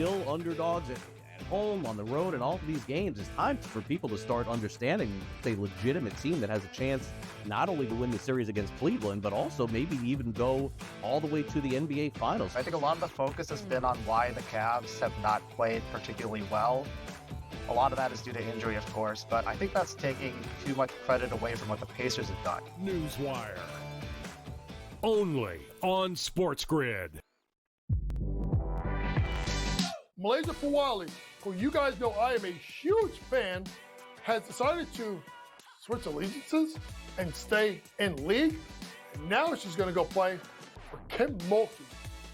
still underdogs at home, on the road, and all of these games. It's time for people to start understanding it's a legitimate team that has a chance not only to win the series against Cleveland, but also maybe even go all the way to the NBA Finals. I think a lot of the focus has been on why the Cavs have not played particularly well. A lot of that is due to injury, of course, but I think that's taking too much credit away from what the Pacers have done. Newswire. Only on SportsGrid. Malaysia Fawali, who you guys know I am a huge fan, has decided to switch allegiances and stay in league. And now she's going to go play for Kim Mulkey.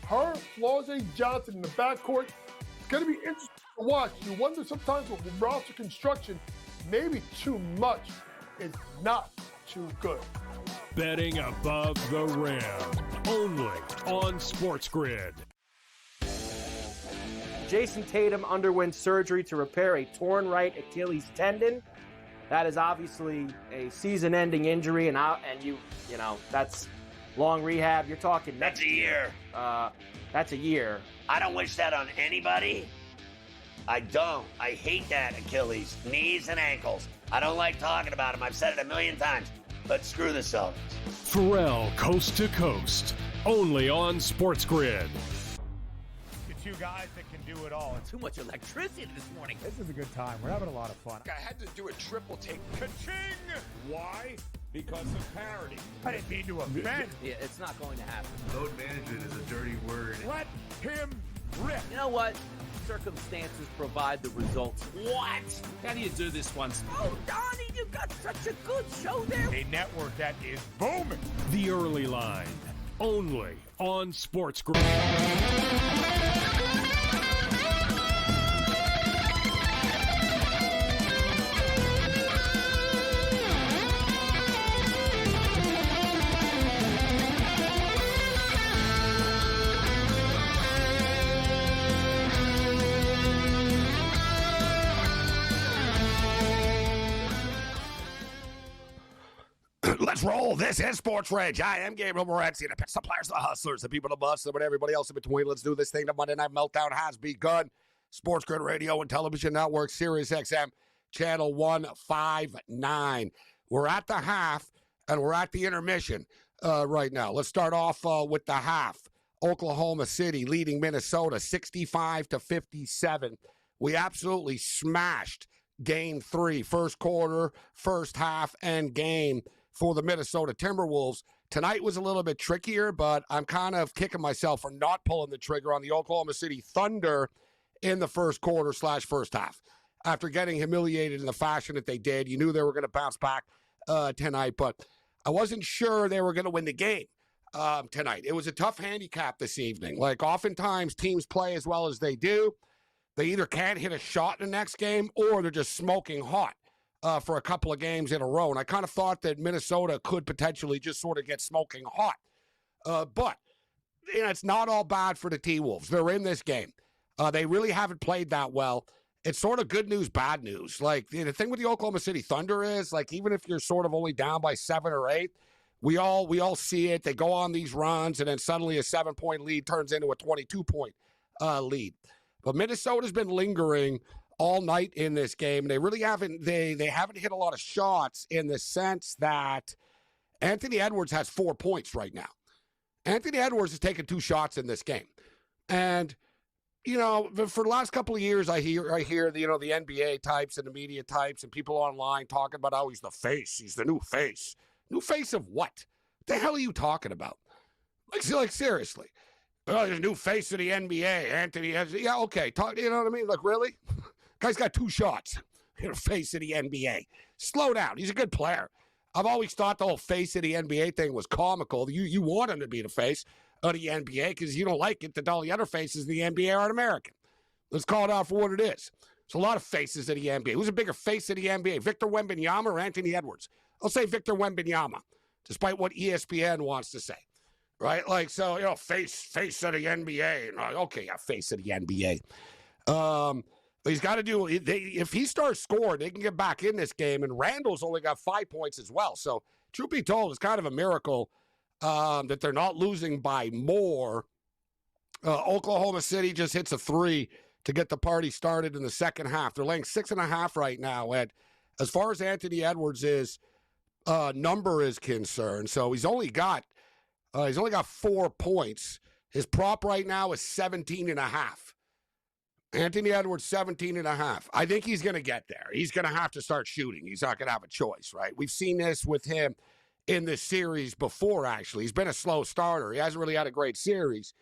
Her, Flau'jae Johnson in the backcourt. It's going to be interesting to watch. You wonder sometimes with roster construction, maybe too much is not too good. Betting above the rim. Only on SportsGrid. Jason Tatum underwent surgery to repair a torn right Achilles tendon. That is obviously a season-ending injury, and you know that's long rehab. You're talking that's a year. That's a year. I don't wish that on anybody. I don't. I hate that Achilles, knees and ankles. I don't like talking about them. I've said it a million times. But screw the Celtics. Pharrell, coast to coast. Only on SportsGrid. Two guys that can do it all. Too much electricity this morning. This is a good time. We're having a lot of fun. I had to do a triple take. Ka-ching! Why? Because of parity. I didn't mean to offend. Yeah, it's not going to happen. Load management is a dirty word. Let him rip. You know what? Circumstances provide the results. What? How do you do this once? Oh, Donnie, you got such a good show there. A network that is booming. The Early Line. Only on SportsGrid. Let's roll. This is SportsRage. I am Gabriel Morency. The players, the hustlers, the people, the bust, and everybody else in between. Let's do this thing. The Monday Night Meltdown has begun. SportsGrid Radio and Television Network, Sirius XM, Channel 159. We're at the half, and we're at the intermission right now. Let's start off with the half. Oklahoma City leading Minnesota 65-57. We absolutely smashed Game 3, first quarter, first half, and game for the Minnesota Timberwolves. Tonight was a little bit trickier, but I'm kind of kicking myself for not pulling the trigger on the Oklahoma City Thunder in the first quarter / first half. After getting humiliated in the fashion that they did, you knew they were going to bounce back tonight, but I wasn't sure they were going to win the game tonight. It was a tough handicap this evening. Like, oftentimes teams play as well as they do. They either can't hit a shot in the next game or they're just smoking hot for a couple of games in a row. And I kind of thought that Minnesota could potentially just sort of get smoking hot. But you know, it's not all bad for the T-Wolves. They're in this game. They really haven't played that well. It's sort of good news, bad news. Like, the thing with the Oklahoma City Thunder is, like, even if you're sort of only down by 7 or 8, we all see it. They go on these runs, and then suddenly a 7-point lead turns into a 22-point lead. But Minnesota's been lingering all night in this game, and they really haven't they haven't hit a lot of shots in the sense that Anthony Edwards has 4 points right now. Anthony Edwards has taken 2 shots in this game. And, you know, for the last couple of years, I hear the, you know, the NBA types and the media types and people online talking about how he's the face. He's the new face. New face of what? What the hell are you talking about? Like seriously. Oh, there's a new face of the NBA. Anthony has, yeah, okay. You know what I mean? Like, really? Guy's got 2 shots. You know, face of the NBA. Slow down. He's a good player. I've always thought the whole face of the NBA thing was comical. You want him to be the face of the NBA because you don't like it that all the other faces of the NBA aren't American. Let's call it out for what it is. There's a lot of faces of the NBA. Who's a bigger face of the NBA, Victor Wembanyama or Anthony Edwards? I'll say Victor Wembanyama, despite what ESPN wants to say. Right? Like, so, you know, face of the NBA. Okay, yeah, face of the NBA. He's got to do, if he starts scoring, they can get back in this game. And Randall's only got 5 points as well. So, truth be told, it's kind of a miracle that they're not losing by more. Oklahoma City just hits a 3 to get the party started in the second half. They're laying 6.5 right now. And as far as Anthony Edwards' number is concerned, so he's only got 4 points. His prop right now is 17.5. Anthony Edwards, 17.5. I think he's going to get there. He's going to have to start shooting. He's not going to have a choice, right? We've seen this with him in this series before, actually. He's been a slow starter. He hasn't really had a great series.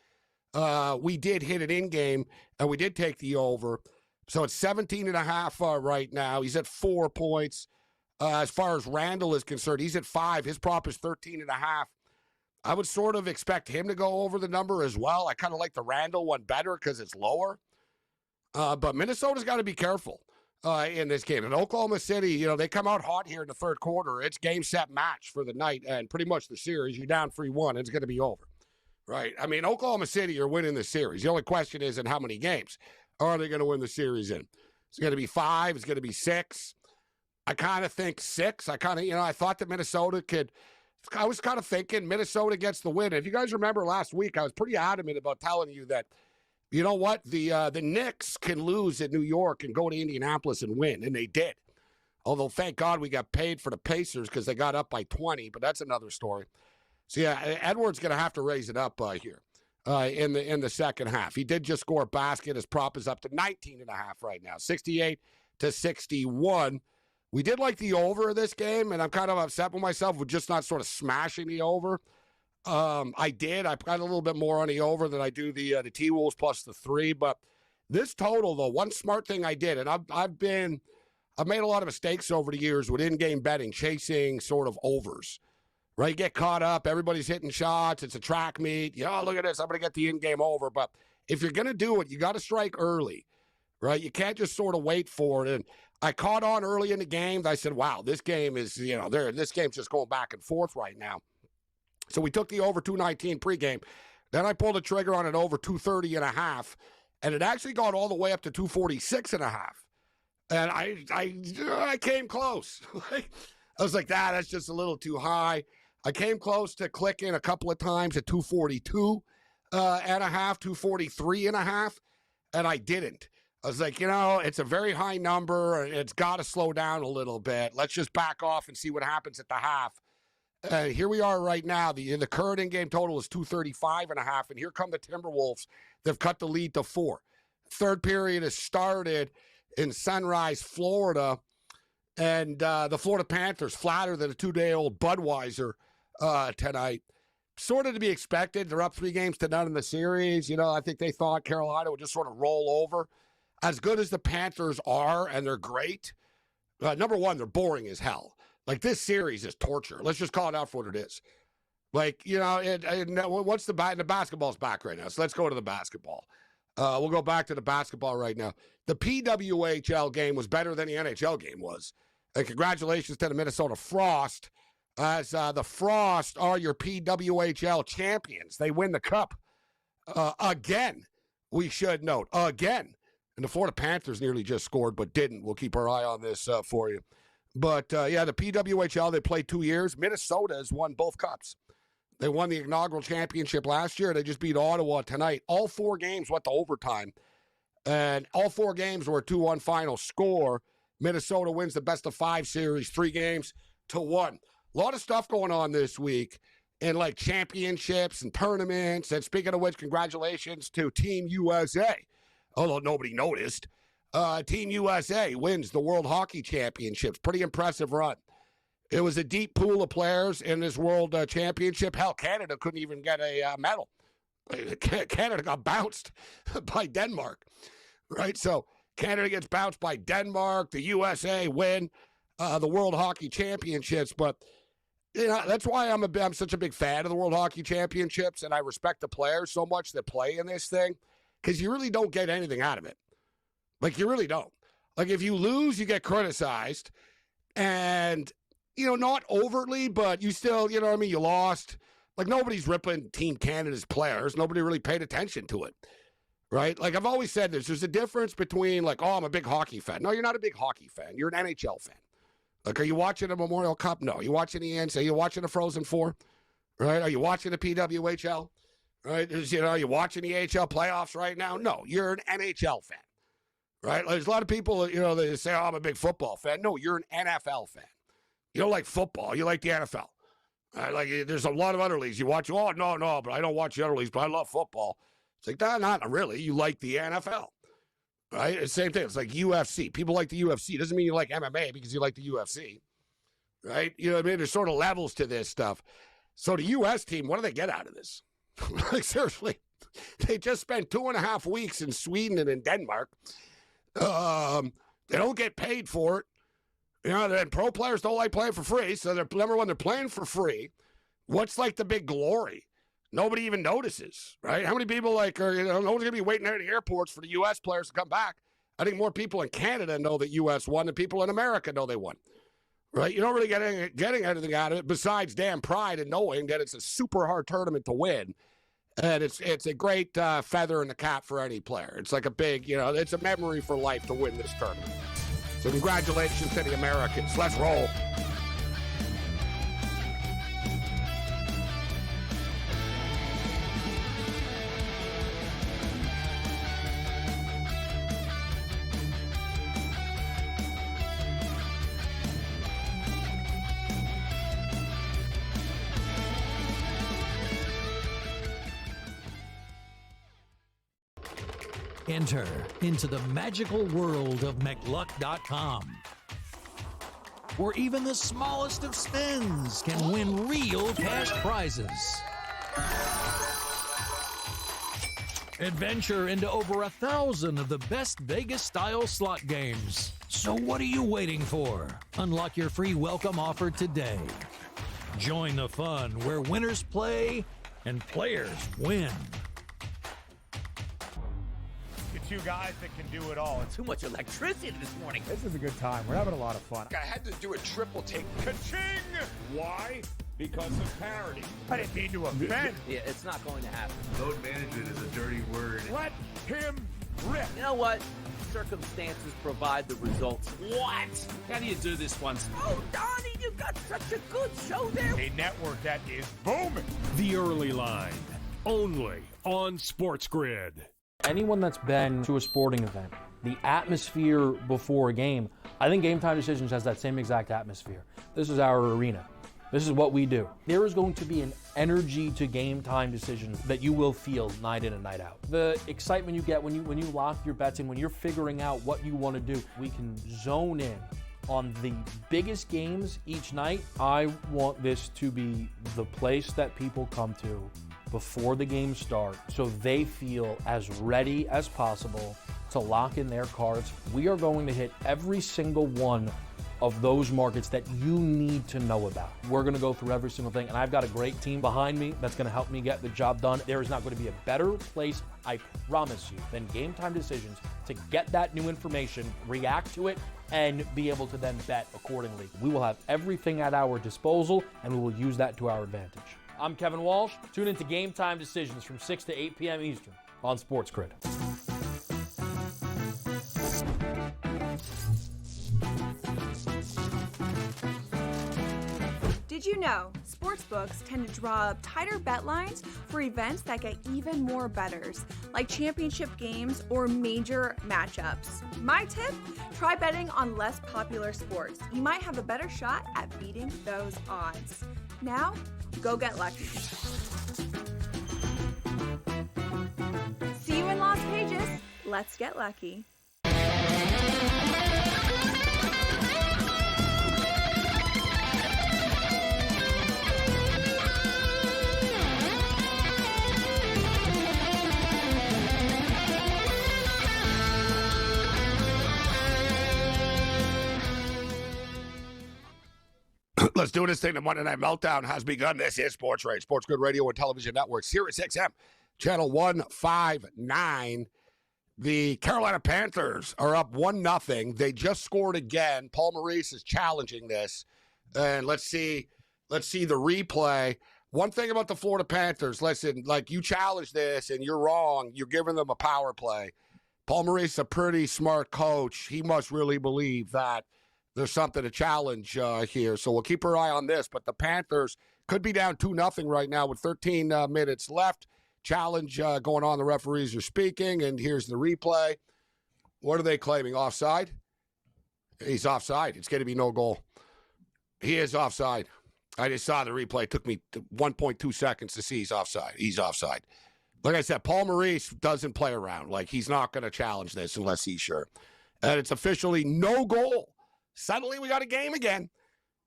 We did hit it in game, and we did take the over. So it's 17.5 right now. He's at 4 points. As far as Randall is concerned, he's at 5. His prop is 13.5. I would sort of expect him to go over the number as well. I kind of like the Randall one better because it's lower. But Minnesota's got to be careful in this game. And Oklahoma City, they come out hot here in the third quarter. It's game, set, match for the night and pretty much the series. You're down 3-1. It's going to be over, right? I mean, Oklahoma City are winning the series. The only question is in how many games are they going to win the series in? It's going to be 5. It's going to be 6. I kind of think 6. I thought that Minnesota could – I was kind of thinking Minnesota gets the win. If you guys remember last week, I was pretty adamant about telling you that, you know what, the Knicks can lose at New York and go to Indianapolis and win, and they did. Although, thank God we got paid for the Pacers because they got up by 20, but that's another story. So, yeah, Edwards going to have to raise it up here in the second half. He did just score a basket. His prop is up to 19.5 right now, 68-61. We did like the over of this game, and I'm kind of upset with myself with just not sort of smashing the over. I got a little bit more on the over than I do the T-Wolves plus the 3. But this total, though, one smart thing I did, and I've made a lot of mistakes over the years with in-game betting, chasing sort of overs. Right? You get caught up. Everybody's hitting shots. It's a track meet. Look at this. I'm going to get the in-game over. But if you're going to do it, you got to strike early. Right? You can't just sort of wait for it. And I caught on early in the game. I said, wow, this game is, this game's just going back and forth right now. So we took the over 219 pregame. Then I pulled the trigger on an over 230.5, and it actually got all the way up to 246.5. And I came close. I was like, that's just a little too high. I came close to clicking a couple of times at 242 and a half, 243.5, and I didn't. I was like, it's a very high number. It's got to slow down a little bit. Let's just back off and see what happens at the half. Here we are right now. The current in-game total is 235.5, and here come the Timberwolves. They've cut the lead to 4. Third period has started in Sunrise, Florida, and the Florida Panthers flatter than a 2-day-old Budweiser tonight. Sort of to be expected. They're up 3-0 in the series. I think they thought Carolina would just sort of roll over. As good as the Panthers are, and they're great, number one, they're boring as hell. Like, this series is torture. Let's just call it out for what it is. Like, what's the basketball's back right now, so let's go to the basketball. We'll go back to the basketball right now. The PWHL game was better than the NHL game was. And congratulations to the Minnesota Frost, as the Frost are your PWHL champions. They win the cup again, we should note, again. And the Florida Panthers nearly just scored, but didn't. We'll keep our eye on this for you. But, the PWHL, they played 2 years. Minnesota has won both cups. They won the inaugural championship last year. They just beat Ottawa tonight. All 4 games went to overtime. And all 4 games were a 2-1 final score. Minnesota wins the best-of-5 series, 3-1. A lot of stuff going on this week in, championships and tournaments. And speaking of which, congratulations to Team USA. Although nobody noticed. Team USA wins the World Hockey Championships. Pretty impressive run. It was a deep pool of players in this World Championship. Hell, Canada couldn't even get a medal. Canada got bounced by Denmark, right? So Canada gets bounced by Denmark. The USA win the World Hockey Championships. But that's why I'm such a big fan of the World Hockey Championships, and I respect the players so much that play in this thing, because you really don't get anything out of it. You really don't. If you lose, you get criticized. And, not overtly, but you still, you lost. Nobody's ripping Team Canada's players. Nobody really paid attention to it, right? I've always said this. There's a difference between, I'm a big hockey fan. No, you're not a big hockey fan. You're an NHL fan. Are you watching a Memorial Cup? No. Are you watching the NCAA? Are you watching the Frozen Four? Right? Are you watching the PWHL? Right? Are you watching the AHL playoffs right now? No, you're an NHL fan. right? There's a lot of people, they say, oh, I'm a big football fan. No, you're an NFL fan. You don't like football. You like the NFL. Like, there's a lot of other leagues. You watch, no, but I don't watch the other leagues, but I love football. It's like, nah, not really. You like the NFL, right? It's the same thing. It's like UFC. People like the UFC. Doesn't mean you like MMA because you like the UFC, right? You know what I mean? There's sort of levels to this stuff. So the U.S. team, what do they get out of this? Like, seriously, they just spent 2.5 weeks in Sweden and in Denmark. They don't get paid for it. And pro players don't like playing for free. So they're, number one, they're playing for free. What's like the big glory? Nobody even notices, right? How many people no one's going to be waiting there at the airports for the U.S. players to come back. I think more people in Canada know that U.S. won than people in America know they won, right? You don't really getting anything out of it besides damn pride and knowing that it's a super hard tournament to win. And it's a great feather in the cap for any player. It's like a big, it's a memory for life to win this tournament. So congratulations to the Americans. Let's roll. Enter into the magical world of McLuck.com, where even the smallest of spins can win real cash prizes. Adventure into over 1,000 of the best Vegas-style slot games. So what are you waiting for? Unlock your free welcome offer today. Join the fun where winners play and players win. Two guys that can do it all. Too much electricity this morning. This is a good time. We're having a lot of fun. I had to do a triple take. Ka-ching! Why? Because of parity. I didn't mean to offend. Yeah, it's not going to happen. Load management is a dirty word. Let him rip. You know what? Circumstances provide the results. What? How do you do this once? Oh, Donnie, you got such a good show there. A network that is booming. The Early Line, only on SportsGrid. Anyone that's been to a sporting event, the atmosphere before a game, I think Game Time Decisions has that same exact atmosphere. This is our arena. This is what we do. There is going to be an energy to Game Time Decisions that you will feel night in and night out. The excitement you get when you lock your bets in, when you're figuring out what you want to do, we can zone in on the biggest games each night. I want this to be the place that people come to before the games start so they feel as ready as possible to lock in their cards. We are going to hit every single one of those markets that you need to know about. We're going to go through every single thing, and I've got a great team behind me that's going to help me get the job done. There is not going to be a better place, I promise you, than Game Time Decisions to get that new information, react to it, and be able to then bet accordingly. We will have everything at our disposal, and we will use that to our advantage. I'm Kevin Walsh. Tune into Game Time Decisions from 6 to 8 p.m. Eastern on SportsGrid. Did you know sportsbooks tend to draw up tighter bet lines for events that get even more bettors, like championship games or major matchups? My tip? Try betting on less popular sports. You might have a better shot at beating those odds. Now, go get lucky. See you in Las Vegas. Let's get lucky. Let's do this thing. The Monday Night Meltdown has begun. This is SportsRage, SportsGrid Radio and Television Network, Sirius XM, Channel 159. The Carolina Panthers are up 1-0. They just scored again. Paul Maurice is challenging this. And let's see the replay. One thing about the Florida Panthers, listen, like you challenge this and you're wrong, you're giving them a power play. Paul Maurice is a pretty smart coach. He must really believe that there's something to challenge here. So we'll keep our eye on this. But the Panthers could be down 2-0 right now with 13 minutes left. Challenge going on. The referees are speaking, and here's the replay. What are they claiming? Offside? He's offside. It's going to be no goal. He is offside. I just saw the replay. It took me 1.2 seconds to see he's offside. He's offside. Like I said, Paul Maurice doesn't play around. Like, he's not going to challenge this unless he's sure. And it's officially no goal. Suddenly we got a game again.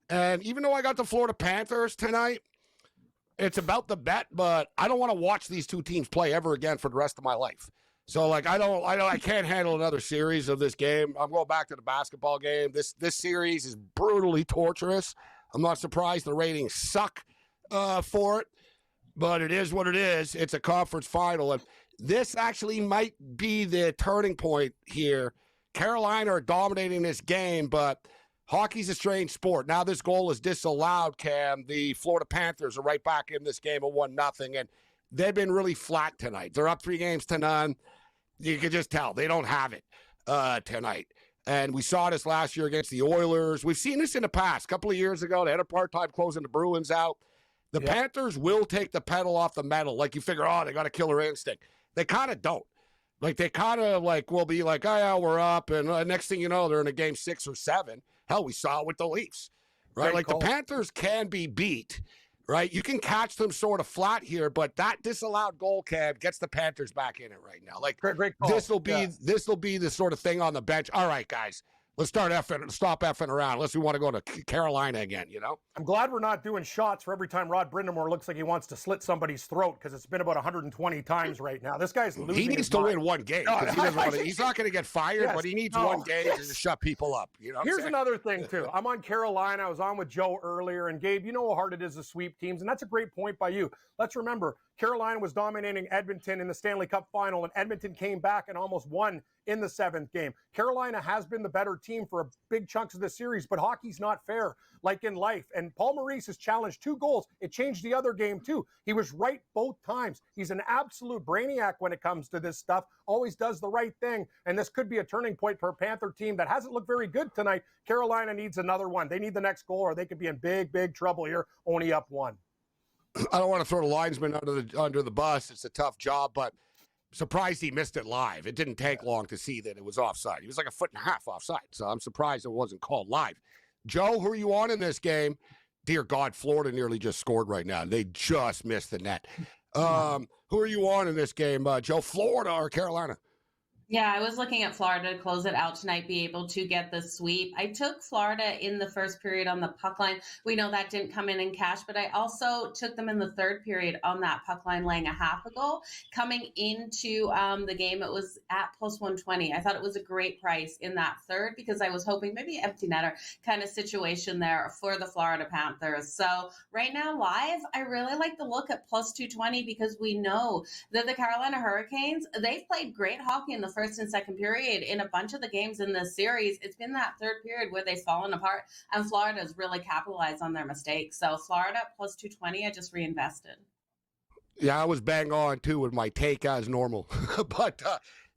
And even though I got the Florida Panthers tonight, it's about the bet, but I don't want to watch these two teams play ever again for the rest of my life. So, like, I can't handle another series of this game. I'm going back to the basketball game. This series is brutally torturous. I'm not surprised the ratings suck for it, but it is what it is. It's a conference final, and this actually might be the turning point here. Carolina are dominating this game, but hockey's a strange sport. Now this goal is disallowed, Cam. The Florida Panthers are right back in this game at 1-0, and they've been really flat tonight. They're up 3-0. You can just tell they don't have it tonight. And we saw this last year against the Oilers. We've seen this in the past. A couple of years ago, they had a hard time closing the Bruins out. The Panthers will take the pedal off the metal. Like, you figure, they got a killer instinct. They kind of don't. Like, they kind of, like, will be like, oh, yeah, we're up. And next thing you know, they're in a game 6 or 7. Hell, we saw it with the Leafs, right? Like, the Panthers can be beat, right? You can catch them sort of flat here, but that disallowed goal, Cam, gets the Panthers back in it right now. Like, this will be the sort of thing on the bench. All right, guys, let's stop effing around unless we want to go to Carolina again, you know? I'm glad we're not doing shots for every time Rod Brindamore looks like he wants to slit somebody's throat, because it's been about 120 times right now. This guy's losing. He needs to win one game. He's not going to get fired, but he needs one game to shut people up. You know. Here's another thing too. I'm on Carolina. I was on with Joe earlier, and Gabe, you know how hard it is to sweep teams, and that's a great point by you. Let's remember, Carolina was dominating Edmonton in the Stanley Cup final, and Edmonton came back and almost won in the 7th game. Carolina has been the better team for a big chunks of the series, but hockey's not fair, like in life. And Paul Maurice has challenged 2 goals. It changed the other game too. He was right both times. He's an absolute brainiac when it comes to this stuff, always does the right thing. And this could be a turning point for a Panther team that hasn't looked very good tonight. Carolina needs another one. They need the next goal, or they could be in big, big trouble here, only up 1. I don't want to throw the linesman under the bus. It's a tough job, but surprised he missed it live. It didn't take long to see that it was offside. He was like 1.5 feet offside, so I'm surprised it wasn't called live. Joe, who are you on in this game? Dear God, Florida nearly just scored right now. They just missed the net. Who are you on in this game, Joe? Florida or Carolina? Yeah, I was looking at Florida to close it out tonight, be able to get the sweep. I took Florida in the first period on the puck line. We know that didn't come in cash, but I also took them in the third period on that puck line, laying a half a goal. Coming into the game, it was at plus 120. I thought it was a great price in that third, because I was hoping maybe empty netter kind of situation there for the Florida Panthers. So right now, live, I really like the look at plus 220, because we know that the Carolina Hurricanes, they've played great hockey in the first and second period in a bunch of the games in this series. It's been that third period where they've fallen apart, and Florida's really capitalized on their mistakes. So Florida plus 220, I just reinvested. Yeah, I was bang on too with my take as normal. But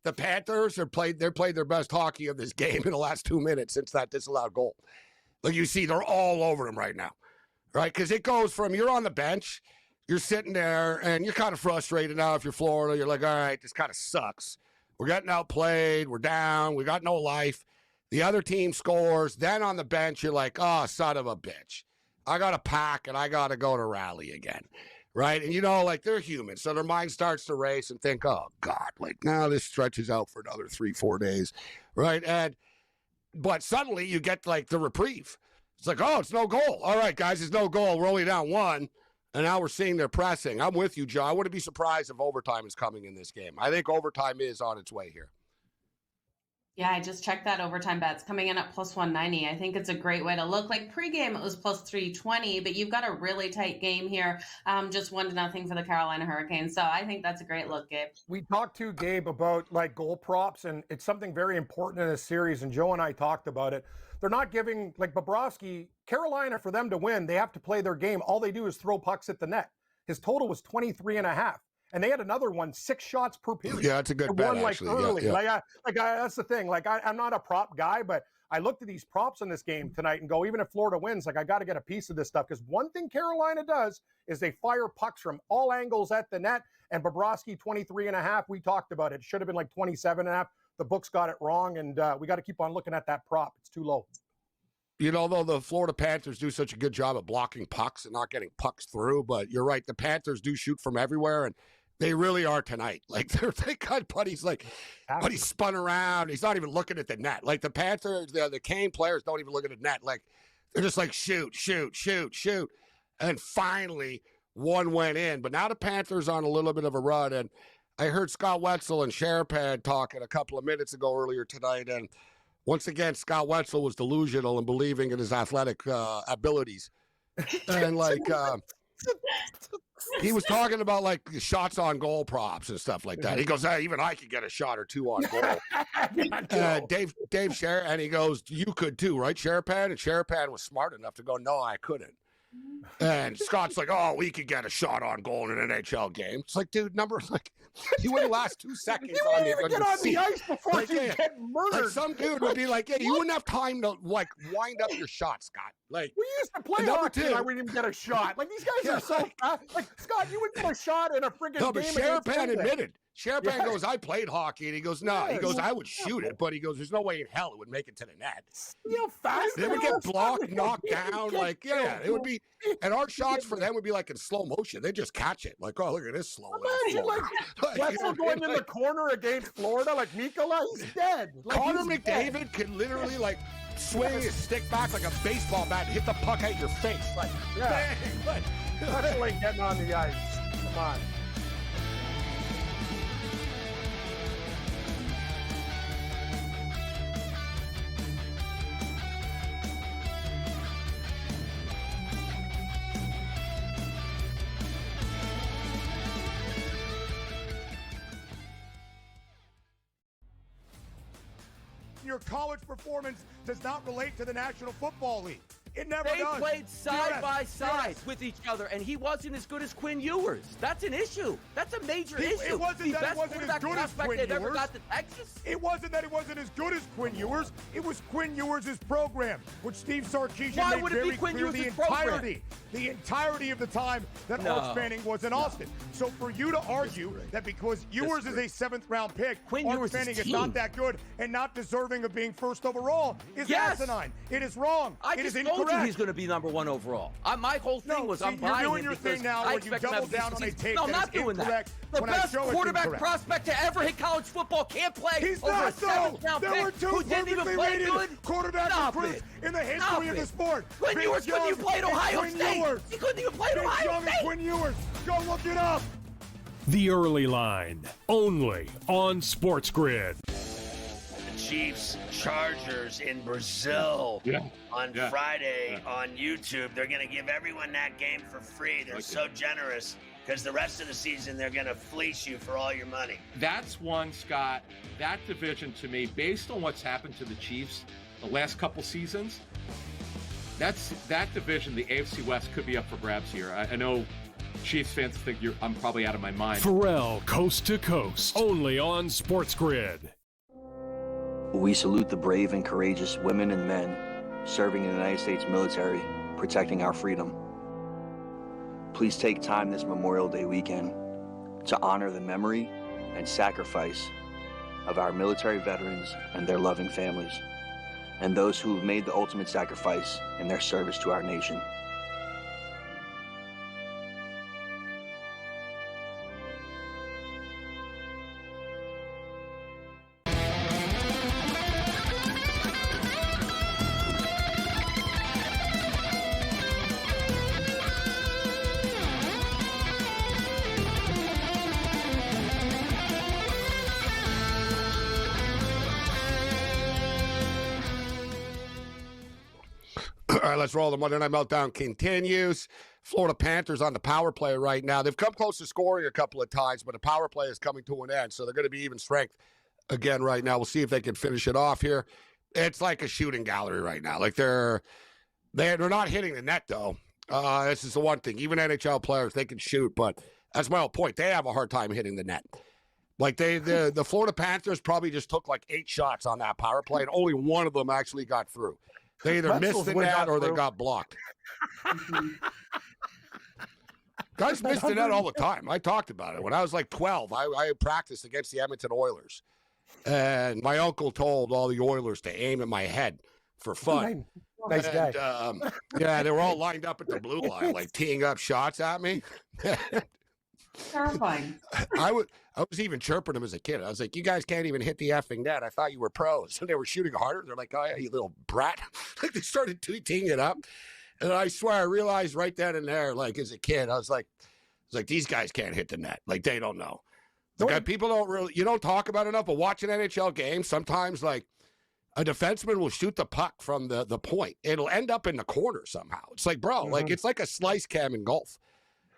the Panthers they played their best hockey of this game in the last 2 minutes since that disallowed goal. Like, you see, they're all over them right now, right? Because it goes from, you're on the bench, you're sitting there, and you're kind of frustrated now if you're Florida. You're like, all right, this kind of sucks. We're getting outplayed. We're down. We got no life. The other team scores. Then on the bench, you're like, oh, son of a bitch. I got to pack, and I got to go to rally again, right? And, you know, like, they're human. So their mind starts to race and think, oh, God, like, now this stretches out for another 3-4 days, right? But suddenly you get, like, the reprieve. It's like, oh, it's no goal. All right, guys, it's no goal. We're only down 1. And now we're seeing their pressing. I'm with you, Joe. I wouldn't be surprised if overtime is coming in this game. I think overtime is on its way here. Yeah, I just checked that overtime bets coming in at plus 190. I think it's a great way to look. Like pregame, it was plus 320, but you've got a really tight game here. Just 1-0 for the Carolina Hurricanes. So I think that's a great look, Gabe. We talked to Gabe about like goal props, and it's something very important in this series. And Joe and I talked about it. They're not giving, like Bobrovsky, Carolina, for them to win, they have to play their game. All they do is throw pucks at the net. His total was 23.5. And they had another one, 6 shots per period. Yeah, that's a good bet, like actually. Early. Yeah. That's the thing. Like, I'm not a prop guy, but I looked at these props in this game tonight and go, even if Florida wins, like, I got to get a piece of this stuff. Because one thing Carolina does is they fire pucks from all angles at the net. And Bobrovsky, 23.5, we talked about it. Should have been like 27.5. the books got it wrong, and we got to keep on looking at that prop. It's too low. You know, though, the Florida Panthers do such a good job at blocking pucks and not getting pucks through, but you're right, the Panthers do shoot from everywhere, and they really are tonight. Like, they got Buddy's Buddy's spun around. He's not even looking at the net. Like, the Panthers, the Kane players don't even look at the net. Like, they're just like, shoot. And finally, one went in. But now the Panthers on a little bit of a run, and I heard Scott Wetzel and Sherapan talking a couple of minutes ago earlier tonight, and once again, Scott Wetzel was delusional in believing in his athletic abilities. And, he was talking about, shots on goal props and stuff like that. He goes, hey, even I could get a shot or two on goal. Dave Sherapan, and he goes, you could too, right, Sherapan? And Sherapan was smart enough to go, no, I couldn't. And Scott's like, oh, we could get a shot on goal in an NHL game. It's like, dude, you wouldn't last 2 seconds on the ice before you get murdered. Some dude would be like, yeah, you wouldn't have time to wind up your shot, Scott. Like, we used to play hockey and I wouldn't even get a shot. Like, these guys are so fast. Like, Scott, you would get a shot in a friggin' game. No, but Sherapan admitted. Sherapan goes, I played hockey, and he goes, no. He goes, I would shoot it, but he goes, there's no way in hell it would make it to the net. You know, fast. They would get blocked, knocked down. It would be, and our shots for them would be like in slow motion. They just catch it. Like, oh, look at this slow. Imagine, Wetzel going in the corner against Florida, like Mikola, he's dead. Connor McDavid could literally, swing his stick back like a baseball bat and hit the puck at your face. Bang. Wetzel ain't getting on the ice. Come on. Your college performance does not relate to the National Football League. It never does. They played side by side with each other, and he wasn't as good as Quinn Ewers. That's an issue. That's a major issue. It wasn't that it wasn't as good as Quinn Ewers. Ever got to Texas. It wasn't that it wasn't as good as Quinn Ewers. It was Quinn Ewers' program, which Steve Sarkisian made very clear the entirety of the time that Arch Manning was in Austin. So for you to argue that because Ewers is a 7th-round pick, Arch Manning is not that good and not deserving of being first overall is asinine. It is wrong. It is incorrect. He's going to be number 1 overall. My whole thing was I'm buying you're doing your thing now where you double down on a take that is incorrect. The best quarterback prospect to ever hit college football can't play. He's over not a 7th-round There were pick 2 who didn't even perfectly play rated good. quarterback recruits in the history of the sport. Quinn Ewers couldn't even play at Ohio State. He couldn't even play at Ohio State. Quinn Ewers. Go look it up. The Early Line, only on SportsGrid. Chiefs Chargers in Brazil on Friday on YouTube. They're going to give everyone that game for free. They're so generous because the rest of the season they're going to fleece you for all your money. That's one, Scott. That division to me, based on what's happened to the Chiefs the last couple seasons, that division, the AFC West, could be up for grabs here. I know Chiefs fans think I'm probably out of my mind. Pharrell, Coast to Coast, only on SportsGrid. We salute the brave and courageous women and men serving in the United States military, protecting our freedom. Please take time this Memorial Day weekend to honor the memory and sacrifice of our military veterans and their loving families, and those who have made the ultimate sacrifice in their service to our nation. All right, let's roll. The Monday Night Meltdown continues. Florida Panthers on the power play right now. They've come close to scoring a couple of times, but the power play is coming to an end, so they're going to be even strength again right now. We'll see if they can finish it off here. It's like a shooting gallery right now. Like they're not hitting the net, though. This is the one thing. Even NHL players, they can shoot, but that's my whole point. They have a hard time hitting the net. Like the Florida Panthers probably just took like 8 shots on that power play, and only one of them actually got through. They either missed the net or they got blocked. Guys missed the net all the time. I talked about it. When I was like 12, I practiced against the Edmonton Oilers. And my uncle told all the Oilers to aim at my head for fun. Nice guy. Yeah, they were all lined up at the blue line, like teeing up shots at me. Terrifying. I was even chirping them as a kid. I was like, "You guys can't even hit the effing net. I thought you were pros." And they were shooting harder. They're like, "Oh yeah, you little brat!" Like they started teeing it up, and I swear I realized right then and there, like as a kid, I was like, "These guys can't hit the net. Like they don't know." Like, people don't talk about it enough. But watching NHL games, sometimes like a defenseman will shoot the puck from the point. It'll end up in the corner somehow. It's like, bro, like it's like a slice cam in golf.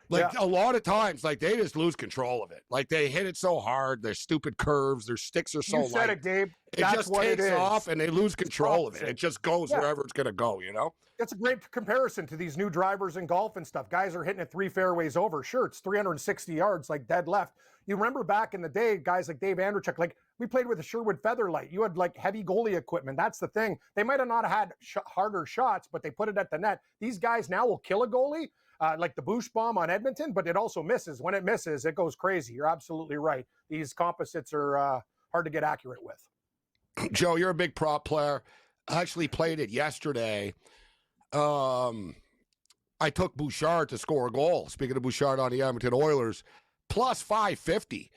Like a lot of times, like they just lose control of it. Like they hit it so hard, their stupid curves, their sticks are so light. You said it, Gabe. It just takes off and they lose control of it. It just goes wherever it's going to go, you know? That's a great comparison to these new drivers in golf and stuff. Guys are hitting it 3 fairways over. Sure, it's 360 yards, like dead left. You remember back in the day, guys like Dave Andrechuk, like we played with a Sherwood Featherlight. You had like heavy goalie equipment. That's the thing. They might have not had harder shots, but they put it at the net. These guys now will kill a goalie. Like the Bush bomb on Edmonton, but it also misses. When it misses, it goes crazy. You're absolutely right. These composites are hard to get accurate with. Joe, you're a big prop player. I actually played it yesterday. I took Bouchard to score a goal. Speaking of Bouchard on the Edmonton Oilers, plus 550.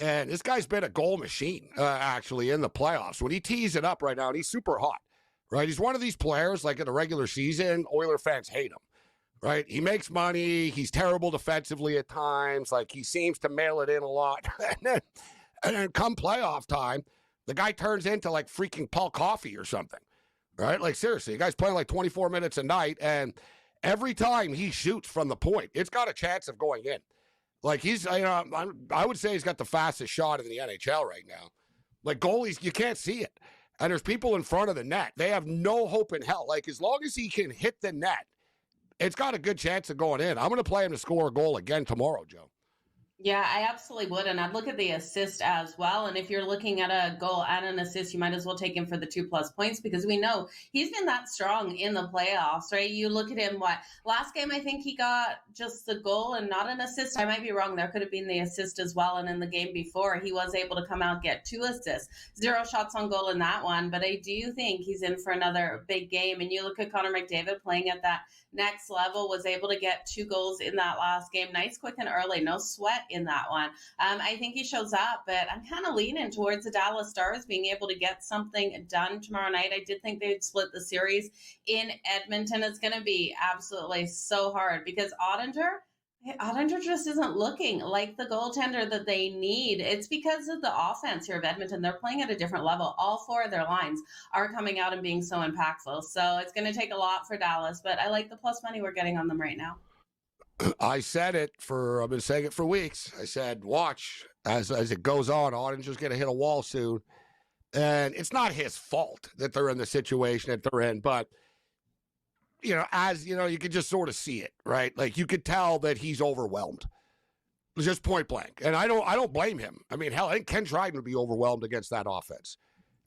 And this guy's been a goal machine, actually, in the playoffs. When he tees it up right now, and he's super hot, right? He's one of these players, like in the regular season, Oiler fans hate him. Right? He makes money. He's terrible defensively at times. Like, he seems to mail it in a lot. and then come playoff time, the guy turns into, like, freaking Paul Coffey or something. Right? Like, seriously, the guy's playing, like, 24 minutes a night, and every time he shoots from the point, it's got a chance of going in. Like, he's, I would say he's got the fastest shot in the NHL right now. Like, goalies, you can't see it. And there's people in front of the net. They have no hope in hell. Like, as long as he can hit the net, it's got a good chance of going in. I'm going to play him to score a goal again tomorrow, Joe. Yeah, I absolutely would. And I'd look at the assist as well. And if you're looking at a goal and an assist, you might as well take him for the 2+ points because we know he's been that strong in the playoffs, right? You look at him, last game, I think he got just the goal and not an assist. I might be wrong. There could have been the assist as well. And in the game before, he was able to come out, get 2 assists, 0 shots on goal in that one. But I do think he's in for another big game. And you look at Connor McDavid playing at that next level, was able to get 2 goals in that last game. Nice, quick, and early. No sweat in that one. I think he shows up, but I'm kind of leaning towards the Dallas Stars being able to get something done tomorrow night. I did think they'd split the series in Edmonton. It's going to be absolutely so hard because Ottinger just isn't looking like the goaltender that they need. It's because of the offense here of Edmonton. They're playing at a different level. All 4 of their lines are coming out and being so impactful. So it's going to take a lot for Dallas, but I like the plus money we're getting on them right now. I've been saying it for weeks. I said, watch as it goes on. Ottinger's going to hit a wall soon. And it's not his fault that they're in the situation that they're in, but you could just sort of see it, right? Like you could tell that he's overwhelmed. Just point blank. And I don't blame him. I mean, hell, I think Ken Dryden would be overwhelmed against that offense.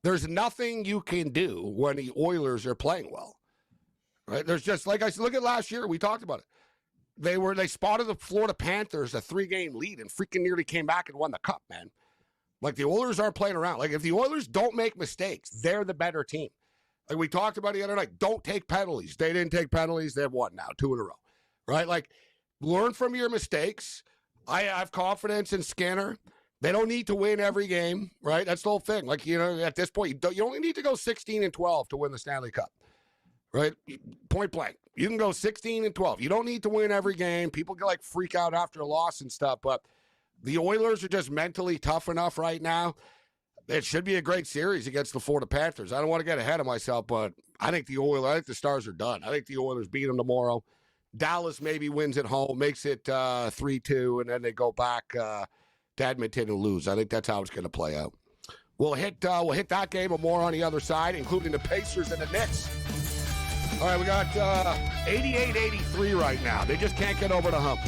There's nothing you can do when the Oilers are playing well. Right? There's just, like I said, look at last year, we talked about it. They spotted the Florida Panthers a 3-game lead and freaking nearly came back and won the cup, man. Like the Oilers aren't playing around. Like if the Oilers don't make mistakes, they're the better team. Like we talked about the other night, don't take penalties. They didn't take penalties. They have what now? 2 in a row, right? Like learn from your mistakes. I have confidence in Skinner. They don't need to win every game, right? That's the whole thing. Like, at this point, you only need to go 16-12 to win the Stanley Cup, right? Point blank. You can go 16-12. You don't need to win every game. People get freak out after a loss and stuff, but the Oilers are just mentally tough enough right now. It should be a great series against the Florida Panthers. I don't want to get ahead of myself, but I think the Stars are done. I think the Oilers beat them tomorrow. Dallas maybe wins at home, makes it 3-2, and then they go back to Edmonton and lose. I think that's how it's going to play out. We'll hit that game and more on the other side, including the Pacers and the Knicks. All right, we got 88-83 right now. They just can't get over the hump.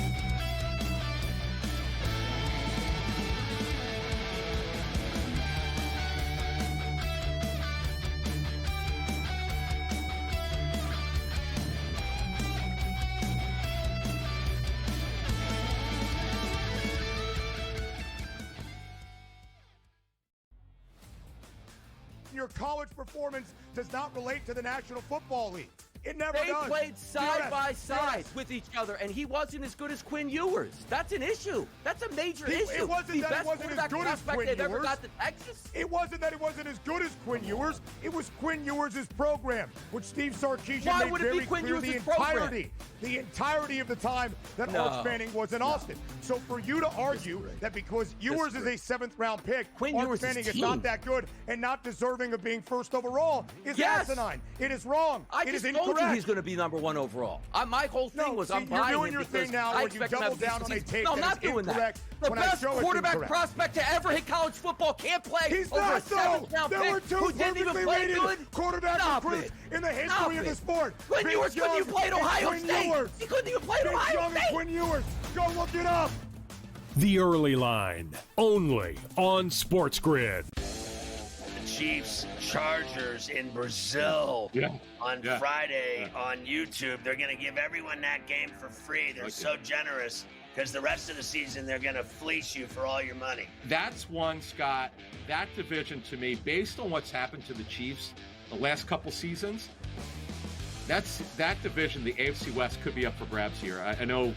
your college performance does not relate to the National Football League. It never They does. played side by side with each other, and he wasn't as good as Quinn Ewers. That's an issue. That's a major issue. It wasn't that best it wasn't as good as Quinn they've ever Ewers. got to Texas. It wasn't that it wasn't as good as Quinn Ewers. It was Quinn Ewers' program, which Steve Sarkisian Why made would it be very Quinn clear Ewers' the entirety of the time that No. Arch Manning was in Austin. So for you to argue that because Ewers is a 7th-round pick, Quinn Arch Ewers' Manning is team. not that good and not deserving of being first overall is Yes. asinine. It is wrong. I It is just told incorrect. you he's going to be number 1 overall. My whole thing was I'm you're buying doing it your because thing now I where you expect him to double have a down on a decent take season. No, I'm that not is doing that. incorrect The when I best show it's quarterback incorrect. prospect to ever hit college football can't play He's over not, a 7th-round There were pick two who didn't even perfectly play rated good. quarterback Stop recruits it. in the history Stop of it. the sport. Quinn Vince Ewers couldn't Young even play at and Ohio Quinn State. Ewers. He couldn't even play at Vince Ohio Young State. and Quinn Ewers. Go look it up. The Early Line, only on SportsGrid. The Chiefs Chargers in Brazil on Friday on YouTube. They're going to give everyone that game for free. They're so generous because the rest of the season they're going to fleece you for all your money. That's one, Scott. That division to me, based on what's happened to the Chiefs the last couple seasons, that division, the AFC West, could be up for grabs here. I know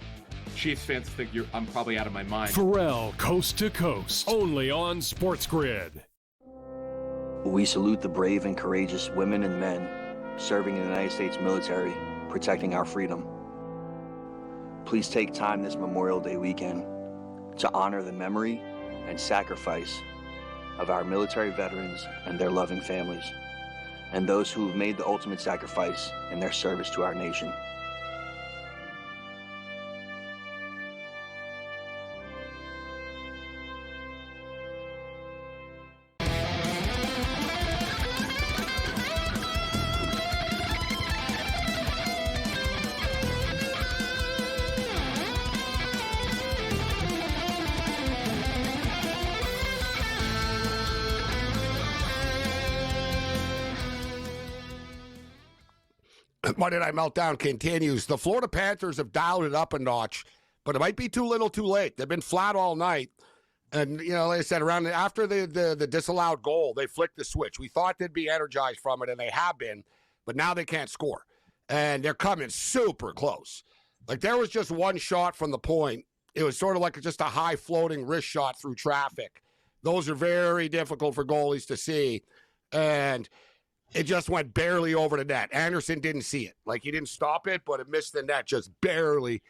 Chiefs fans think I'm probably out of my mind. Pharrell, Coast to Coast, only on SportsGrid. We salute the brave and courageous women and men serving in the United States military, protecting our freedom. Please take time this Memorial Day weekend to honor the memory and sacrifice of our military veterans and their loving families, and those who have made the ultimate sacrifice in their service to our nation. Monday Night Meltdown continues. The Florida Panthers have dialed it up a notch, but it might be too little too late. They've been flat all night. And, you know, like I said, around after the disallowed goal, they flicked the switch. We thought they'd be energized from it, and they have been, but now they can't score. And they're coming super close. Like, there was just one shot from the point. It was sort of like just a high-floating wrist shot through traffic. Those are very difficult for goalies to see. And it just went barely over the net. Anderson didn't see it. Like, he didn't stop it, but it missed the net just barely.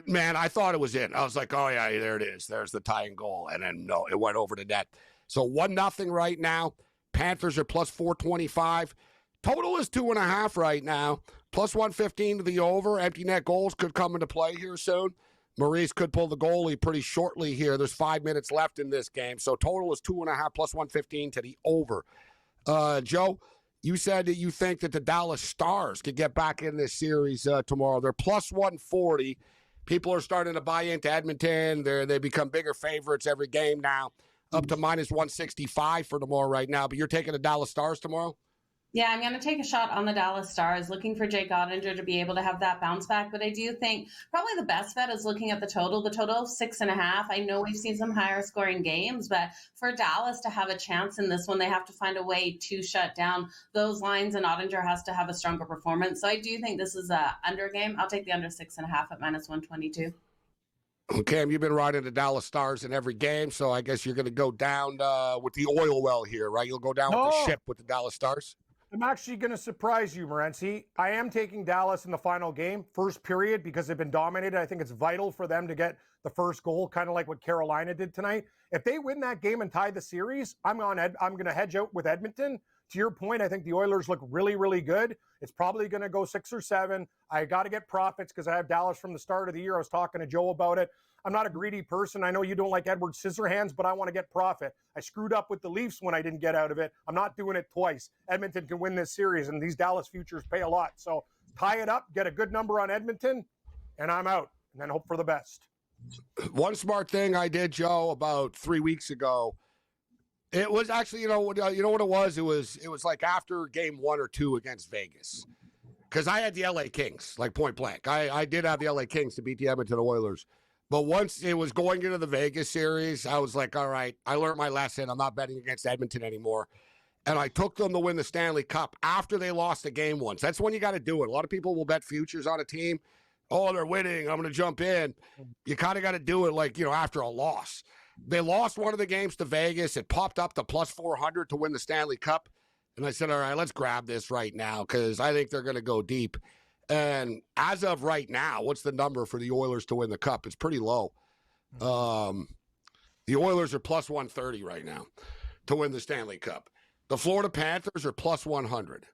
Man, I thought it was in. I was like, oh, yeah, there it is. There's the tying goal. And then, no, it went over the net. So 1-0 right now. Panthers are plus 425. Total is 2.5 right now. Plus 115 to the over. Empty net goals could come into play here soon. Maurice could pull the goalie pretty shortly here. There's 5 minutes left in this game. So total is 2.5 plus 115 to the over. Joe, you said that you think that the Dallas Stars could get back in this series tomorrow. They're plus 140. People are starting to buy into Edmonton. They become bigger favorites every game now, up to minus 165 for tomorrow right now. But you're taking the Dallas Stars tomorrow? Yeah, I'm going to take a shot on the Dallas Stars, looking for Jake Ottinger to be able to have that bounce back. But I do think probably the best bet is looking at the total of 6.5. I know we've seen some higher scoring games, but for Dallas to have a chance in this one, they have to find a way to shut down those lines, and Ottinger has to have a stronger performance. So I do think this is a under game. I'll take the under 6.5 at minus 122. Cam, you've been riding the Dallas Stars in every game, so I guess you're going to go down with the oil well here, right? You'll go down with the ship with the Dallas Stars? I'm actually going to surprise you, Morency. I am taking Dallas in the final game, first period, because they've been dominated. I think it's vital for them to get the first goal, kind of like what Carolina did tonight. If they win that game and tie the series, I'm going to hedge out with Edmonton. To your point, I think the Oilers look really, really good. It's probably going to go 6 or 7. I got to get profits because I have Dallas from the start of the year. I was talking to Joe about it. I'm not a greedy person. I know you don't like Edward Scissorhands, but I want to get profit. I screwed up with the Leafs when I didn't get out of it. I'm not doing it twice. Edmonton can win this series, and these Dallas futures pay a lot. So tie it up, get a good number on Edmonton, and I'm out. And then hope for the best. One smart thing I did, Joe, about 3 weeks ago, it was actually, you know what it was? It was like after game 1 or 2 against Vegas. Because I had the LA Kings, like point blank. I did have the LA Kings to beat the Edmonton Oilers. But once it was going into the Vegas series, I was like, all right, I learned my lesson. I'm not betting against Edmonton anymore. and I took them to win the Stanley Cup after they lost a game once. That's when you got to do it. A lot of people will bet futures on a team. Oh, they're winning, I'm going to jump in. You kind of got to do it like, after a loss. They lost one of the games to Vegas. It popped up to plus 400 to win the Stanley Cup. And I said, all right, let's grab this right now because I think they're going to go deep. And as of right now, what's the number for the Oilers to win the Cup? It's pretty low. The Oilers are plus 130 right now to win the Stanley Cup. The Florida Panthers are plus 100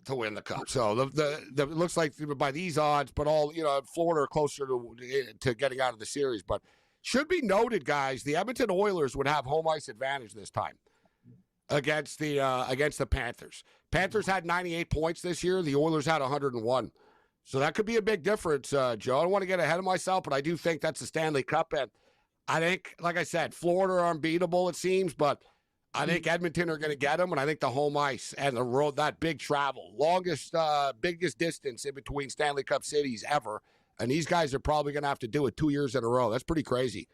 to win the Cup. So it looks like by these odds, but all, Florida are closer to getting out of the series. But should be noted, guys, the Edmonton Oilers would have home ice advantage this time against the Panthers. Panthers had 98 points this year. The Oilers had 101. So that could be a big difference, Joe. I don't want to get ahead of myself, but I do think that's the Stanley Cup. And I think, like I said, Florida are unbeatable, it seems, but I think Edmonton are going to get them, and I think the home ice and the road, that big travel, biggest distance in between Stanley Cup cities ever, and these guys are probably going to have to do it 2 years in a row. That's pretty crazy.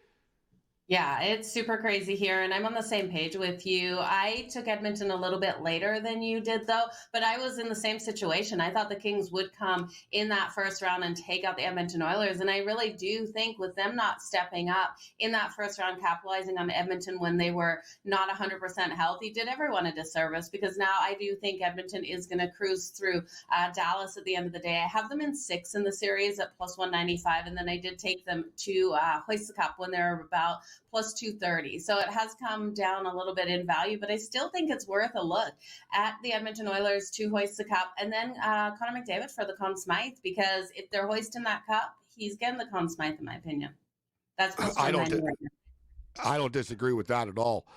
Yeah, it's super crazy here, and I'm on the same page with you. I took Edmonton a little bit later than you did, though, but I was in the same situation. I thought the Kings would come in that first round and take out the Edmonton Oilers, and I really do think with them not stepping up in that first round, capitalizing on Edmonton when they were not 100% healthy, did everyone a disservice, because now I do think Edmonton is going to cruise through Dallas at the end of the day. I have them in 6 in the series at plus 195, and then I did take them to hoist the cup when they're about plus 230. So it has come down a little bit in value, but I still think it's worth a look at the Edmonton Oilers to hoist the cup. And then Connor McDavid for the Conn Smythe, because if they're hoisting that cup, he's getting the Conn Smythe, in my opinion. That's plus 190 right now. I don't disagree with that at all.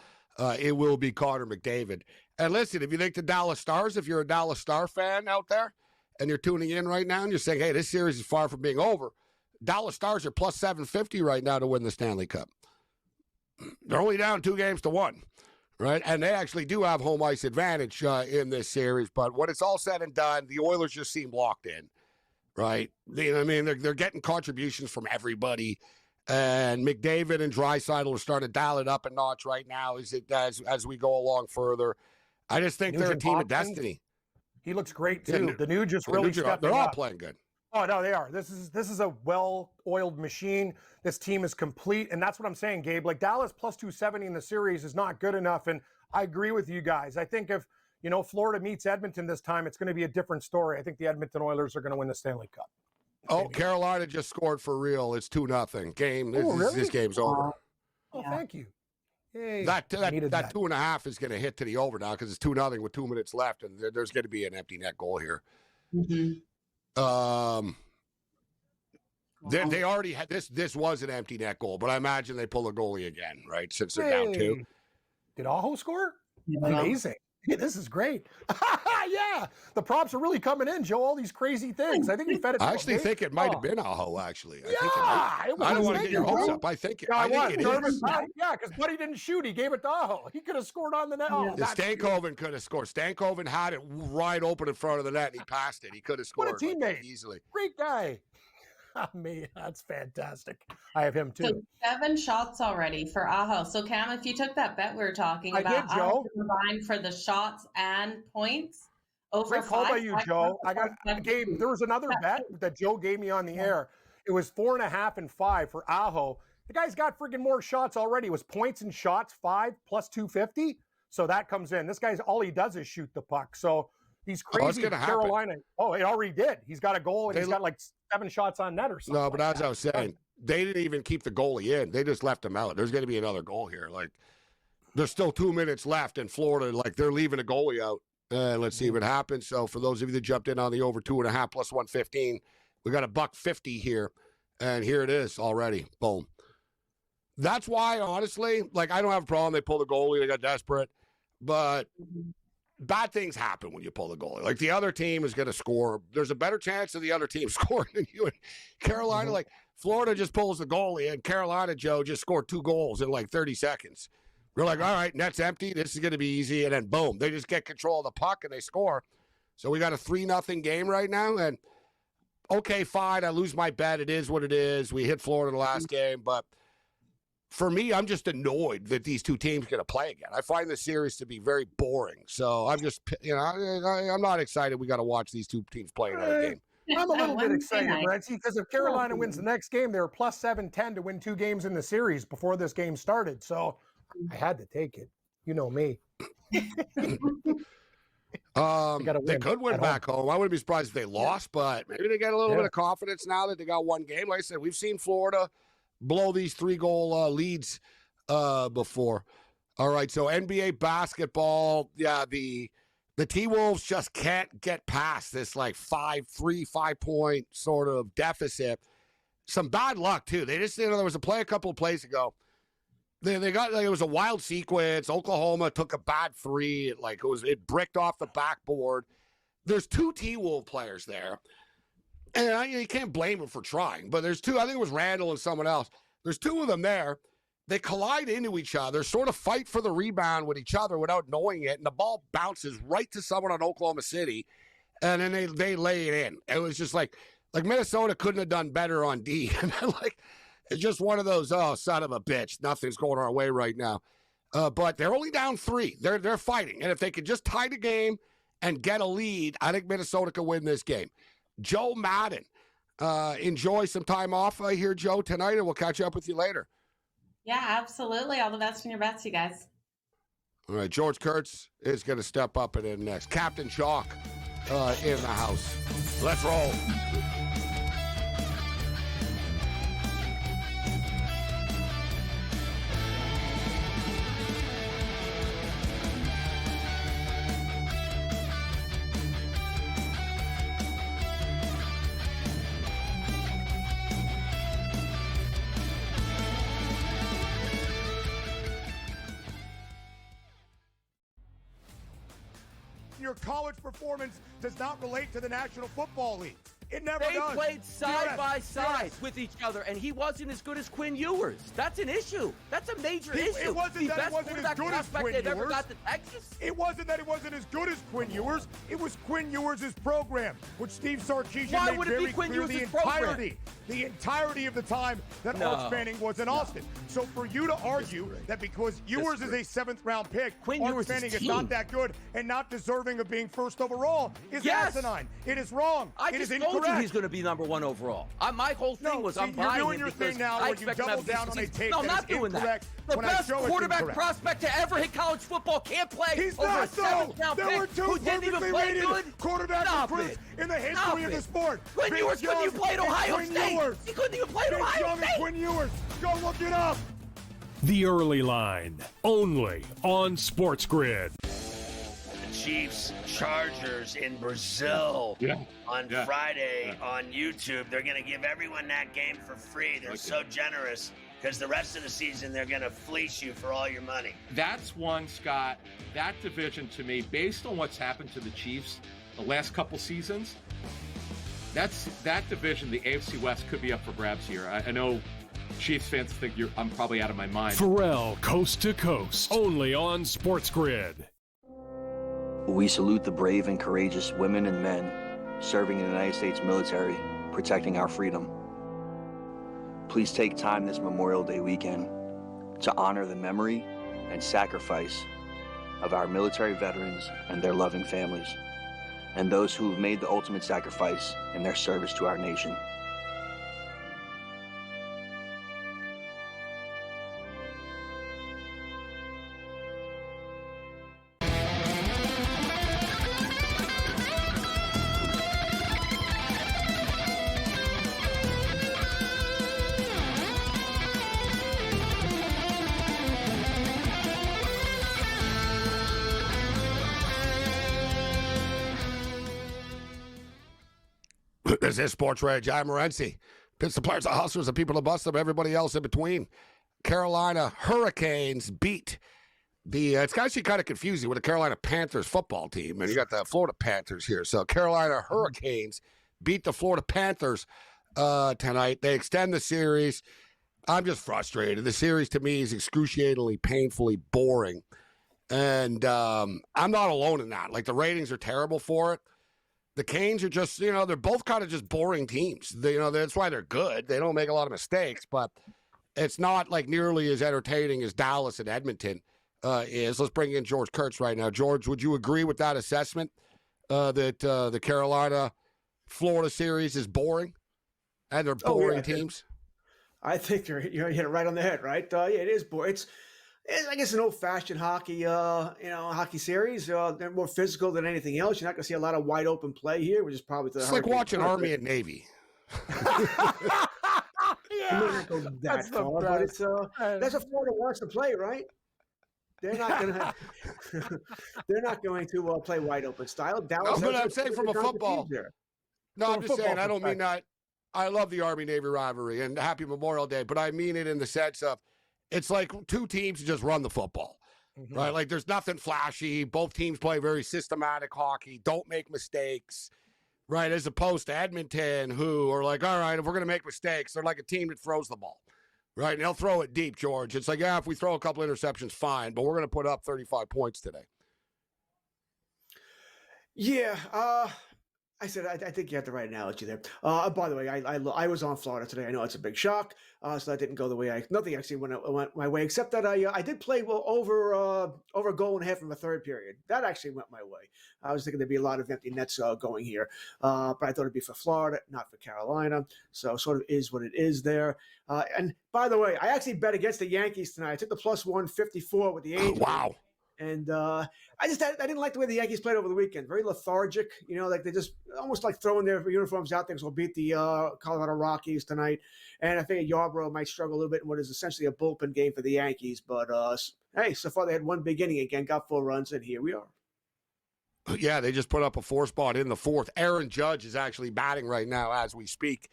It will be Connor McDavid. And listen, if you think the Dallas Stars, if you're a Dallas Star fan out there and you're tuning in right now and you're saying, hey, this series is far from being over, Dallas Stars are plus 750 right now to win the Stanley Cup. They're only down 2-1, right? And they actually do have home ice advantage in this series. But when it's all said and done, the Oilers just seem locked in, right? They're getting contributions from everybody. And McDavid and Draisaitl are starting to dial it up a notch right now as we go along further. I just think they're a team of destiny. He looks great, too. The new just really stepping up. They're all playing good. Oh, no, they are. This is a well-oiled machine. This team is complete, and that's what I'm saying, Gabe. Like, Dallas plus 270 in the series is not good enough, and I agree with you guys. I think if, Florida meets Edmonton this time, it's going to be a different story. I think the Edmonton Oilers are going to win the Stanley Cup. Oh, maybe. Carolina just scored for real. It's 2-0. This game's over. Oh, thank you. Yay. That 2.5 is going to hit to the over now because it's 2-0 with 2 minutes left, and there's going to be an empty net goal here. Mm-hmm. They already had this was an empty net goal, but I imagine they pull a goalie again, right? Since they're down 2. Did Aho score? Yeah. Amazing. Yeah, this is great. Yeah, the props are really coming in, Joe. All these crazy things. I think he fed it. I actually think it might have been Aho. Actually, I don't want to get your hopes up. I think it is. Yeah, because Buddy didn't shoot. He gave it to Aho. He could have scored on the net. Stankoven could have scored. Stankoven had it wide open in front of the net, and he passed it. He could have scored. What a teammate! Easily. Great guy. Me, that's fantastic. I have him too. So 7 shots already for Aho. So Cam, if you took that bet we were talking about, I did, Joe. Combined for the shots and points over Great call by you, Joe. I got Gabe. There was another bet that Joe gave me on the air. It was 4.5 and 5 for Aho. The guy's got freaking more shots already. It was points and shots 5 plus 250. So that comes in. This guy's all he does is shoot the puck. So he's crazy. Carolina. Happen. Oh, it already did. He's got a goal and he's got like 7 shots on net or something. No, but as I was saying, they didn't even keep the goalie in. They just left him out. There's going to be another goal here. Like, there's still 2 minutes left in Florida. Like, they're leaving a goalie out. Let's see what happens. So for those of you that jumped in on the over 2.5 plus 115, we got $1.50 here. And here it is already. Boom. That's why, honestly, like, I don't have a problem. They pulled the goalie. They got desperate. But bad things happen when you pull the goalie. Like, the other team is going to score. There's a better chance of the other team scoring than you. And Carolina, like, Florida just pulls the goalie, and Carolina, Joe, just scored 2 goals in like 30 seconds. We're like, all right, net's empty. This is going to be easy. And then, boom, they just get control of the puck, and they score. So we got a 3-0 game right now. And, okay, fine, I lose my bet. It is what it is. We hit Florida the last game. But for me, I'm just annoyed that these two teams are going to play again. I find the series to be very boring. So I'm just, I'm not excited. We got to watch these two teams play another game. I'm a little bit excited, Morency, because if Carolina wins the next game, they were plus 710 to win 2 games in the series before this game started. So I had to take it. You know me. They could win back home. I wouldn't be surprised if they lost, but maybe they get a little bit of confidence now that they got one game. Like I said, we've seen Florida blow these 3-goal leads before. All right, so NBA basketball, the T-Wolves just can't get past this like 5-point sort of deficit. Some bad luck, too. They just, there was a play a couple of plays ago. They got, it was a wild sequence. Oklahoma took a bad 3. It bricked off the backboard. There's 2 T-Wolf players there. And you can't blame them for trying. But there's 2, I think it was Randall and someone else. There's 2 of them there. They collide into each other, sort of fight for the rebound with each other without knowing it, and the ball bounces right to someone on Oklahoma City, and then they lay it in. It was just like Minnesota couldn't have done better on D. And it's just one of those, oh, son of a bitch, nothing's going our way right now. But they're only down 3. They're fighting, and if they could just tie the game and get a lead, I think Minnesota could win this game. Joe Madden, enjoy some time off here, Joe, tonight, and we'll catch up with you later. Yeah, absolutely. All the best in your bets, you guys. All right, George Kurtz is going to step up and in next. Captain Chalk in the house. Let's roll. Your college performance does not relate to the National Football League. It never They does. played side by side with each other, and he wasn't as good as Quinn Ewers. That's an issue. That's a major issue. It wasn't that it wasn't as good as Quinn ever Ewers. got to Texas. It wasn't that it wasn't as good as Quinn Ewers. It was Quinn Ewers' program, which Steve Sarkisian made very clear the entirety of the time that Arch Manning was in Austin. So for you to argue that because Ewers is a 7th-round pick, Arch Manning is not that good and not deserving of being first overall is asinine. It is wrong. It is incorrect. I told you he's going to be number 1 overall. My whole thing was I'm buying you're doing your thing now where you double down on a take no, I'm that not is doing incorrect. That. The best quarterback prospect to ever hit college football can't play. He's over not a 7th-round There were pick 2 who didn't even perfectly play rated good. quarterback recruits in the history of the sport. Quinn Ewers couldn't even play at Ohio State. He couldn't even play at Ohio State. Quinn Ewers. Go look it up. The Early Line, only on SportsGrid. Chiefs Chargers in Brazil on Friday on YouTube. They're going to give everyone that game for free. They're so generous because the rest of the season they're going to fleece you for all your money. That's one, Scott. That division to me, based on what's happened to the Chiefs the last couple seasons, that division, the AFC West, could be up for grabs here. I know Chiefs fans think I'm probably out of my mind. Pharrell, Coast to Coast, only on SportsGrid. We salute the brave and courageous women and men serving in the United States military, protecting our freedom. Please take time this Memorial Day weekend to honor the memory and sacrifice of our military veterans and their loving families, and those who have made the ultimate sacrifice in their service to our nation. This is SportsRage. I'm Morency. Pits the players, the hustlers, the people that bust them, everybody else in between. Carolina Hurricanes beat it's actually kind of confusing with the Carolina Panthers football team, and you got the Florida Panthers here. So Carolina Hurricanes beat the Florida Panthers tonight. They extend the series. I'm just frustrated. The series to me is excruciatingly, painfully boring. And I'm not alone in that. Like, the ratings are terrible for it. The Canes are just, they're both kind of just boring teams. That's why they're good. They don't make a lot of mistakes, but it's not like nearly as entertaining as Dallas and Edmonton is. Let's bring in George Kurtz right now. George, would you agree with that assessment that the Carolina-Florida series is boring and they're boring teams? I think you hit it right on the head, right? Yeah, it is boring. It's I guess an old-fashioned hockey, hockey series. They're more physical than anything else. You're not going to see a lot of wide open play here, which is probably it's like watching Army and Navy. Yeah, that's far, but it's that's what Florida wants to play, right? They're not going to. They're not going to play wide open style. Dallas. No, but I'm saying from a football. No, I'm just saying. I don't mean that. I love the Army Navy rivalry and Happy Memorial Day, but I mean it in the sense of it's like two teams just run the football, right? Like there's nothing flashy. Both teams play very systematic hockey. Don't make mistakes. Right, as opposed to Edmonton, who are like, all right, if we're going to make mistakes, they're like a team that throws the ball, right? And they'll throw it deep, George. It's like, yeah, if we throw a couple interceptions, fine, but we're going to put up 35 points today. Yeah, I said I think you have the right analogy there. By the way, I was on Florida today. I know it's a big shock, so that didn't go the way nothing actually went my way, except that I did play well over a goal and a half in the third period. That actually went my way. I was thinking there'd be a lot of empty nets going here, but I thought it'd be for Florida, not for Carolina. So sort of is what it is there. And by the way, I actually bet against the Yankees tonight. I took the plus 154 with the Angels. Wow. And I didn't like the way the Yankees played over the weekend. Very lethargic, like they just almost like throwing their uniforms out there because we'll beat the Colorado Rockies tonight. And I think Yarbrough might struggle a little bit in what is essentially a bullpen game for the Yankees. But hey, so far they had one big inning again, got 4 runs, and here we are. Yeah, they just put up a 4-spot in the fourth. Aaron Judge is actually batting right now as we speak.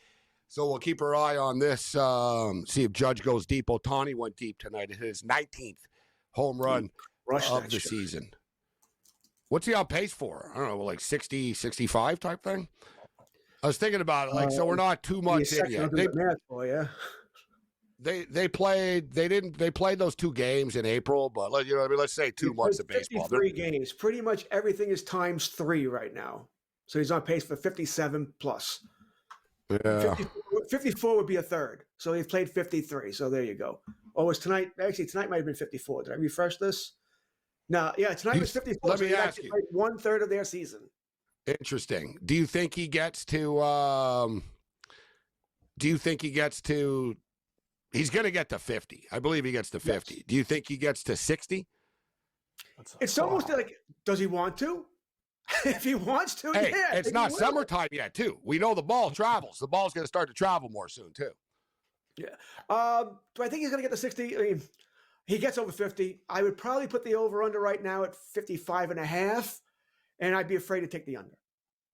So we'll keep our eye on this, see if Judge goes deep. Ohtani went deep tonight. It his 19th home run of the season. What's he on pace for? I don't know, like 60, 65 type thing? I was thinking about it, so we're not 2 months in yet. They played those 2 games in April, but let's say 2 months of baseball. 53 games. Pretty much everything is times 3 right now. So he's on pace for 57 plus. Yeah. 54 would be a third. So he's played 53. So there you go. Oh, was tonight? Actually, tonight might have been 54. Did I refresh this? No, yeah, tonight was 54. Let me ask you. Played 1/3 of their season. Interesting. Do you think he gets to? He's going to get to 50. I believe he gets to 50. Yes. Do you think he gets to 60? It's almost like, does he want to? If he wants to, hey, yeah. It's not summertime yet, too. We know the ball travels. The ball's going to start to travel more soon, too. Yeah. Do I think he's going to get to 60? I mean, he gets over 50. I would probably put the over-under right now at 55.5, and I'd be afraid to take the under.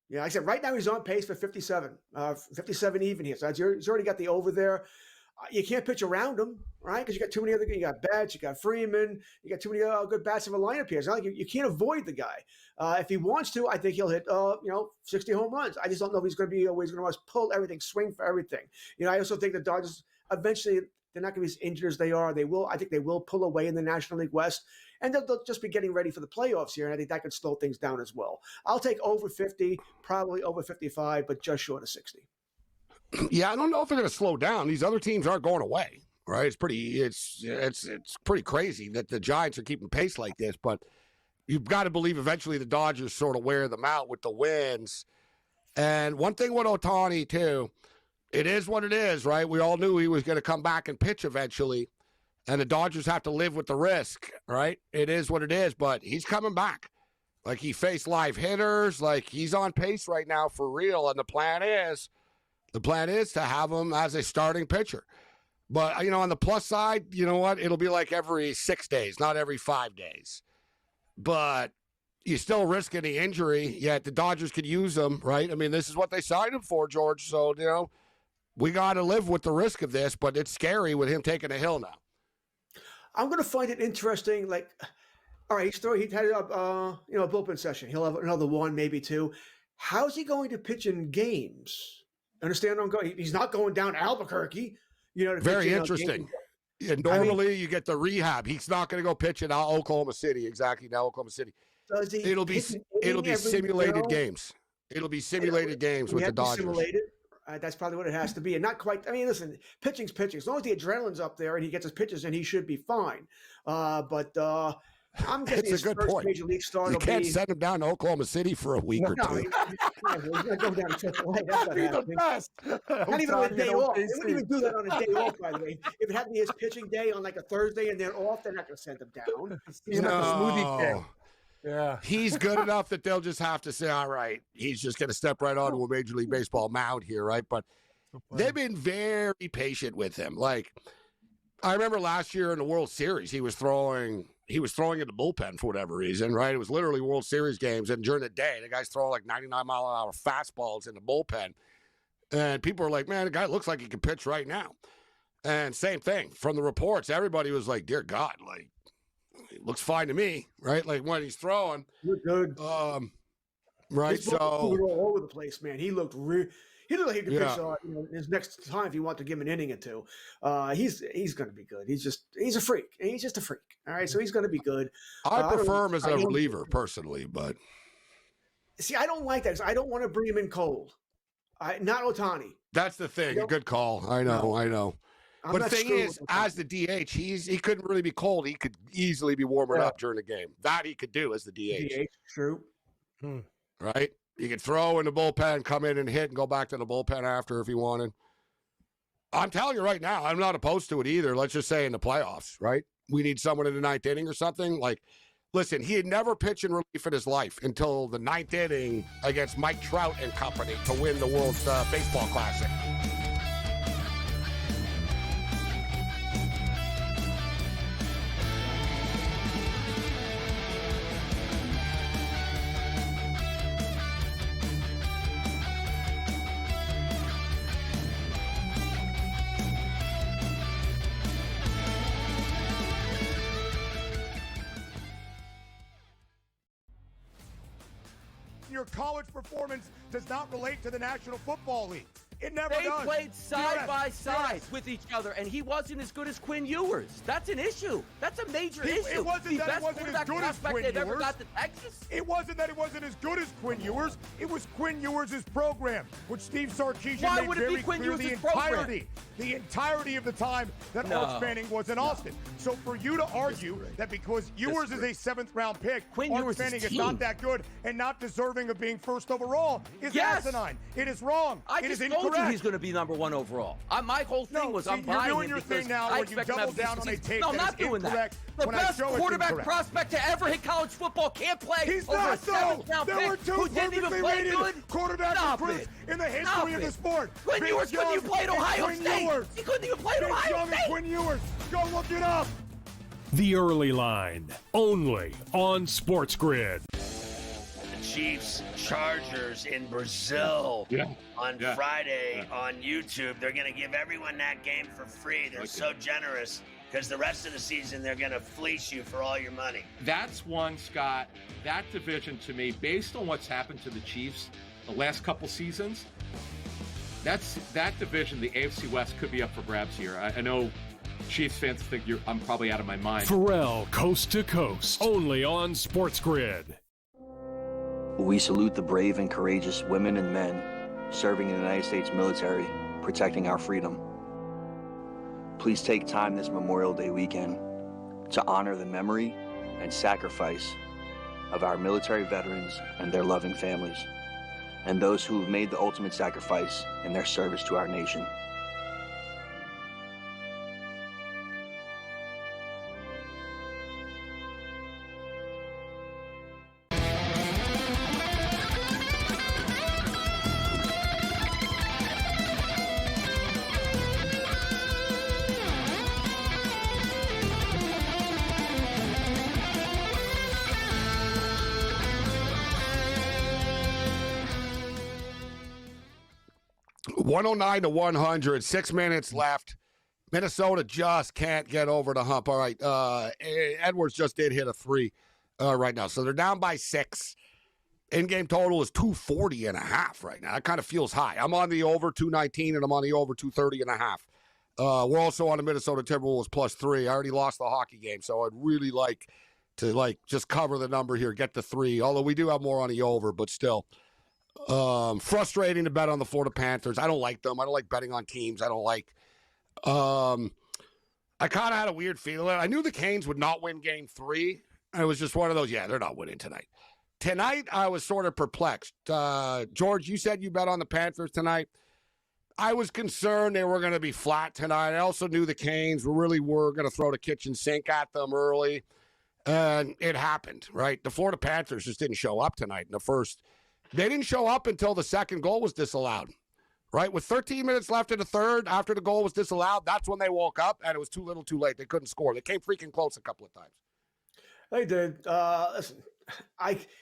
Yeah, like I said, right now he's on pace for 57. 57 even here. So he's already got the over there. You can't pitch around him, right? Because you got too many other guys. You got Betts, you got Freeman, you got too many good bats in the lineup here. It's not like you can't avoid the guy. If he wants to, I think he'll hit 60 home runs. I just don't know if he's going to be always going to pull everything, swing for everything. I also think the Dodgers eventually they're not going to be as injured as they are. I think they will pull away in the National League West, and they'll just be getting ready for the playoffs here. And I think that could slow things down as well. I'll take over 50, probably over 55, but just short of 60. Yeah, I don't know if they're going to slow down. These other teams aren't going away, right? It's pretty crazy that the Giants are keeping pace like this. But you've got to believe eventually the Dodgers sort of wear them out with the wins. And one thing with Ohtani too, it is what it is, right? We all knew he was going to come back and pitch eventually, and the Dodgers have to live with the risk, right? It is what it is, but he's coming back. Like he faced live hitters, like he's on pace right now for real, and the plan is to have him as a starting pitcher. But, on the plus side, you know what? It'll be like every 6 days, not every 5 days. But you're still risking the injury, yet the Dodgers could use him, right? I mean, this is what they signed him for, George. So, we got to live with the risk of this, but it's scary with him taking a hill now. I'm going to find it interesting. Like, all right, he had a bullpen session. He'll have another 1, maybe 2. How's he going to pitch in games? Understand where I'm going? He's not going down Albuquerque. Very interesting. Yeah, normally you get the rehab. He's not going to go pitch in Oklahoma City. Exactly, now Oklahoma City. It'll be simulated games. It'll be simulated games with the Dodgers. Simulated? That's probably what it has to be. And not quite, I mean, listen, pitching's pitching. As long as the adrenaline's up there and he gets his pitches in, he should be fine. But I'm guessing It's his a good first point. Major League start You will can't be... send him down to Oklahoma City for a week or two. He's not going down to AAA. That's not Be the happening. best. Not even on a Otani day and off. They OKC. wouldn't even do that on a day off, by the way. If it had to be his pitching day on like a Thursday and they're off, they're not going to send him down. He's like a smoothie king. Yeah. He's good enough that they'll just have to say, all right, he's just going to step right onto a Major League Baseball mound here, right? But they've been very patient with him. Like, I remember last year in the World Series, he was throwing in the bullpen for whatever reason, right? It was literally World Series games, and during the day, the guy's throwing like 99-mile-an-hour fastballs in the bullpen. And people are like, man, the guy looks like he can pitch right now. And same thing. From the reports, everybody was like, dear God, like, it looks fine to me, right? Like when he's throwing. You're good. Right, His ball so. was all over the place, man. He looked like he could Yeah. pitch his next time if you want to give him an inning or two. He's going to be good. He's a freak. He's just a freak. All right, so he's going to be good. I prefer him as a reliever personally, but. See, I don't like that because I don't want to bring him in cold. Not Otani. That's the thing. A good call. I know. I'm But the not thing sure is, with as the DH, he couldn't really be cold. He could easily be warming up during the game. That he could do as the DH. True. Right? He could throw in the bullpen, come in and hit, and go back to the bullpen after if he wanted. I'm telling you right now, I'm not opposed to it either. Let's just say in the playoffs, right? We need someone in the ninth inning or something. Like, listen, he had never pitched in relief in his life until the ninth inning against Mike Trout and company to win the World Baseball Classic. Your college performance does not relate to the National Football League. It never They does. played side by side with each other, and he wasn't as good as Quinn Ewers. That's an issue. That's a major issue. It wasn't the that best it wasn't as quarterback good as prospect Quinn they've ever Ewers. got to Texas. It wasn't that it wasn't as good as Quinn Ewers. It was Quinn Ewers' program, which Steve Sarkisian Why made would it be very Quinn clear Ewers' the entirety of the time that No. Arch Manning was in Austin. So for you to argue that because Ewers is a seventh-round pick, Quinn Arch Ewers' Manning is team. not that good and not deserving of being first overall is Yes. asinine. It is wrong. I It just is told incorrect. you he's going to be number one overall. My whole thing was I'm you're buying doing him your because thing now I where you expect him to double have down on a decent tape season. No, I'm that not is doing that. incorrect The when I best show it's quarterback incorrect. prospect to ever hit college football can't play He's over a not, though. seventh-round There pick were two who didn't even perfectly play rated good. quarterback Stop recruits it. in the history Stop of it. the sport. Quinn Vince Ewers couldn't Young even play at and Ohio Quinn State. Ewers. He couldn't even play at Vince Ohio Young and State. Quinn Ewers. Go look it up. The Early Line, only on SportsGrid. The Chiefs Chargers in Brazil on Friday on YouTube. They're going to give everyone that game for free. They're so generous because the rest of the season they're going to fleece you for all your money. That's one, Scott. That division to me, based on what's happened to the Chiefs the last couple seasons, that division, the AFC West, could be up for grabs here. I know Chiefs fans think I'm probably out of my mind. Pharrell, Coast to Coast, only on SportsGrid. We salute the brave and courageous women and men serving in the United States military, protecting our freedom. Please take time this Memorial Day weekend to honor the memory and sacrifice of our military veterans and their loving families, and those who have made the ultimate sacrifice in their service to our nation. .109 to 100, 6 minutes left. Minnesota just can't get over the hump. All right, Edwards just did hit a 3 right now, so they're down by 6. In-game total is 240.5 right now. That kind of feels high. I'm on the over 219, and I'm on the over 230.5. We're also on the Minnesota Timberwolves +3. I already lost the hockey game, so I'd really like to just cover the number here, get the 3. Although we do have more on the over, but still. Frustrating to bet on the Florida Panthers. I don't like them. I don't like betting on teams. I don't like. I kind of had a weird feeling. I knew the Canes would not win Game 3. It was just one of those. Yeah, they're not winning tonight. Tonight, I was sort of perplexed. George, you said you bet on the Panthers tonight. I was concerned they were going to be flat tonight. I also knew the Canes were going to throw the kitchen sink at them early. And it happened, right? The Florida Panthers just didn't show up tonight in the first. They didn't show up until the second goal was disallowed, right? With 13 minutes left in the third, after the goal was disallowed, that's when they woke up, and it was too little too late. They couldn't score. They came freaking close a couple of times. They did. Listen,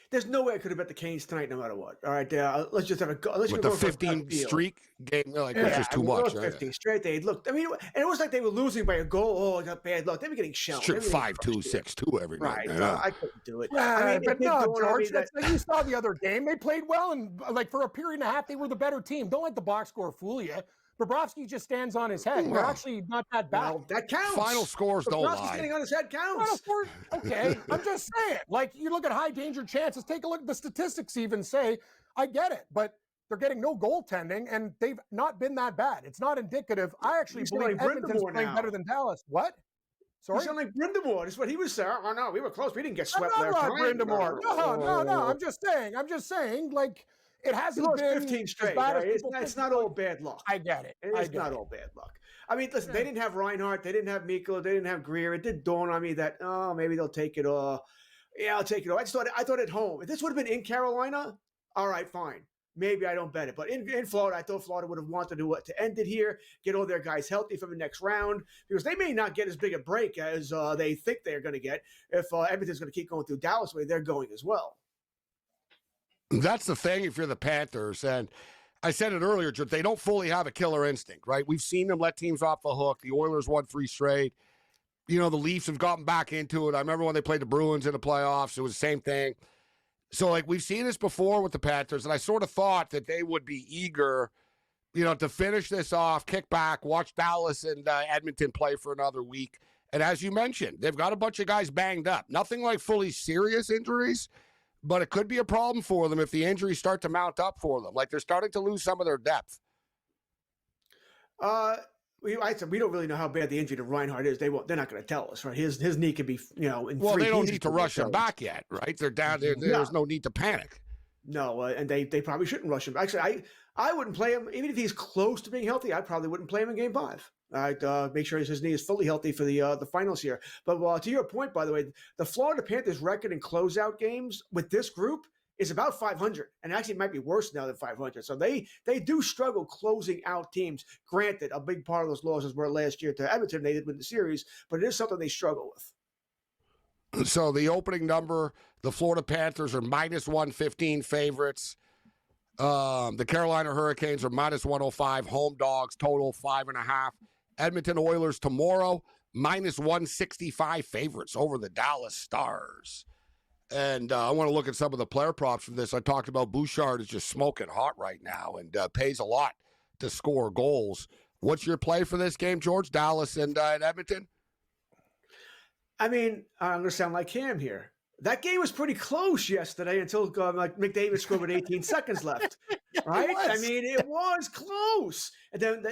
there's no way I could have bet the Canes tonight, no matter what. All right, let's just have a go. With the 15 streak game, it's just too much. 15 straight. They looked. I mean, and it was like they were losing by a goal. Oh, I got bad luck. They were getting shelled. 5-2, 6-2 every night. Right. I couldn't do it. Yeah, I mean, but no, George. You saw the other game. They played well, and like for a period and a half, they were the better team. Don't let the box score fool you. Bobrovsky just stands on his head. They're actually not that bad. Well, that counts. Final scores don't lie. Standing on his head counts. Final scores, okay. I'm just saying. Like, you look at high danger chances. Take a look at the statistics even say, I get it. But they're getting no goaltending, and they've not been that bad. It's not indicative. I actually believe Edmonton's playing better than Dallas. What? Sorry? You sound like Brindamore. That's what he was saying. Oh, no, we were close. We didn't get swept last night. Brindamore. No. I'm just saying, like, it hasn't been 15 straight. It's not all bad luck. I get it. It's not all bad luck. I mean, listen, they didn't have Reinhart. They didn't have Mikko. They didn't have Greer. It did dawn on me that, maybe they'll take it all. Yeah, I'll take it all. I thought at home, if this would have been in Carolina, all right, fine. Maybe I don't bet it. But in Florida, I thought Florida would have wanted to end it here, get all their guys healthy for the next round, because they may not get as big a break as they think they're going to get if Edmonton's going to keep going through Dallas the way they're going as well. That's the thing if you're the Panthers. And I said it earlier, they don't fully have a killer instinct, right? We've seen them let teams off the hook. The Oilers won 3 straight. You know, the Leafs have gotten back into it. I remember when they played the Bruins in the playoffs. It was the same thing. So, like, we've seen this before with the Panthers, and I sort of thought that they would be eager, to finish this off, kick back, watch Dallas and Edmonton play for another week. And as you mentioned, they've got a bunch of guys banged up. Nothing like fully serious injuries, but it could be a problem for them if the injuries start to mount up for them. Like, they're starting to lose some of their depth. I said we don't really know how bad the injury to Reinhart is. They're not going to tell us, right? His knee could be, in well, 3 they don't need to rush him back yet, right? They're down there. There's no need to panic. No, and they probably shouldn't rush him. Actually, I wouldn't play him even if he's close to being healthy. I probably wouldn't play him in Game 5. I'd make sure his knee is fully healthy for the finals here. But to your point, by the way, the Florida Panthers record in closeout games with this group is about 500, and actually it might be worse now than 500. So they do struggle closing out teams. Granted, a big part of those losses were last year to Edmonton. They did win the series, but it is something they struggle with. So the opening number, the Florida Panthers are -115 favorites. The Carolina Hurricanes are -105. Home dogs, total 5.5. Edmonton Oilers tomorrow, -165 favorites over the Dallas Stars. And I want to look at some of the player props from this. I talked about Bouchard is just smoking hot right now and pays a lot to score goals. What's your play for this game, George? Dallas and Edmonton? I mean, I'm going to sound like Cam here. That game was pretty close yesterday until McDavid scored with 18 seconds left. Right? I mean, it was close. And then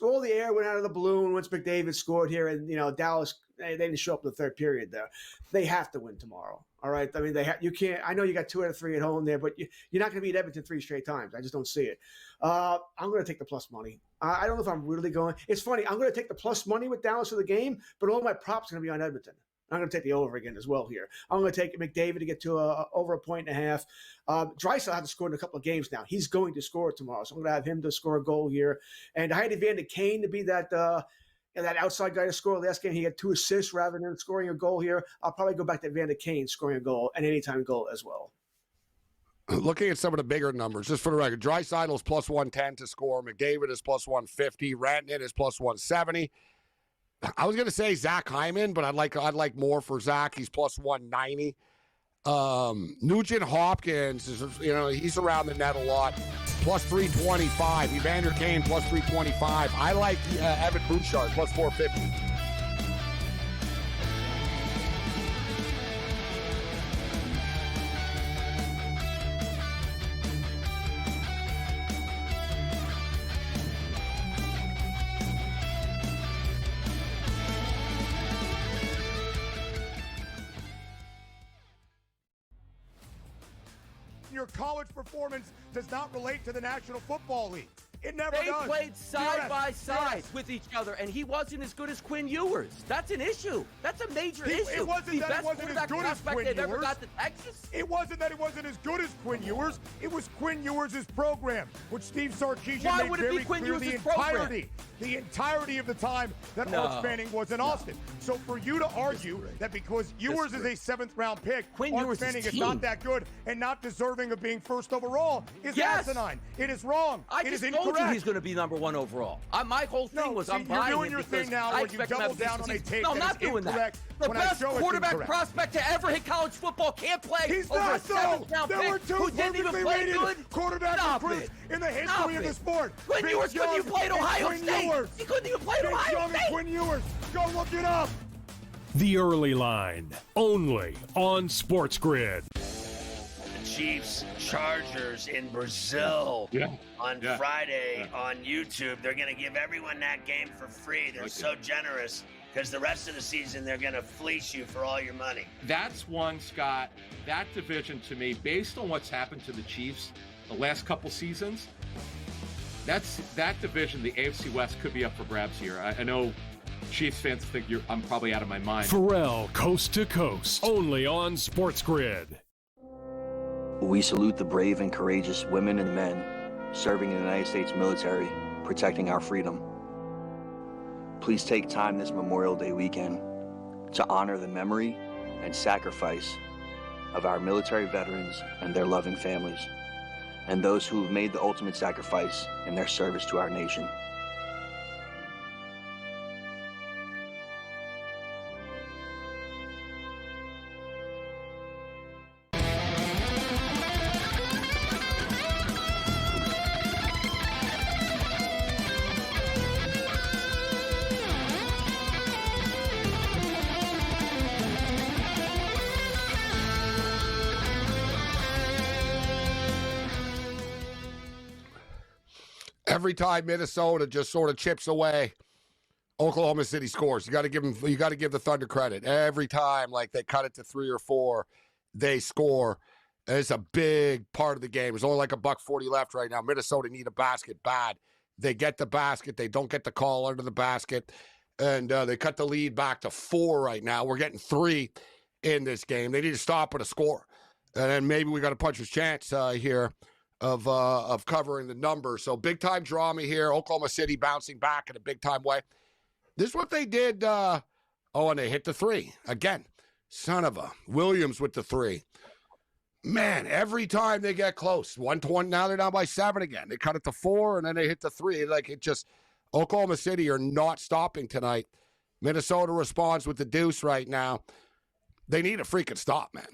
all the air went out of the balloon once McDavid scored here. And, Dallas, they didn't show up in the third period there. They have to win tomorrow. All right? I mean, you can't – I know you got 2 out of 3 at home there, but you're not going to beat Edmonton 3 straight times. I just don't see it. I'm going to take the plus money. I don't know if I'm really going – it's funny. I'm going to take the plus money with Dallas for the game, but all my props are going to be on Edmonton. I'm going to take the over again as well here. I'm going to take McDavid to get to over 1.5. Draisaitl had to score in a couple of games now. He's going to score tomorrow, so I'm going to have him to score a goal here. And I had Evander Kane to be that outside guy to score last game. He had 2 assists rather than scoring a goal here. I'll probably go back to Evander Kane scoring a goal, an anytime goal as well. Looking at some of the bigger numbers, just for the record, Draisaitl is +110 to score. McDavid is +150. Rantanen is +170. I was going to say Zach Hyman, but I'd like more for Zach. He's +190. Nugent Hopkins is, he's around the net a lot. +325. Evander Kane +325. I like Evan Bouchard +450. college performance does not relate to the National Football League. It never They does. played side by side with each other, and he wasn't as good as Quinn Ewers. That's an issue. That's a major issue. It wasn't the that best it wasn't as quarterback good as prospect Quinn they've ever Ewers. got to Texas. It wasn't that it wasn't as good as Quinn Ewers. It was Quinn Ewers' program, which Steve Sarkisian Why made would it be very Quinn clear Ewers' program? the entirety of the time that No. Arch Manning was in Austin. So for you to argue that because Ewers is a 7th-round pick, Quinn Arch Ewers' Manning is team. not that good and not deserving of being first overall is Yes. asinine. It is wrong. I It is just told incorrect. you he's going to be number 1 overall. My whole thing was I'm you're buying doing him your because thing now I where you expect him to double have down decent on a season. take No, I'm that not is doing that. incorrect The when I best show it's quarterback incorrect. prospect to ever hit college football can't play He's over not, a 7th-round There were pick two who didn't even perfectly play rated good. quarterback Stop recruits it. in the history Stop of it. the sport. Quinn Vince Ewers couldn't Young even play at and Ohio Quinn State. Ewers. He couldn't even play at Vince Ohio Young State. and Quinn Ewers. Go look it up. The Early Line, only on SportsGrid. Chiefs Chargers in Brazil on Friday on YouTube. They're going to give everyone that game for free. They're so generous because the rest of the season they're going to fleece you for all your money. That's one, Scott. That division to me, based on what's happened to the Chiefs the last couple seasons, that division, the AFC West, could be up for grabs here. I know Chiefs fans think I'm probably out of my mind. Pharrell, Coast to Coast, only on SportsGrid. We salute the brave and courageous women and men serving in the United States military, protecting our freedom. Please take time this Memorial Day weekend to honor the memory and sacrifice of our military veterans and their loving families, and those who have made the ultimate sacrifice in their service to our nation. Every time Minnesota just sort of chips away, Oklahoma City scores. You got to give them. You got to give the Thunder credit. Every time, like they cut it to 3 or 4, they score. And it's a big part of the game. There's only like $1.40 left right now. Minnesota need a basket bad. They get the basket. They don't get the call under the basket, and they cut the lead back to 4 right now. We're getting 3 in this game. They need to stop at a score, and then maybe we got a puncher's chance here of covering the number. So big time drama here. Oklahoma City bouncing back in a big time way. This is what they did. And they hit the 3 again. Son of a Williams with the 3. Man, every time they get close, 120. Now they're down by 7 again. They cut it to 4 and then they hit the 3. Like it just, Oklahoma City are not stopping tonight. Minnesota responds with the deuce right now. They need a freaking stop, man.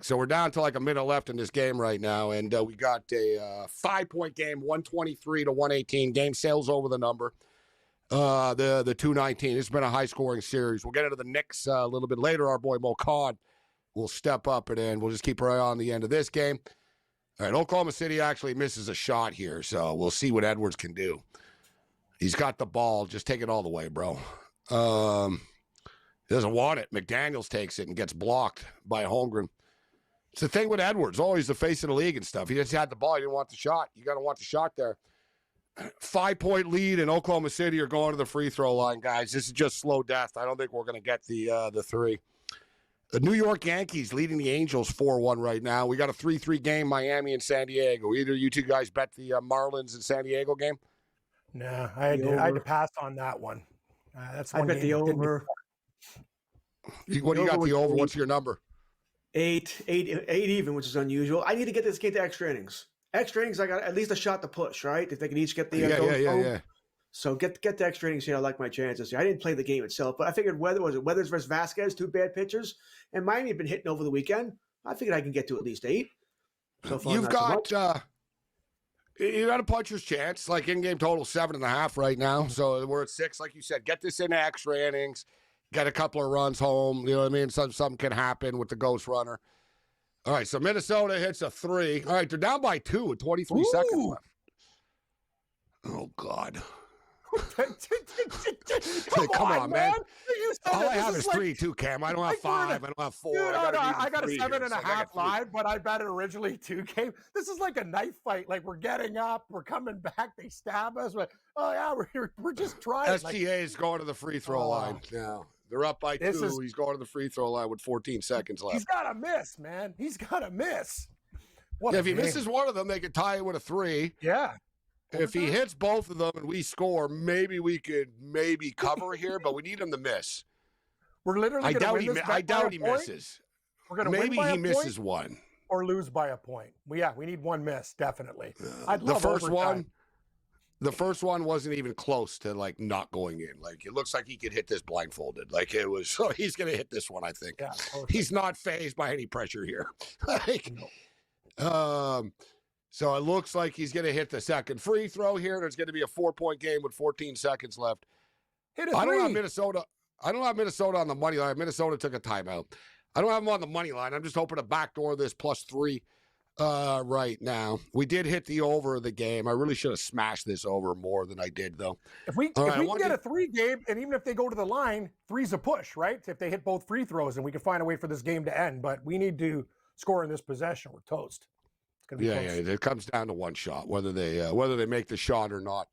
So we're down to like a minute left in this game right now, and we got a 5-point game, 123-118. Game sails over the number, the 219. It's been a high-scoring series. We'll get into the Knicks a little bit later. Our boy Mo Khan will step up, and then we'll just keep our eye on the end of this game. All right, Oklahoma City actually misses a shot here, so we'll see what Edwards can do. He's got the ball. Just take it all the way, bro. He doesn't want it. McDaniels takes it and gets blocked by Holmgren. It's the thing with Edwards, always the face of the league and stuff. He just had the ball. He didn't want the shot. You got to want the shot there. 5-point lead in Oklahoma City are going to the free throw line, guys. This is just slow death. I don't think we're going to get the 3. The New York Yankees leading the Angels 4-1 right now. We got a 3-3 game, Miami and San Diego. Either you two guys bet the Marlins and San Diego game? Nah, I had to pass on that one. That's one I bet the over. What do you got the over? What's your number? 8 even, which is unusual. I need to get this game to extra innings. Extra innings, I got at least a shot to push, right? If they can each get the yeah. So get the extra innings here. I like my chances here. I didn't play the game itself, but I figured Weathers versus Vasquez, 2 bad pitchers, and Miami had been hitting over the weekend. I figured I can get to at least 8. So far, You've got you got a puncher's chance, like in-game total 7.5 right now. So we're at 6, like you said. Get this into extra innings. Get a couple of runs home. You know what I mean? Something can happen with the ghost runner. All right, so Minnesota hits a 3. All right, they're down by 2 with 23 seconds left. Oh, God. Come on, man. All I have This is like, 3 too, Cam. I don't have 5. I don't have 4. Dude, I got a 3 7.5 here, so I got 3. live, but I bet originally 2 came. This is like a knife fight. Like we're getting up, we're coming back, they stab us. Oh yeah, we're just trying. SGA is going to the free throw line now. They're up by 2. He's going to the free throw line with 14 seconds left. He's got to miss, man. He's got to miss. If he misses one of them, they could tie it with a 3. Yeah. If he hits both of them and we score, maybe we could cover here, but we need him to miss. We're literally. I doubt he misses. We're going to maybe win by he misses point one or lose by a point. We need one miss definitely. I'd the love first overtime. one. The first one wasn't even close to like not going in. Like it looks like he could hit this blindfolded. Like it was. So he's going to hit this one. I think. Yeah, he's not fazed by any pressure here. So it looks like he's going to hit the second free throw here. There's going to be a 4-point game with 14 seconds left. Hit a I don't three. have Minnesota. I don't have Minnesota on the money line. Minnesota took a timeout. I don't have them on the money line. I'm just hoping to backdoor this +3 right now. We did hit the over of the game. I really should have smashed this over more than I did, though. If we can get a 3 game, and even if they go to the line, 3's a push, right? If they hit both free throws, and we can find a way for this game to end. But we need to score in this possession. We're toast. Yeah, it comes down to one shot, whether they make the shot or not.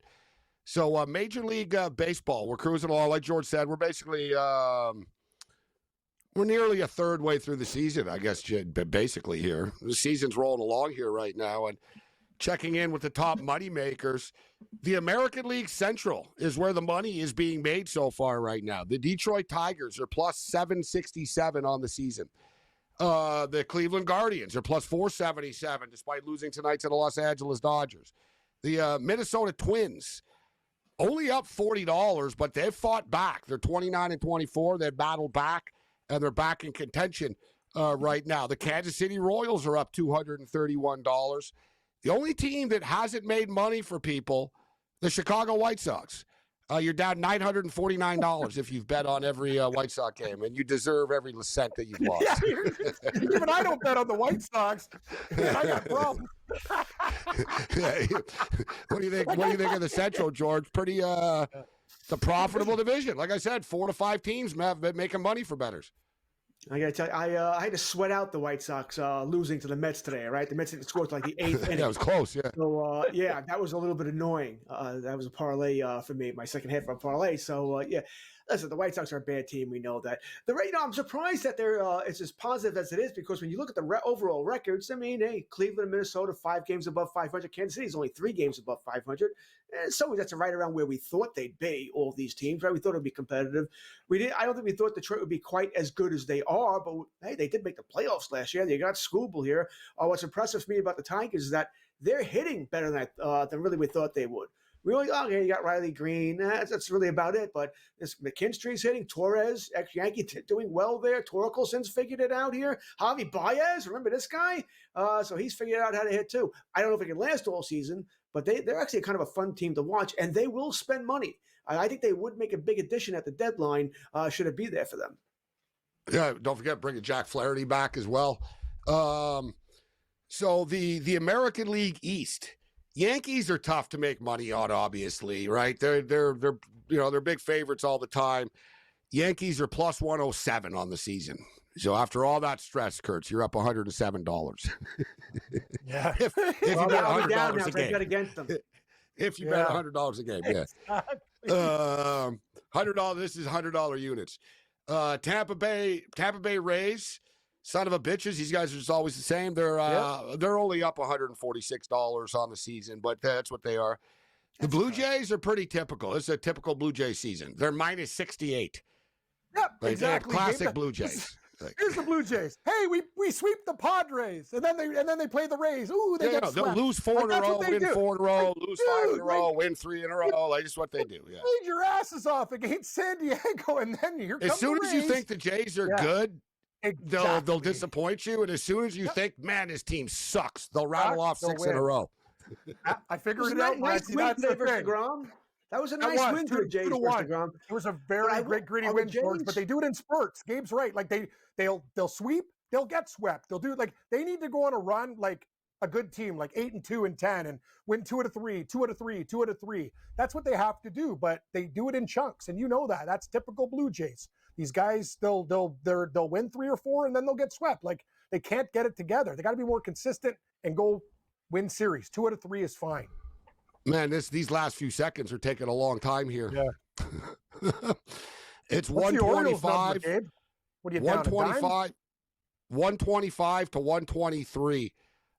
So Major League Baseball, we're cruising along. Like George said, we're basically we're nearly a third way through the season, I guess, basically here. The season's rolling along here right now. And checking in with the top money makers, the American League Central is where the money is being made so far right now. The Detroit Tigers are +767 on the season. The Cleveland Guardians are +477, despite losing tonight to the Los Angeles Dodgers. The Minnesota Twins, only up $40, but they've fought back. They're 29-24. They've battled back, and they're back in contention right now. The Kansas City Royals are up $231. The only team that hasn't made money for people, the Chicago White Sox. You're down $949 if you've bet on every White Sox game, and you deserve every cent that you've lost. Yeah, even I don't bet on the White Sox. I got problems. What do you think? What do you think of the Central, George? Pretty, it's a profitable division. Like I said, 4 to 5 teams have been making money for bettors. I got to tell you, I had to sweat out the White Sox losing to the Mets today, right? The Mets scored like the 8th inning. Yeah, it was close, yeah. So, yeah, that was a little bit annoying. That was a parlay for me, my second half of a parlay. So, yeah, listen, the White Sox are a bad team. We know that. I'm surprised that they're it's as positive as it is because when you look at the overall records, I mean, hey, Cleveland and Minnesota, 5 games above 500. Kansas City's only 3 games above 500. And so that's right around where we thought they'd be, all these teams, right? We thought it would be competitive. I don't think we thought Detroit would be quite as good as they are, but hey, they did make the playoffs last year. They got Scooble here. What's impressive for me about the Tigers is that they're hitting better than really we thought they would. We only, you got Riley Green. That's really about it. But this McKinstry's hitting. Torres, ex-Yankee, doing well there. Torkelson's figured it out here. Javi Baez, remember this guy? So he's figured out how to hit too. I don't know if it can last all season, but they're actually kind of a fun team to watch, and they will spend money. I think they would make a big addition at the deadline should it be there for them. Yeah, don't forget bringing Jack Flaherty back as well. So the American League East. Yankees are tough to make money on, obviously, right? They're big favorites all the time. Yankees are +107 on the season. So after all that stress, Kurtz, you're up $107. Yeah. If you bet $100 a game. Bet against them. If you bet $100 a game, yeah. $100. This is $100 units. Tampa Bay Rays. Son of a bitches. These guys are just always the same. They're only up $146 on the season, but that's what they are. The Blue Jays are pretty typical. It's a typical Blue Jay season. They're -68. Yep, exactly. Classic Blue Jays. Here's the Blue Jays. Hey, we sweep the Padres, and then they play the Rays. Ooh, they get swept. They'll lose 4 in a row, win 4 in a row, lose 5 in a row, win 3 in a row. Like just what they do. Yeah. Played your asses off against San Diego, and then here comes as soon the as Rays. you think the Jays are good. Exactly. They'll disappoint you, and as soon as you think, man, this team sucks, they'll rattle off 6 in a row. I figured it out. Nice win That's the versus thing. DeGrom. That was a nice win for the Jays versus DeGrom. It was a very great gritty win, George, but they do it in spurts. Gabe's right. Like they'll sweep, they'll get swept. They'll do like they need to go on a run. Like a good team like 8-2 and 10 and win 2 out of 3, 2 out of 3, 2 out of 3. That's what they have to do, but they do it in chunks, and you know that. That's typical Blue Jays. These guys, they'll win 3 or 4, and then they'll get swept. Like, they can't get it together. They got to be more consistent and go win series. 2 out of 3 is fine. Man, these last few seconds are taking a long time here. Yeah. It's What's the Orioles 125. number, Gabe? What are you down, 125 to 123.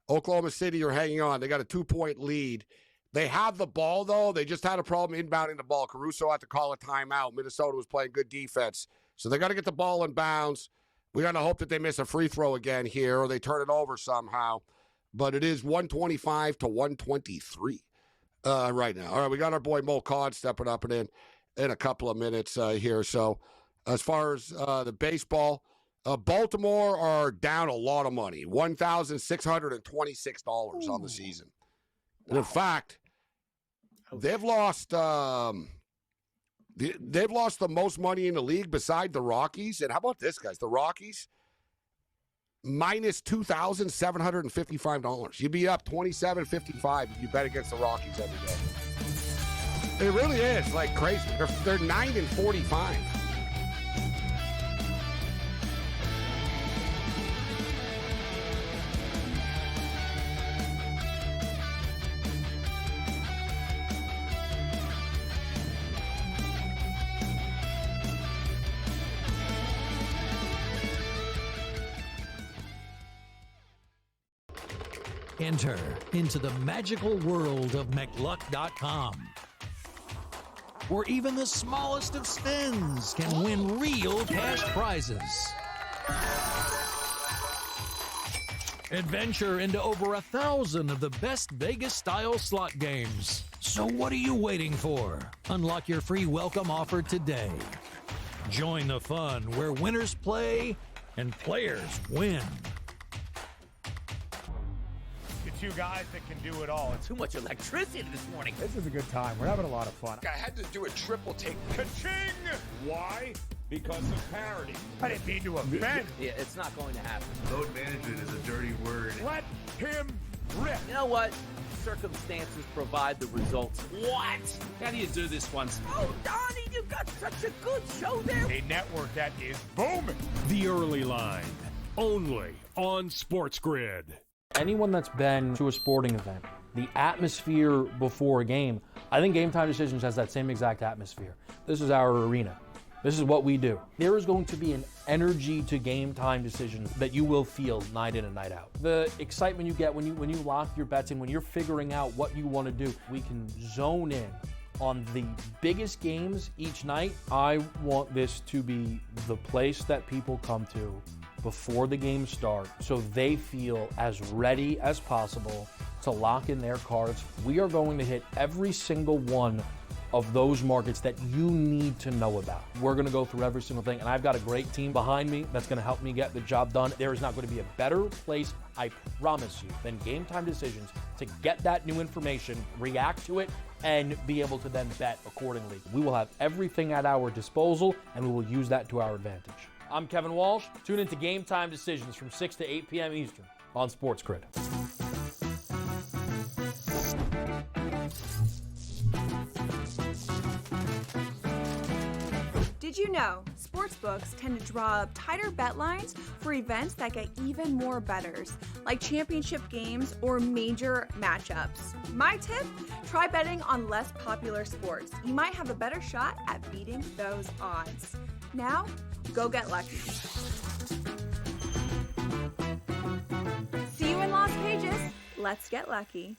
Oklahoma City are hanging on. They got a 2-point lead. They have the ball, though. They just had a problem inbounding the ball. Caruso had to call a timeout. Minnesota was playing good defense. So they got to get the ball in bounds. We got to hope that they miss a free throw again here or they turn it over somehow. But it is 125 to 123 right now. All right, we got our boy Mo Cod stepping up and in a couple of minutes here. So as far as the baseball, Baltimore are down a lot of money, $1,626 on the season. And in fact, they've lost the most money in the league beside the Rockies. And how about this, guys? The Rockies, minus $2,755. You'd be up $2,755 if you bet against the Rockies every day. It really is like crazy. They're 9-45. Enter into the magical world of McLuck.com, where even the smallest of spins can win real cash prizes. Adventure into over 1,000 of the best Vegas-style slot games. So what are you waiting for? Unlock your free welcome offer today. Join the fun where winners play and players win. Two guys that can do it all. Too much electricity this morning. This is a good time. We're having a lot of fun. I had to do a triple take. Ka-ching! Why? Because of parity. I didn't mean to offend. Yeah, it's not going to happen. Load management is a dirty word. Let him rip. You know what? Circumstances provide the results. What? How do you do this once? Oh, Donnie, you got such a good show there. A network that is booming. The Early Line, only on SportsGrid. Anyone that's been to a sporting event, the atmosphere before a game, I think Game Time Decisions has that same exact atmosphere. This is our arena. This is what we do. There is going to be an energy to Game Time Decisions that you will feel night in and night out. The excitement you get when you lock your bets in, when you're figuring out what you want to do, we can zone in on the biggest games each night. I want this to be the place that people come to before the games start so they feel as ready as possible to lock in their cards. We are going to hit every single one of those markets that you need to know about. We're going to go through every single thing, and I've got a great team behind me that's going to help me get the job done. There is not going to be a better place, I promise you, than Game Time Decisions to get that new information, react to it, and be able to then bet accordingly. We will have everything at our disposal, and we will use that to our advantage. I'm Kevin Walsh. Tune into Game Time Decisions from 6 to 8 p.m. Eastern on SportsGrid. Did you know sportsbooks tend to draw up tighter bet lines for events that get even more bettors, like championship games or major matchups? My tip? Try betting on less popular sports. You might have a better shot at beating those odds. Now, go get lucky. See you in Las Vegas. Let's get lucky.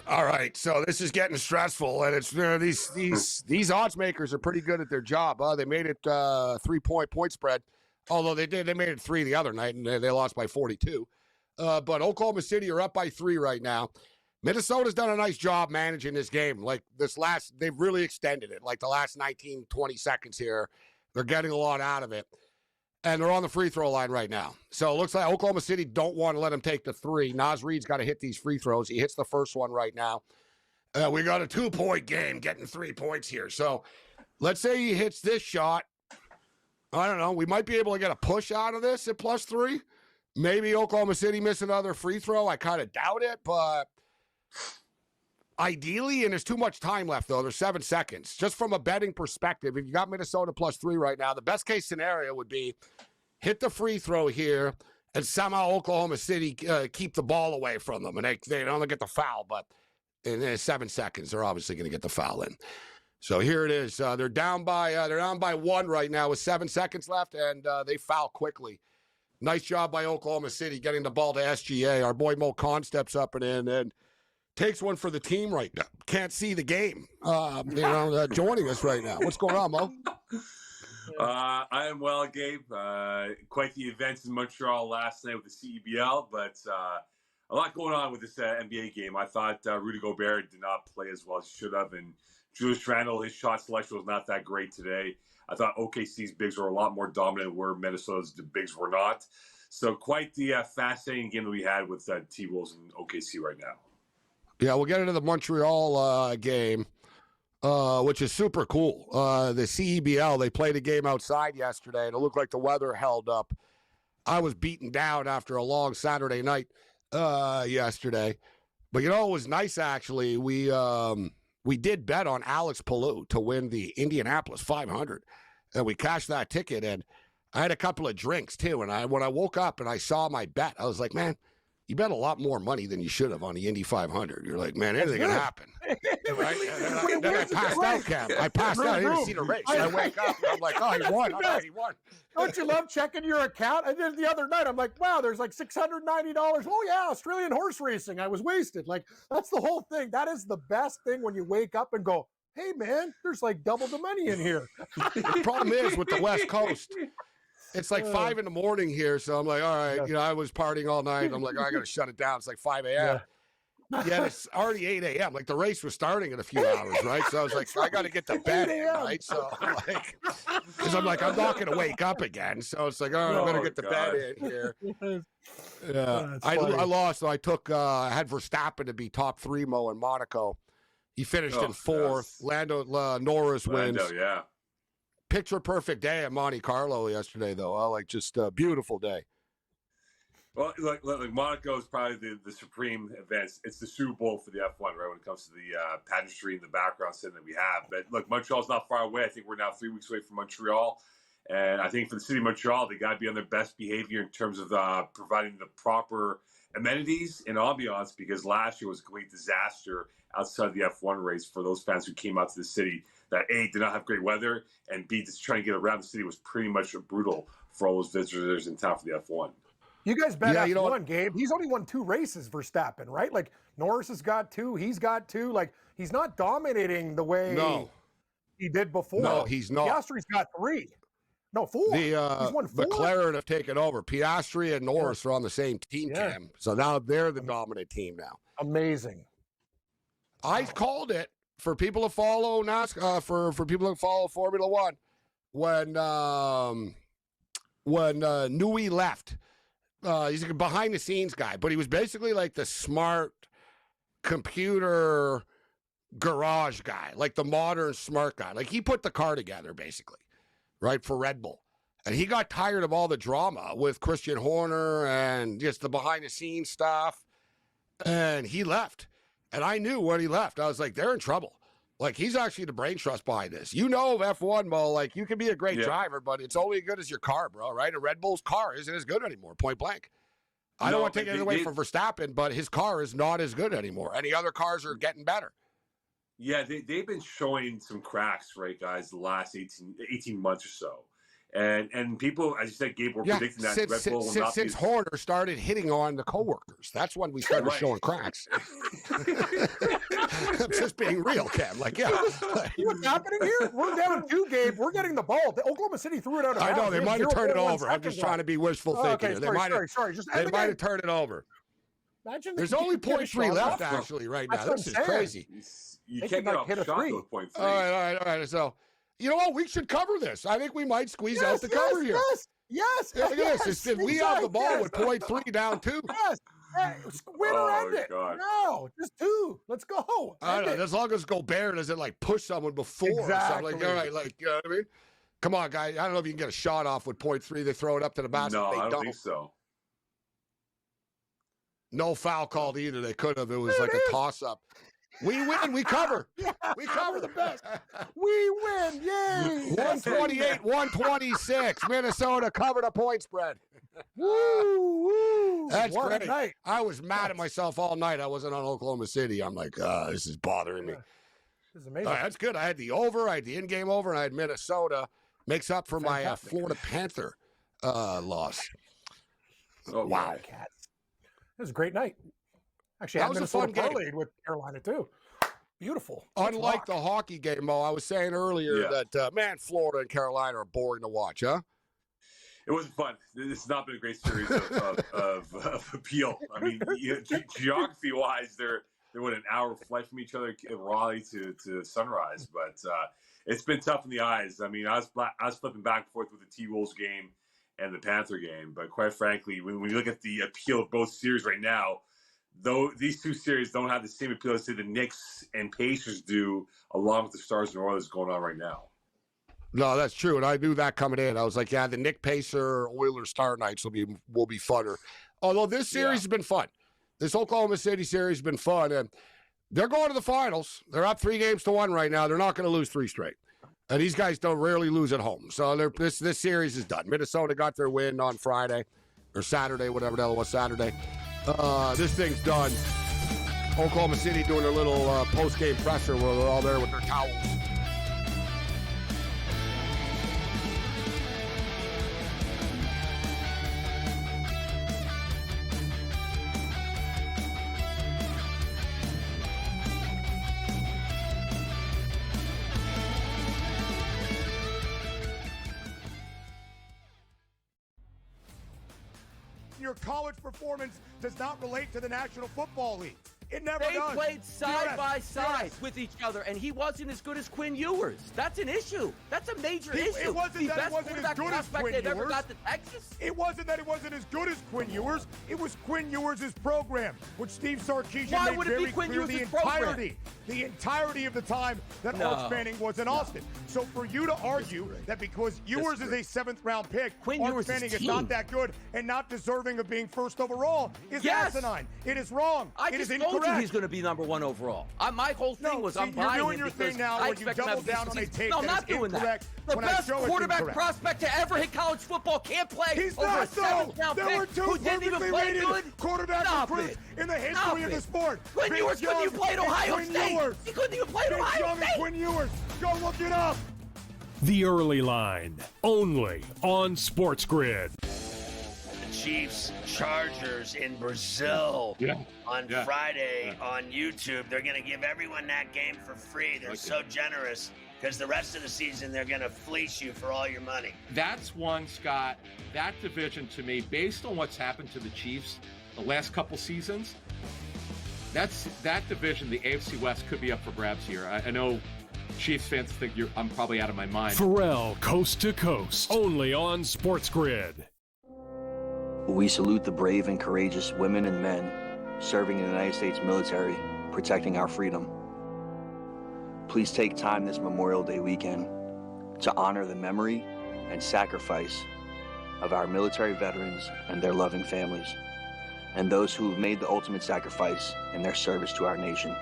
All right, so this is getting stressful, and it's these odds makers are pretty good at their job. They made it 3-point spread, although they made it 3 the other night, and they lost by 42. But Oklahoma City are up by 3 right now. Minnesota's done a nice job managing this game. Like they've really extended it. Like the last 19, 20 seconds here, they're getting a lot out of it. And they're on the free throw line right now. So it looks like Oklahoma City don't want to let him take the three. Naz Reid's got to hit these free throws. He hits the first one right now. We got a 2-point game, getting 3 points here. So let's say he hits this shot. I don't know. We might be able to get a push out of this at +3. Maybe Oklahoma City miss another free throw. I kind of doubt it, but ideally, and there's too much time left, though. There's 7 seconds. Just from a betting perspective, if you got Minnesota +3 right now, the best case scenario would be hit the free throw here and somehow Oklahoma City keep the ball away from them. And they don't get the foul, but in 7 seconds, they're obviously going to get the foul in. So here it is. They're down by 1 right now with 7 seconds left, and they foul quickly. Nice job by Oklahoma City getting the ball to SGA. Our boy Mo Khan steps up and in and takes one for the team right now. Can't see the game. Joining us right now. What's going on, Mo? I am well, Gabe. Quite the events in Montreal last night with the CEBL, but a lot going on with this NBA game. I thought Rudy Gobert did not play as well as he should have, and Julius Randle, his shot selection was not that great today. I thought OKC's bigs were a lot more dominant where Minnesota's bigs were not. So quite the fascinating game that we had with T-Wolves and OKC right now. Yeah, we'll get into the Montreal game, which is super cool. The CEBL, they played a game outside yesterday, and it looked like the weather held up. I was beaten down after a long Saturday night yesterday. But, it was nice, actually. We did bet on Alex Palou to win the Indianapolis 500, and we cashed that ticket, and I had a couple of drinks, too. And when I woke up and I saw my bet, I was like, man, you bet a lot more money than you should have on the Indy 500. You're like, man, anything can happen. Right? And then I passed out, Cam. I passed out. I didn't see the race. I wake up, and I'm like, oh, he won. He won. Don't you love checking your account? I did it the other night. I'm like, wow, there's like $690. Oh, yeah, Australian horse racing. I was wasted. Like, that's the whole thing. That is the best thing when you wake up and go, hey, man, there's like double the money in here. The problem is with the West Coast, it's like 5 in the morning here. So I'm like, all right, I was partying all night. I'm like, oh, I got to shut it down. It's like 5 a.m. Yeah, it's already 8 a.m. Like the race was starting in a few hours, right? So I was like, I got to get to bed in, right? So because I'm like, I'm not going to wake up again. So it's like, all right, I better get to bed in here. Yeah, I lost. So I had Verstappen to be top 3, Mo, in Monaco. He finished in 4th. Lando Norris wins. Yeah. Picture perfect day at Monte Carlo yesterday, though. Just a beautiful day. Well, like Monaco is probably the supreme event. It's the Super Bowl for the F1, right? When it comes to the pageantry and the background setting that we have. But look, Montreal's not far away. I think we're now 3 weeks away from Montreal. And I think for the city of Montreal, they got to be on their best behavior in terms of providing the proper amenities and ambiance, because last year was a complete disaster outside the F1 race for those fans who came out to the city that A, did not have great weather, and B, just trying to get around the city was pretty much brutal for all those visitors in town for the F1. You guys bet F1, Gabe. He's only won 2 races, Verstappen, right? Like, Norris has got 2. He's got 2. Like, he's not dominating the way he did before. No, he's not. Piastri's got 3. No, 4. He's won 4. McLaren have taken over. Piastri and Norris are on the same team, Cam. So now they're the dominant team now. Amazing. I called it for people to follow NASCAR, for people to follow Formula One when Newey left. He's a behind-the-scenes guy, but he was basically like the smart computer garage guy, like the modern smart guy. Like he put the car together, basically, right, for Red Bull. And he got tired of all the drama with Christian Horner and just the behind-the-scenes stuff, and he left. And I knew when he left, I was like, they're in trouble. Like, he's actually the brain trust behind this. You know, F1, Mo, like, you can be a great driver, but it's only as good as your car, bro, right? And Red Bull's car isn't as good anymore, point blank. I don't want to take it away from Verstappen, but his car is not as good anymore. Any other cars are getting better. Yeah, they've been showing some cracks, right, guys, the last 18 months or so. And people, as you said, Gabe, were predicting that Red Bull will not since Horner started hitting on the coworkers. That's when we started showing cracks. I'm just being real, Cam. Like, yeah. What's happening here? We're down 2, Gabe. We're getting the ball. Oklahoma City threw it out of bounds. I know. They might have turned it over. I'm just trying to be wishful thinking. Okay, they might have turned it over. Imagine there's only 0.3 left, actually, right now. This is crazy. You can't get off shot with 0.3. All right. So, you know what? We should cover this. I think we might squeeze out the cover here. Yes. Yes. Yeah, look at this. We have the ball with .3 down 2. Yes. Hey, win or end it. God. No, just 2. Let's go. I don't know. As long as Gobert doesn't like push someone before or something. Like, all right, like, you know what I mean? Come on, guy. I don't know if you can get a shot off with .3. They throw it up to the basket. No, they I don't think so. No foul called either. They could have. It was like a toss-up. We win. We cover. Yeah, we cover. the best. We win. Yay. 128-126. Minnesota covered a point spread. Woo. That's What a great. night. I was mad at myself all night. I wasn't on Oklahoma City. I'm like, this is bothering me. This is amazing. All right, that's good. I had the over. I had the in-game over, and I had Minnesota. Makes up for my Florida Panther loss. Oh, wow. It was a great night. Actually, that was a fun game with Carolina too. Beautiful. Unlike the hockey game, Mo, I was saying earlier that man, Florida and Carolina are boring to watch, huh? It wasn't fun. It's not been a great series of appeal. I mean, geography-wise, they're what, an hour flight from each other, Raleigh to Sunrise, but it's been tough in the eyes. I mean, I was flipping back and forth with the T-Wolves game and the Panther game, but quite frankly, when you look at the appeal of both series right now, though these two series don't have the same appeal as the Knicks and Pacers do, along with the Stars and Oilers going on right now. No, that's true, and I knew that coming in. I was like, yeah, the Nick Pacer Oilers Star Nights will be funner. Although this series has been fun. This Oklahoma City series has been fun, and they're going to the finals. They're up 3-1 right now. They're not going to lose 3 straight. And these guys don't rarely lose at home. So this series is done. Minnesota got their win on Friday or Saturday, whatever the hell it was, Saturday. This thing's done. Oklahoma City doing a little post-game presser where they're all there with their towels. Your college performance does not relate to the National Football League. It never they does. They played side by side with each other, and he wasn't as good as Quinn Ewers. That's an issue. That's a major issue. It wasn't the that it wasn't as good as Quinn Ewers. Ever got to Texas. It wasn't that it wasn't as good as Quinn Ewers. It was Quinn Ewers' program, which Steve Sarkisian made very clear the entirety of the time that Arch Manning was in Austin. So for you to argue that because Ewers is a 7th-round pick, Arch Manning is not that good and not deserving of being first overall is asinine. It is wrong. It is incorrect. He's going to be number 1 overall. My whole thing was I'm buying you're doing your thing now where you double down on a take I'm not doing that. The best quarterback prospect to ever hit college football can't play He's over not a 7th-round pick. There were 2 who didn't even play good quarterback recruits in the history of the sport. Quinn Ewers couldn't even play at Ohio State. He couldn't even play at Ohio State. Quinn Ewers. Go look it up. The Early Line, only on SportsGrid. Chiefs Chargers in Brazil on Friday on YouTube. They're going to give everyone that game for free. They're so generous because the rest of the season they're going to fleece you for all your money. That's one, Scott. That division to me, based on what's happened to the Chiefs the last couple seasons, that division, the AFC West, could be up for grabs here. I know Chiefs fans think I'm probably out of my mind. Pharrell, Coast to Coast, only on SportsGrid. We salute the brave and courageous women and men serving in the United States military, protecting our freedom. Please take time this Memorial Day weekend to honor the memory and sacrifice of our military veterans and their loving families, and those who have made the ultimate sacrifice in their service to our nation.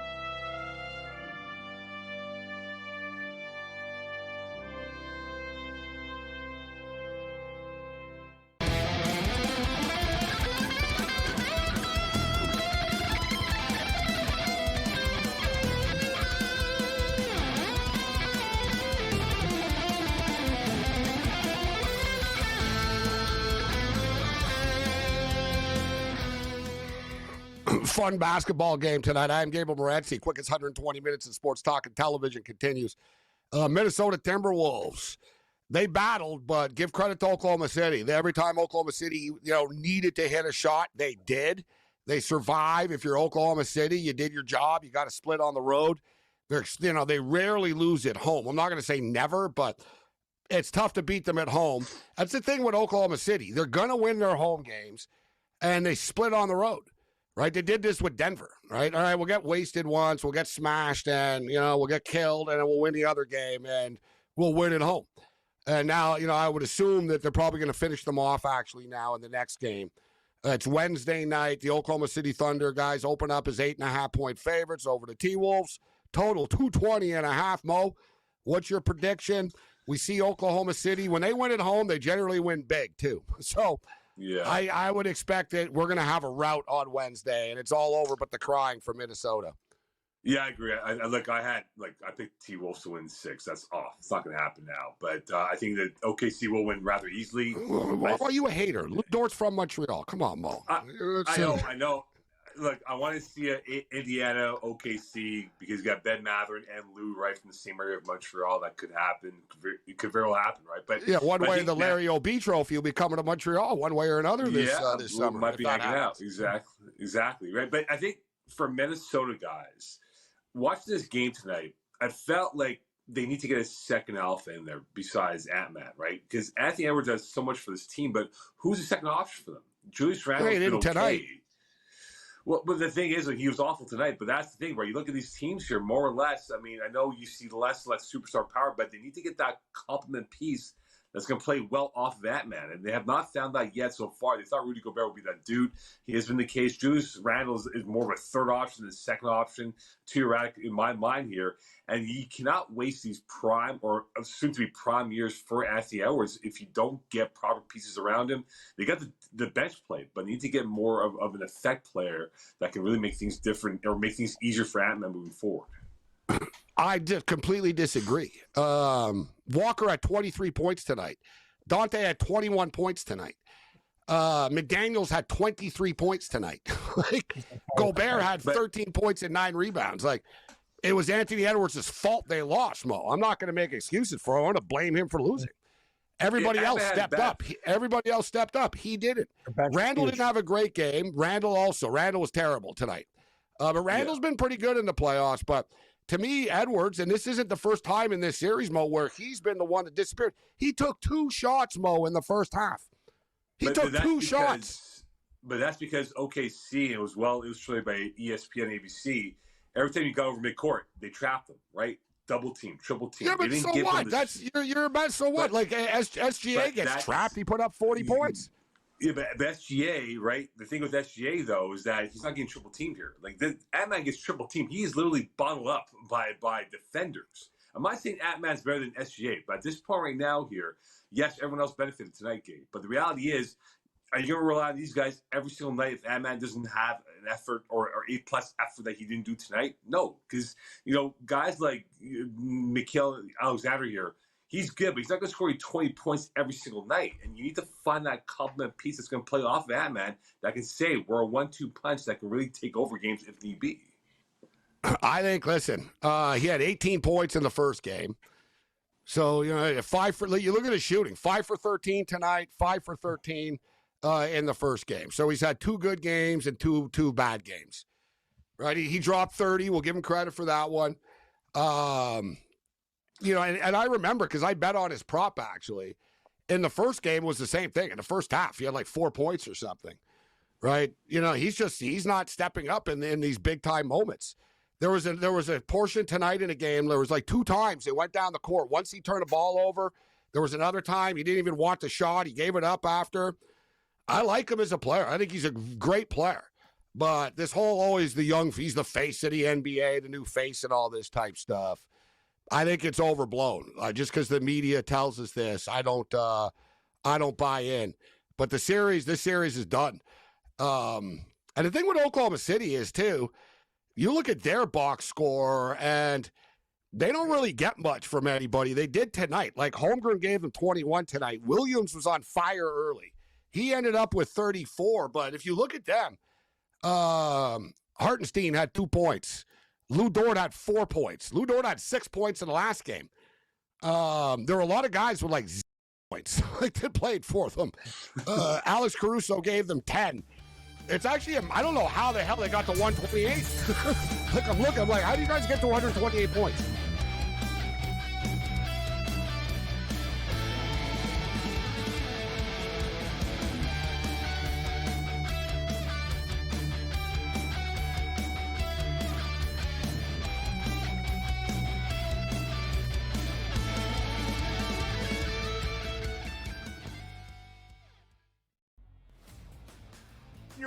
Fun basketball game tonight. I am Gabriel Morency. Quickest 120 minutes in sports talk and television continues. Minnesota Timberwolves. They battled, but give credit to Oklahoma City. Every time Oklahoma City, needed to hit a shot, they did. They survive. If you're Oklahoma City, you did your job. You got a split on the road. They rarely lose at home. I'm not going to say never, but it's tough to beat them at home. That's the thing with Oklahoma City. They're going to win their home games, and they split on the road, right? They did this with Denver, right? All right, we'll get wasted once, we'll get smashed, and, we'll get killed, and then we'll win the other game, and we'll win at home. And now, I would assume that they're probably going to finish them off actually now in the next game. It's Wednesday night. The Oklahoma City Thunder guys open up as 8.5-point favorites over the T-Wolves. Total 220.5. Mo, what's your prediction? We see Oklahoma City. When they win at home, they generally win big too. So yeah, I would expect that we're going to have a rout on Wednesday, and it's all over but the crying for Minnesota. Yeah, I agree. I picked T-Wolves to win 6. That's off. It's not going to happen now. But I think that OKC will win rather easily. Why are you a hater? Luke Dort's from Montreal. Come on, Mo. I know. Look, I want to see Indiana, OKC, because you got Ben Mathurin and Lou right from the same area of Montreal. That could happen. It could very well happen, right? But yeah, one way the Larry O'B Trophy will be coming to Montreal, one way or another this summer. Might be hanging out. Exactly, right? But I think for Minnesota guys, watching this game tonight, I felt like they need to get a second alpha in there besides Ant-Man, right? Because Anthony Edwards does so much for this team, but who's the second option for them? Julius Randle's been okay. Tonight. Well, but the thing is, he was awful tonight. But that's the thing, where you look at these teams here, more or less. I mean, I know you see less superstar power, but they need to get that complement piece that's going to play well off of Ant-Man. And they have not found that yet so far. They thought Rudy Gobert would be that dude. He has been the case. Julius Randle is more of a third option than a second option, too erratic in my mind here. And you cannot waste these prime or soon-to-be prime years for Anthony Edwards if you don't get proper pieces around him. They got the bench play, but need to get more of an effect player that can really make things different or make things easier for Ant-Man moving forward. I completely disagree. Walker had 23 points tonight. Dante had 21 points tonight. McDaniels had 23 points tonight. Gobert had 13 points and 9 rebounds. It was Anthony Edwards' fault they lost, Mo. I'm not going to make excuses for him. I'm going to blame him for losing. Everybody else stepped up. Everybody else stepped up. He didn't. Randle didn't have a great game. Randle was terrible tonight. But Randle's been pretty good in the playoffs. But to me, Edwards, and this isn't the first time in this series, Mo, where he's been the one that disappeared. He took 2 shots, Mo, in the first half. He took 2 shots. But that's because OKC, it was illustrated by ESPN, ABC. Every time you got over midcourt, they trapped them, right? Double team, triple team. Yeah, but so what? That's you're about so what? SGA gets trapped. He put up 40 points. Yeah, but SGA, right? The thing with SGA though is that he's not getting triple teamed here. Ant-Man gets triple teamed. He is literally bottled up by defenders. I'm not saying Ant-Man's better than SGA, but at this point right now here, yes, everyone else benefited tonight, Gabe. But the reality is, are you going to rely on these guys every single night if Ant-Man doesn't have an effort or A-plus effort that he didn't do tonight? No, because, guys like Mikhail Alexander here, he's good, but he's not going to score you 20 points every single night. And you need to find that complement piece that's going to play off of Ant-Man that can say we're a 1-2 punch that can really take over games if need be. I think, he had 18 points in the first game. So, you look at his shooting, 5 for 13 tonight, 5 for 13 in the first game. So he's had 2 good games and two bad games, right? He dropped 30. We'll give him credit for that one. And I remember because I bet on his prop actually. In the first game was the same thing. In the first half, he had 4 points or something, right? He's not stepping up in these big time moments. There was a portion tonight in a game. There was 2 times they went down the court. Once he turned the ball over. There was another time he didn't even want the shot. He gave it up after. I like him as a player. I think he's a great player. But this whole he's the face of the NBA, the new face and all this type stuff. I think it's overblown. Just because the media tells us this, I don't buy in. But this series is done. And the thing with Oklahoma City is too, you look at their box score and they don't really get much from anybody. They did tonight. Holmgren gave them 21 tonight. Williams was on fire early. He ended up with 34. But if you look at them, Hartenstein had 2 points. Lou Dort had 4 points. Lou Dort had 6 points in the last game. There were a lot of guys with 0 points. They played for them. Alex Caruso gave them 10. It's actually, I don't know how the hell they got to 128. I'm like, how do you guys get to 128 points?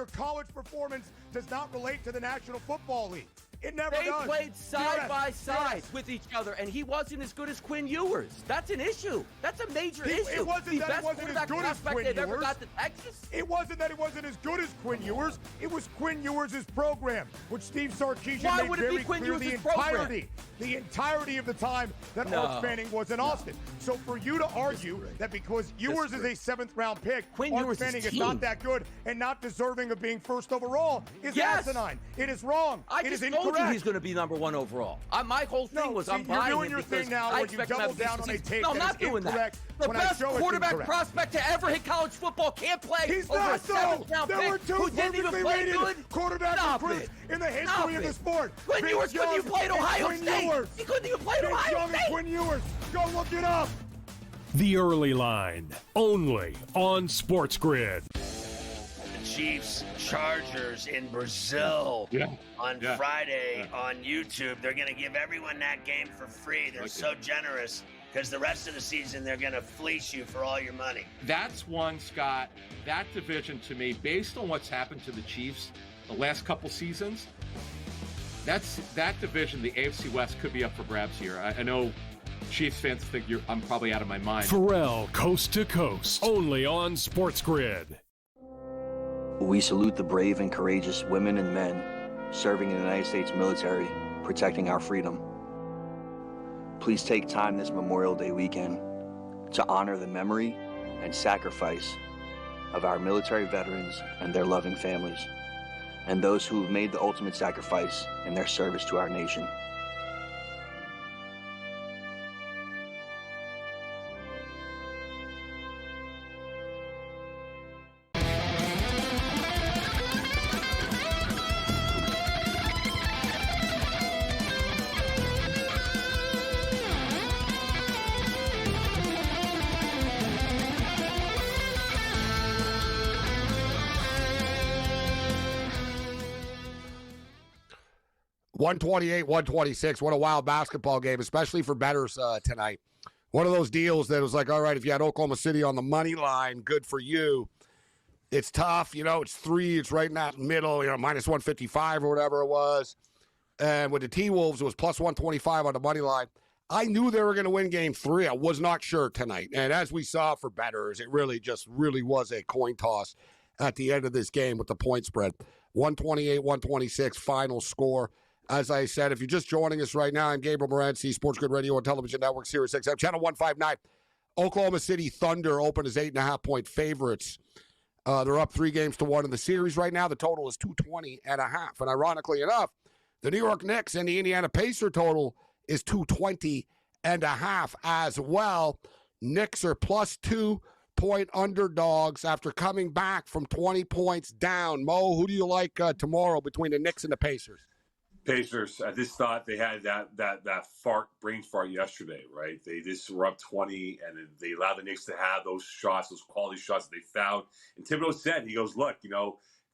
your college performance does not relate to the National Football League. It never they does. played side by side with each other, and he wasn't as good as Quinn Ewers. That's an issue. That's a major issue. It wasn't the that best it wasn't as good as Quinn they've ever Ewers. got to Texas. It wasn't that it wasn't as good as Quinn Ewers. It was Quinn Ewers' program, which Steve Sarkisian Why made would it very be Quinn clear Ewers' the entirety of the time that No. Arch Manning was in Austin. So for you to argue that because Ewers is a 7th-round pick, Quinn Arch Ewers' Manning is team. not that good and not deserving of being first overall is Yes. asinine. It is wrong. I It is just told incorrect. you he's going to be number 1 overall. My whole thing was I'm you're buying doing him your because thing now I where you expect him to double have down on a decent take No, I'm that not is doing that. incorrect The when I best show it's quarterback incorrect. prospect to ever hit college football can't play He's over not a 7th-round There pick were two who didn't even perfectly play rated good. quarterback Stop recruits it. in the history Stop of it. the sport. Quinn Vince Ewers couldn't Young even play at and Ohio Quinn State. Ewers. He couldn't even play at Vince Ohio Young State. and Quinn Ewers. Go look it up. The Early Line, only on SportsGrid. The Chiefs, Chargers in Brazil on Friday on YouTube. They're going to give everyone that game for free. They're so generous because the rest of the season they're going to fleece you for all your money. That's one, Scott. That division to me, based on what's happened to the Chiefs the last couple seasons, that division, the AFC West, could be up for grabs here. I know Chiefs fans think I'm probably out of my mind. Pharrell, Coast to Coast, only on SportsGrid. We salute the brave and courageous women and men serving in the United States military, protecting our freedom. Please take time this Memorial Day weekend to honor the memory and sacrifice of our military veterans and their loving families, and those who have made the ultimate sacrifice in their service to our nation. $128-126. What a wild basketball game, especially for bettors tonight. One of those deals that was like, all right, if you had Oklahoma City on the money line, good for you. It's tough, it's 3. It's right in that middle, minus 155 or whatever it was. And with the T-Wolves, it was plus 125 on the money line. I knew they were going to win game 3. I was not sure tonight. And as we saw for bettors, it really was a coin toss at the end of this game with the point spread. 128-126 final score. As I said, if you're just joining us right now, I'm Gabriel Morency, SportsGrid Radio and Television Network, Sirius XM, Channel 159. Oklahoma City Thunder open as 8.5-point favorites. They're up 3-1 in the series right now. The total is 220.5. And ironically enough, the New York Knicks and the Indiana Pacers total is 220.5 as well. Knicks are plus 2-point underdogs after coming back from 20 points down. Mo, who do you like tomorrow between the Knicks and the Pacers? Pacers, I just thought they had that brain fart yesterday, right? They just were up 20, and they allowed the Knicks to have those shots, those quality shots that they found. And Thibodeau said, he goes, look,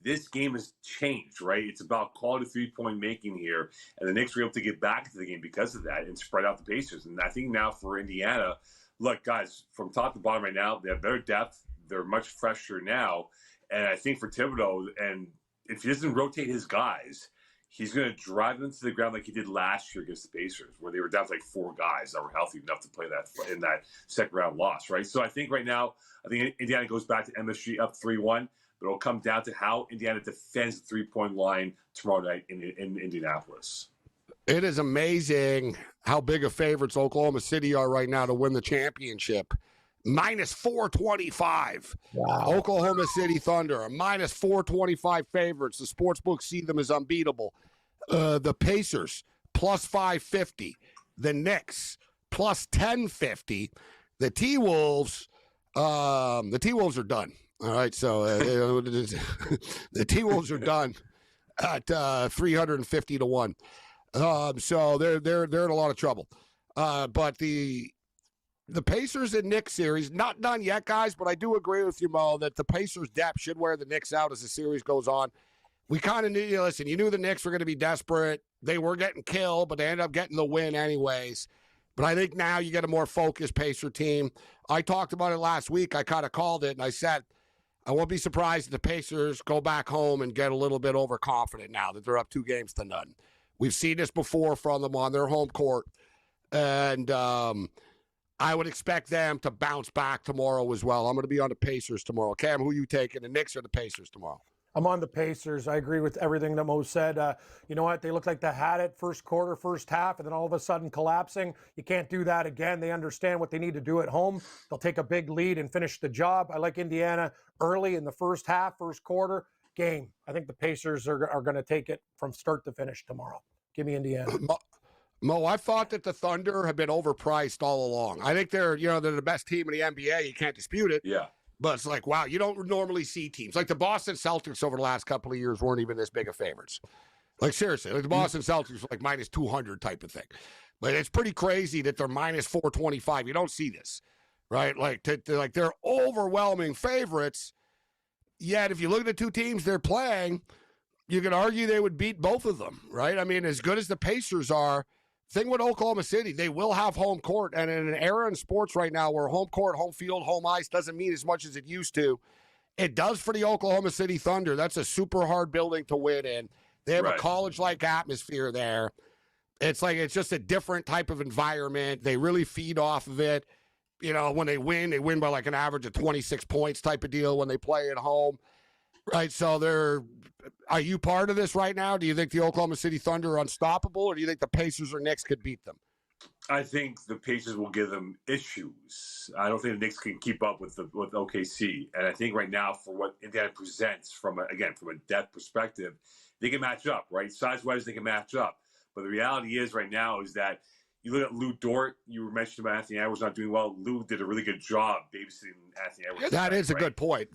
this game has changed, right? It's about quality three-point making here, and the Knicks were able to get back into the game because of that and spread out the Pacers. And I think now for Indiana, look, guys, from top to bottom right now, they have better depth. They're much fresher now. And I think for Thibodeau, and if he doesn't rotate his guys, he's going to drive them to the ground like he did last year against the Pacers, where they were down to like 4 guys that were healthy enough to play that in that second-round loss, right? So I think right now, Indiana goes back to MSG up 3-1, but it'll come down to how Indiana defends the three-point line tomorrow night in Indianapolis. It is amazing how big of favorites Oklahoma City are right now to win the championship. Minus 425. Wow. Oklahoma City Thunder are minus 425 favorites. The sportsbooks see them as unbeatable. The Pacers, plus 550. The Knicks, plus 1050. The T-Wolves are done. All right, so the T-Wolves are done at 350 to 1. So they're in a lot of trouble. But the Pacers and Knicks series, not done yet, guys, but I do agree with you, Mo, that the Pacers' depth should wear the Knicks out as the series goes on. We kind of knew, you knew the Knicks were going to be desperate. They were getting killed, but they ended up getting the win anyways. But I think now you get a more focused Pacer team. I talked about it last week. I kind of called it, and I said, I won't be surprised if the Pacers go back home and get a little bit overconfident now that they're up 2-0. We've seen this before from them on their home court. And I would expect them to bounce back tomorrow as well. I'm going to be on the Pacers tomorrow. Cam, who you taking, the Knicks or the Pacers tomorrow? I'm on the Pacers. I agree with everything that Mo said. You know what? They look like they had it first quarter, first half, and then all of a sudden collapsing. You can't do that again. They understand what they need to do at home. They'll take a big lead and finish the job. I like Indiana early in the first half, first quarter game. I think the Pacers are going to take it from start to finish tomorrow. Give me Indiana. Mo, I thought that the Thunder have been overpriced all along. I think they're the best team in the NBA. You can't dispute it. Yeah. But it's like, wow, you don't normally see teams. Like the Boston Celtics over the last couple of years weren't even this big of favorites. Like, seriously, like the Boston Celtics were like minus 200 type of thing. But it's pretty crazy that they're minus 425. You don't see this, right? Like, they're overwhelming favorites. Yet, if you look at the two teams they're playing, you could argue they would beat both of them, right? I mean, as good as the Pacers are, thing with Oklahoma City, they will have home court. And in an era in sports right now where home court, home field, home ice doesn't mean as much as it used to, it does for the Oklahoma City Thunder. That's a super hard building to win in. They have a college-like atmosphere there. It's just a different type of environment. They really feed off of it. You know, when they win by like an average of 26 points type of deal when they play at home. Right, so are you part of this right now? Do you think the Oklahoma City Thunder are unstoppable, or do you think the Pacers or Knicks could beat them? I think the Pacers will give them issues. I don't think the Knicks can keep up with OKC. And I think right now, for what Indiana presents from a depth perspective, they can match up, right? Size-wise, they can match up. But the reality is right now is that you look at Lou Dort. You were mentioning about Anthony Edwards not doing well. Lou did a really good job babysitting Anthony Edwards. That is a good point.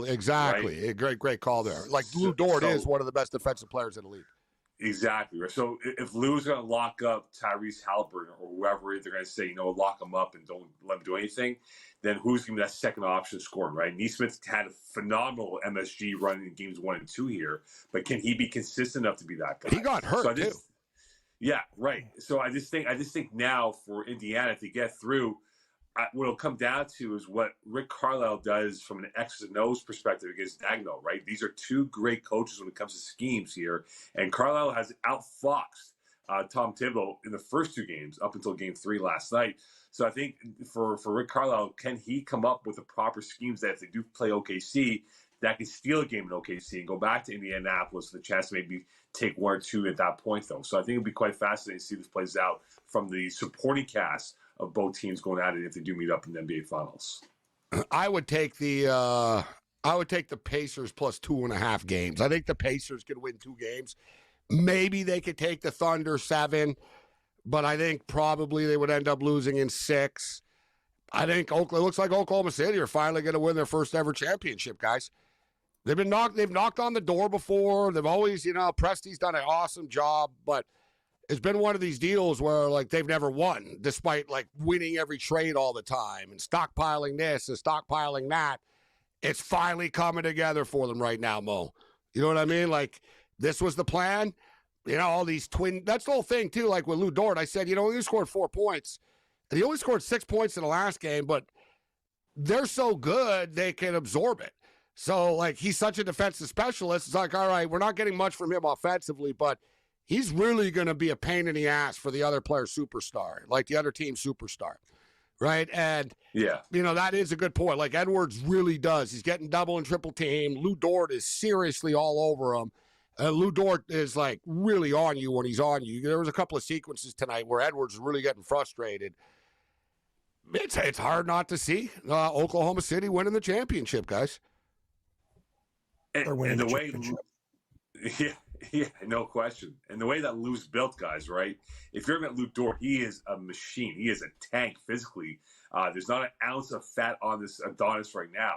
Exactly. Right? Great call there. Like Lou Dort is one of the best defensive players in the league. Exactly. Right. So if Lou's going to lock up Tyrese Halliburton or whoever, they're going to say, lock him up and don't let him do anything, then who's going to be that second option scoring, right? Neesmith had a phenomenal MSG run in games 1 and 2 here, but can he be consistent enough to be that guy? He got hurt, too. Yeah, right. So I just think now for Indiana, if they get through, what it'll come down to is what Rick Carlisle does from an X's and O's perspective against Dagno, right? These are two great coaches when it comes to schemes here. And Carlisle has outfoxed Tom Thibodeau in the first 2 games up until game 3 last night. So I think for Rick Carlisle, can he come up with the proper schemes that if they do play OKC, that can steal a game in OKC and go back to Indianapolis with a chance to maybe take 1 or 2 at that point, though. So I think it'll be quite fascinating to see this plays out from the supporting cast of both teams going at it if they do meet up in the NBA Finals. I would take the Pacers plus 2.5 games. I think the Pacers could win 2 games. Maybe they could take the Thunder 7, but I think probably they would end up losing in 6. I think it looks like Oklahoma City are finally going to win their first ever championship, guys. They've knocked on the door before. They've always, Presti's done an awesome job, but it's been one of these deals where like they've never won, despite like winning every trade all the time and stockpiling this and stockpiling that. It's finally coming together for them right now, Mo. You know what I mean? Like this was the plan. All these that's the whole thing too. Like with Lou Dort, I said, he only scored 4 points. And he only scored 6 points in the last game, but they're so good they can absorb it. So, like, he's such a defensive specialist. It's like, all right, we're not getting much from him offensively, but he's really going to be a pain in the ass for the other player's superstar, like the other team's superstar, right? And, that is a good point. Like, Edwards really does. He's getting double and triple team. Lou Dort is seriously all over him. Lou Dort is, like, really on you when he's on you. There was a couple of sequences tonight where Edwards was really getting frustrated. It's hard not to see Oklahoma City winning the championship, guys. And the way, no question. And the way that Lou's built, guys, right? If you're looking at Lou Dort, he is a machine. He is a tank physically. There's not an ounce of fat on this Adonis right now.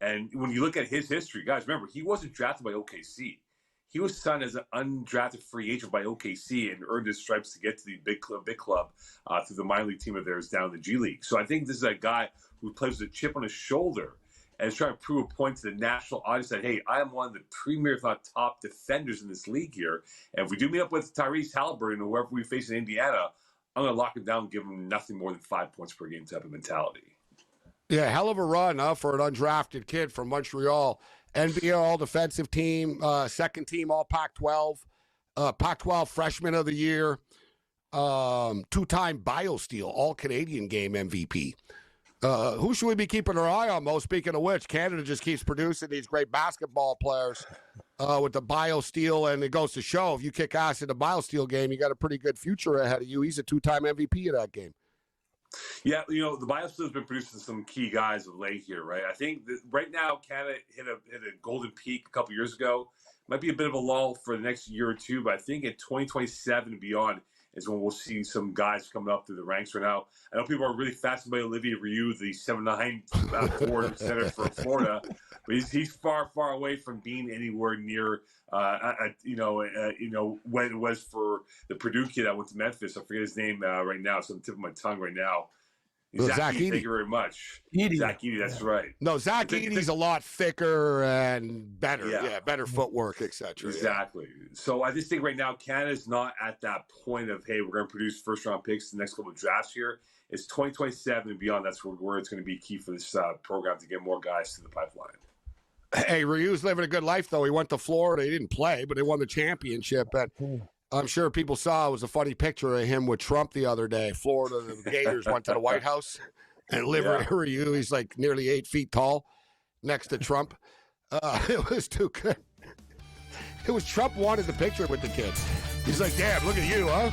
And when you look at his history, guys, remember, he wasn't drafted by OKC. He was signed as an undrafted free agent by OKC and earned his stripes to get to the big club through the minor league team of theirs down in the G League. So I think this is a guy who plays with a chip on his shoulder and is trying to prove a point to the national audience that, hey, I am one of the premier, if not top, defenders in this league here. And if we do meet up with Tyrese Halliburton or whoever we face in Indiana, I'm going to lock him down and give him nothing more than 5 points per game type of mentality. Yeah, hell of a run for an undrafted kid from Montreal. NBA All-Defensive Team, second team All Pac-12, Pac-12 Freshman of the Year, two-time BioSteel All-Canadian Game MVP. Who should we be keeping our eye on, Mo? Speaking of which, Canada just keeps producing these great basketball players with the BioSteel, and it goes to show if you kick ass in the BioSteel game, you got a pretty good future ahead of you. He's a two-time MVP of that game. Yeah, the BioSteel has been producing some key guys of late here, right? I think that right now Canada hit a golden peak a couple years ago. Might be a bit of a lull for the next year or two, but I think in 2027 and beyond is when we'll see some guys coming up through the ranks right now. I know people are really fascinated by Olivier Rioux, the 7'9" forward center from Florida, but he's far, far away from being anywhere near when it was for the Purdue kid that went to Memphis. I forget his name right now. It's on the tip of my tongue right now. Zach Edey. Thank you very much. Zach Edey, that's right. No, Zach Edey's a lot thicker and better. Yeah, better footwork, etc. Exactly. Yeah. So I just think right now Canada's not at that point of, hey, we're going to produce first-round picks the next couple of drafts here. It's 2027 and beyond. That's where it's going to be key for this program to get more guys to the pipeline. Hey, Rioux's living a good life, though. He went to Florida. He didn't play, but they won the championship. And I'm sure people saw it was a funny picture of him with Trump the other day. Florida, the Gators went to the White House, and Riou, he's like nearly 8 feet tall next to Trump. It was too good. It was Trump wanted the picture with the kids. He's like, damn, look at you, huh?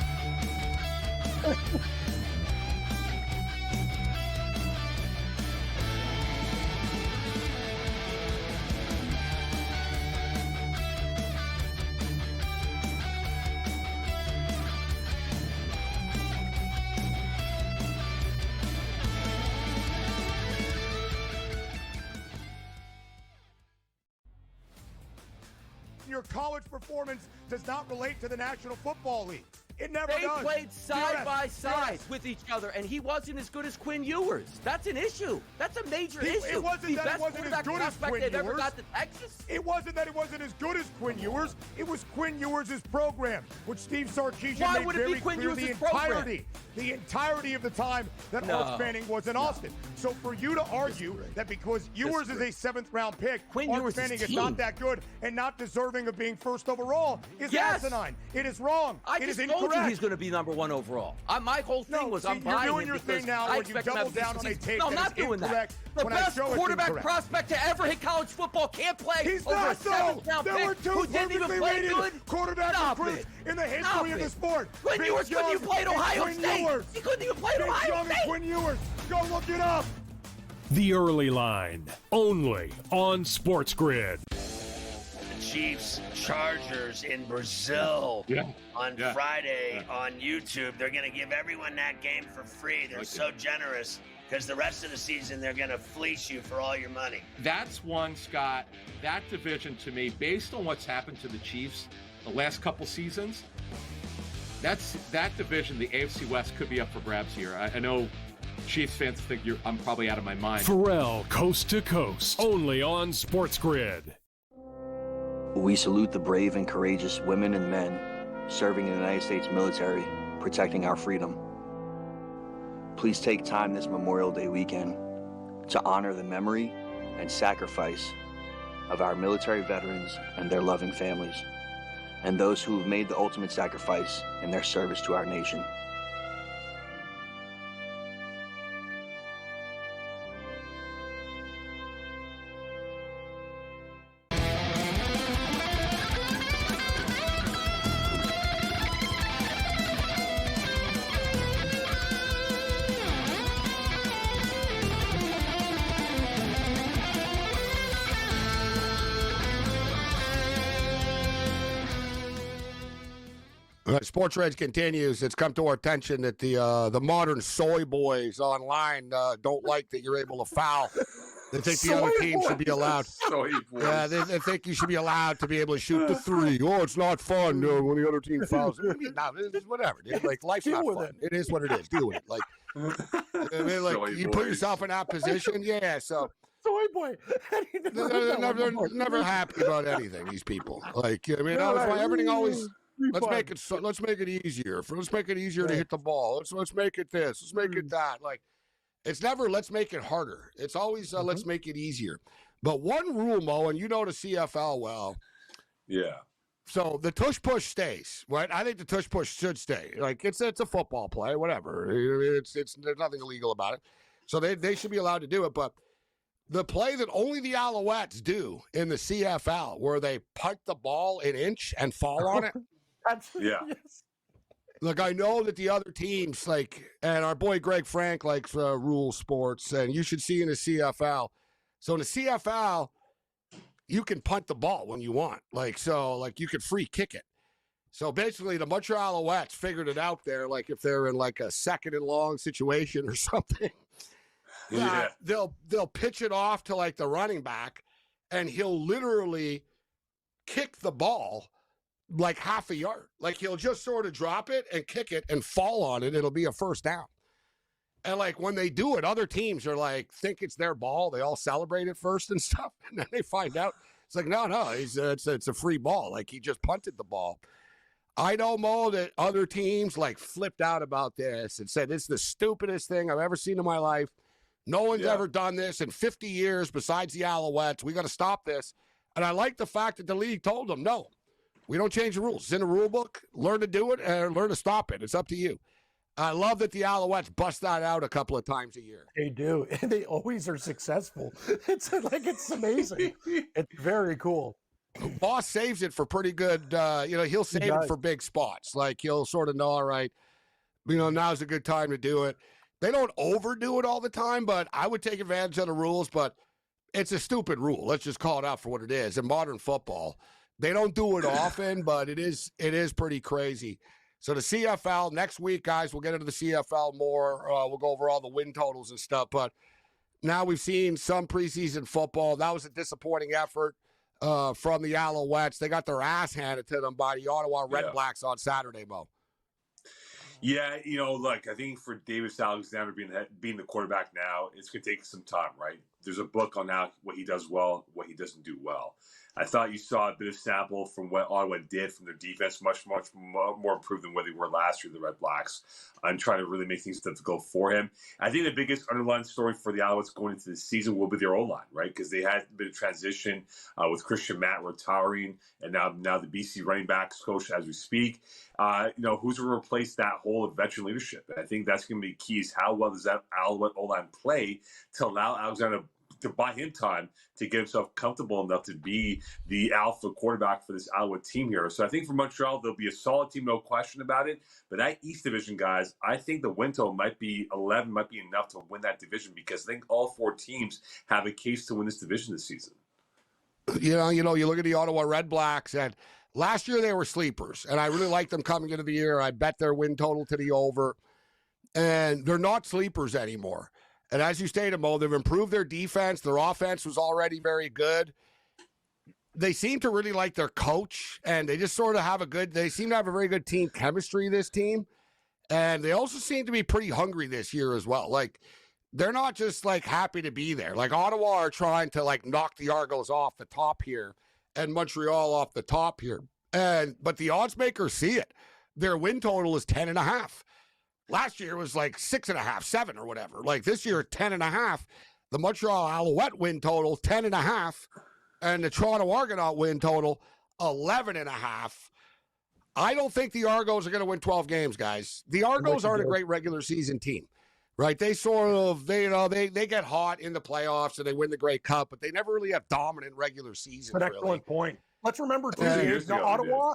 Your college performance does not relate to the National Football League. It never They does. played side by side with each other, and he wasn't as good as Quinn Ewers. That's an issue. That's a major issue. It wasn't that it wasn't as good as Quinn Ewers. Ever got to Texas. It wasn't that it wasn't as good as Quinn Ewers. It was Quinn Ewers' program, which Steve Sarkisian made very clear the entirety of the time that Arch Manning was in Austin. So for you to argue that because Ewers is a 7th-round pick, Arch Manning is not that good and not deserving of being first overall is asinine. It is wrong. It is incorrect. I told you he's going to be number 1 overall. My whole thing was I'm buying you're doing your thing now where you double down on a take no, I'm not doing that. The best quarterback prospect to ever hit college football can't play He's over not a 7th-round There were pick two who didn't even play rated good. quarterbacks in the history of the sport. Quinn Ewers couldn't even play at Ohio State. He couldn't even play at Ohio State. Quinn Ewers. Go look it up. The Early Line, only on SportsGrid. Chiefs Chargers in Brazil on Friday on YouTube. They're going to give everyone that game for free. They're so generous because the rest of the season they're going to fleece you for all your money. That's one, Scott. That division to me, based on what's happened to the Chiefs the last couple seasons, that division, the AFC West, could be up for grabs here. I know Chiefs fans think I'm probably out of my mind. Pharrell, Coast to Coast, only on SportsGrid. We salute the brave and courageous women and men serving in the United States military, protecting our freedom. Please take time this Memorial Day weekend to honor the memory and sacrifice of our military veterans and their loving families, and those who have made the ultimate sacrifice in their service to our nation. SportsRage continues. It's come to our attention that the modern soy boys online don't like that you're able to foul. They think the other team should be allowed. Yeah, they think you should be allowed to be able to shoot the three. Oh, it's not fun when the other team fouls. It's whatever, dude. Like, life's not fun. It is what it is. Deal with it. Like, I mean, like you put yourself in that position. Yeah, so. Soy boy. They're never happy about anything. These people, like, I mean, that's why everything always. Let's make it easier. Let's make it easier to hit the ball. Let's make it this. Let's make it that. Like, It's never let's make it harder. It's always let's make it easier. But one rule, Mo, and you know the CFL well. Yeah. So the tush-push stays, right? I think the tush-push should stay. Like, it's a football play, whatever. There's nothing illegal about it. So they should be allowed to do it. But the play that only the Alouettes do in the CFL, where they punt the ball an inch and fall on it. Yeah. Yes. Look, I know that the other teams, and our boy Greg Frank likes rule sports, and you should see in the CFL. So in the CFL, you can punt the ball when you want. You could free kick it. So basically, the Montreal Alouettes figured it out there, if they're in a second and long situation or something. Yeah. They'll pitch it off to the running back, and he'll literally kick the ball half a yard. He'll just sort of drop it and kick it and fall on it. It'll be a first down. And when they do it, other teams are think it's their ball. They all celebrate it first and stuff. And then they find out it's no, it's a free ball. He just punted the ball. I know, Mo, that other teams flipped out about this and said, it's the stupidest thing I've ever seen in my life. No one's ever done this in 50 years besides the Alouettes. We got to stop this. And I like the fact that the league told them, no, we don't change the rules. It's in the rule book. Learn to do it and learn to stop it. It's up to you. I love that the Alouettes bust that out a couple of times a year. They do. And they always are successful. It's amazing. It's very cool. Boss saves it for pretty good. He'll save it for big spots. He'll sort of know, all right, now's a good time to do it. They don't overdo it all the time, but I would take advantage of the rules. But it's a stupid rule. Let's just call it out for what it is. In modern football, they don't do it often, but it is pretty crazy. So the CFL, next week, guys, we'll get into the CFL more. We'll go over all the win totals and stuff. But now we've seen some preseason football. That was a disappointing effort from the Alouettes. They got their ass handed to them by the Ottawa Red Blacks on Saturday, Mo. Yeah, look, I think for Davis Alexander being the quarterback now, it's going to take some time, right? There's a book on now what he does well, what he doesn't do well. I thought you saw a bit of sample from what Ottawa did from their defense, much more improved than what they were last year, the Red Blacks, and trying to really make things difficult for him. I think the biggest underlying story for the Alouettes going into the season will be their O-line, right? Because they had a bit of transition with Christian Matt retiring, and now the BC running backs coach as we speak. Who's going to replace that hole of veteran leadership? And I think that's going to be key is how well does that Alouette O-line play to allow Alexander to buy him time to get himself comfortable enough to be the alpha quarterback for this Alouette team here. So I think for Montreal, they'll be a solid team, no question about it. But that East Division, guys, I think the win total might be 11, might be enough to win that division because I think all four teams have a case to win this division this season. You look at the Ottawa Red Blacks, and last year they were sleepers, and I really liked them coming into the year. I bet their win total to the over, and they're not sleepers anymore. And as you stated, Mo, they've improved their defense. Their offense was already very good. They seem to really like their coach, and they just sort of they seem to have a very good team chemistry, this team. And they also seem to be pretty hungry this year as well. They're not just, happy to be there. Ottawa are trying to, knock the Argos off the top here and Montreal off the top here. But the odds makers see it. Their win total is 10.5. Last year was 6.5, 7 or whatever. This year, 10.5. The Montreal Alouette win total, 10.5. And the Toronto Argonaut win total, 11.5. I don't think the Argos are going to win 12 games, guys. The Argos aren't a great regular season team, right? They sort of, they get hot in the playoffs and they win the Grey Cup, but they never really have dominant regular seasons. An excellent point. Let's remember, too, Ottawa,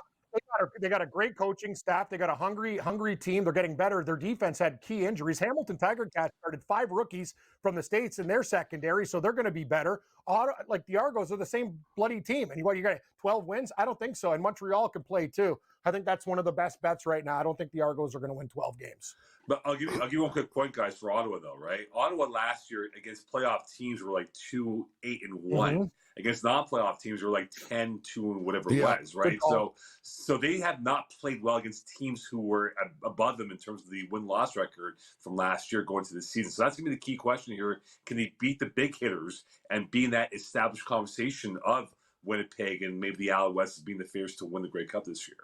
they got a great coaching staff. They got a hungry team. They're getting better. Their defense had key injuries. Hamilton Tiger Cats started 5 rookies from the States in their secondary, so they're going to be better. The Argos are the same bloody team. And you got 12 wins? I don't think so. And Montreal can play, too. I think that's one of the best bets right now. I don't think the Argos are going to win 12 games. But I'll give you one quick point, guys, for Ottawa, though, right? Ottawa last year against playoff teams were 2-8-1. Mm-hmm. Against non-playoff teams were 10-2 and whatever it was, right? So they have not played well against teams who were above them in terms of the win-loss record from last year going to the season. So that's going to be the key question here. Can they beat the big hitters and be in that established conversation of Winnipeg and maybe the Alouettes as being the favorites to win the Grey Cup this year?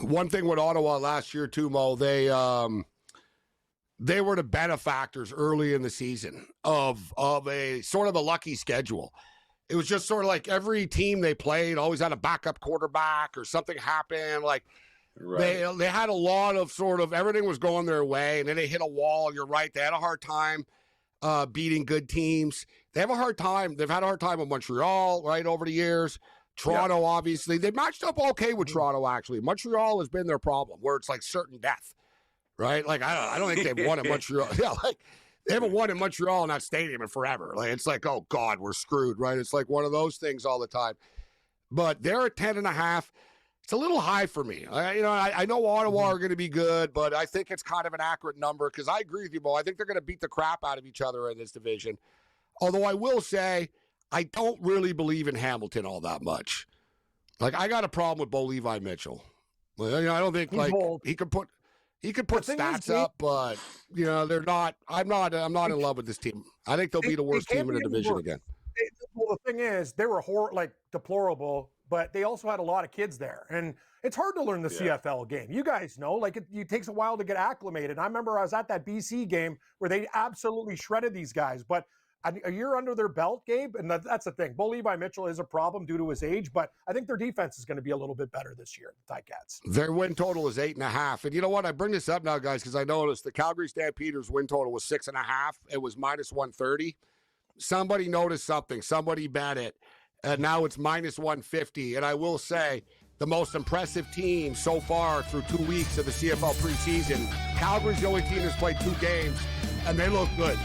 One thing with Ottawa last year, too, Mo, they were the benefactors early in the season of a sort of a lucky schedule. It was just sort of like every team they played always had a backup quarterback or something happened. Like they had a lot of sort of everything was going their way, and then they hit a wall. You're right. They had a hard time beating good teams. They have a hard time. They've had a hard time with Montreal, right, over the years. Toronto, obviously. They matched up okay with Toronto, actually. Montreal has been their problem, where it's like certain death, right? Like, I don't think they've won in Montreal. Yeah, like, they haven't won in Montreal in that stadium in forever. Like, it's like, oh, God, we're screwed, right? It's like one of those things all the time. But they're at 10.5. It's a little high for me. I know Ottawa are going to be good, but I think it's kind of an accurate number because I agree with you, Bo. I think they're going to beat the crap out of each other in this division. Although I will say, I don't really believe in Hamilton all that much. Like, I got a problem with Bo Levi Mitchell. I don't think he could put stats up, but they're not. I'm not in love with this team. I think they'll be the worst team in the division again. Well, the thing is, they were deplorable, but they also had a lot of kids there, and it's hard to learn the CFL game. You guys know, it takes a while to get acclimated. I remember I was at that BC game where they absolutely shredded these guys, but a year under their belt, Gabe, and that's the thing. Bo Levi Mitchell is a problem due to his age, but I think their defense is going to be a little bit better this year, the Ticats. Their win total is 8.5. And you know what? I bring this up now, guys, because I noticed the Calgary Stampeders win total was 6.5. It was minus 130. Somebody noticed something. Somebody bet it. And now it's minus 150. And I will say, the most impressive team so far through 2 weeks of the CFL preseason, Calgary's the only team that's played 2 games, and they look good.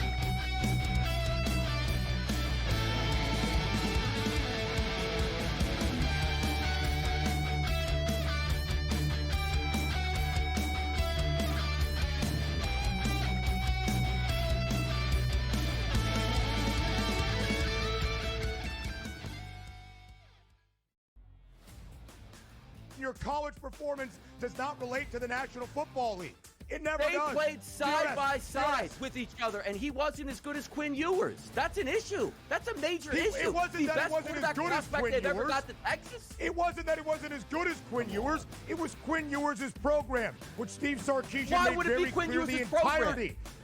Your college performance does not relate to the National Football League. It never They does. played side by side with each other, and he wasn't as good as Quinn Ewers. That's an issue. That's a major issue. It wasn't that he wasn't as good as Quinn Ewers. Ever got to Texas. It wasn't that he wasn't as good as Quinn Ewers. It was Quinn Ewers' program, which Steve Sarkisian made very clear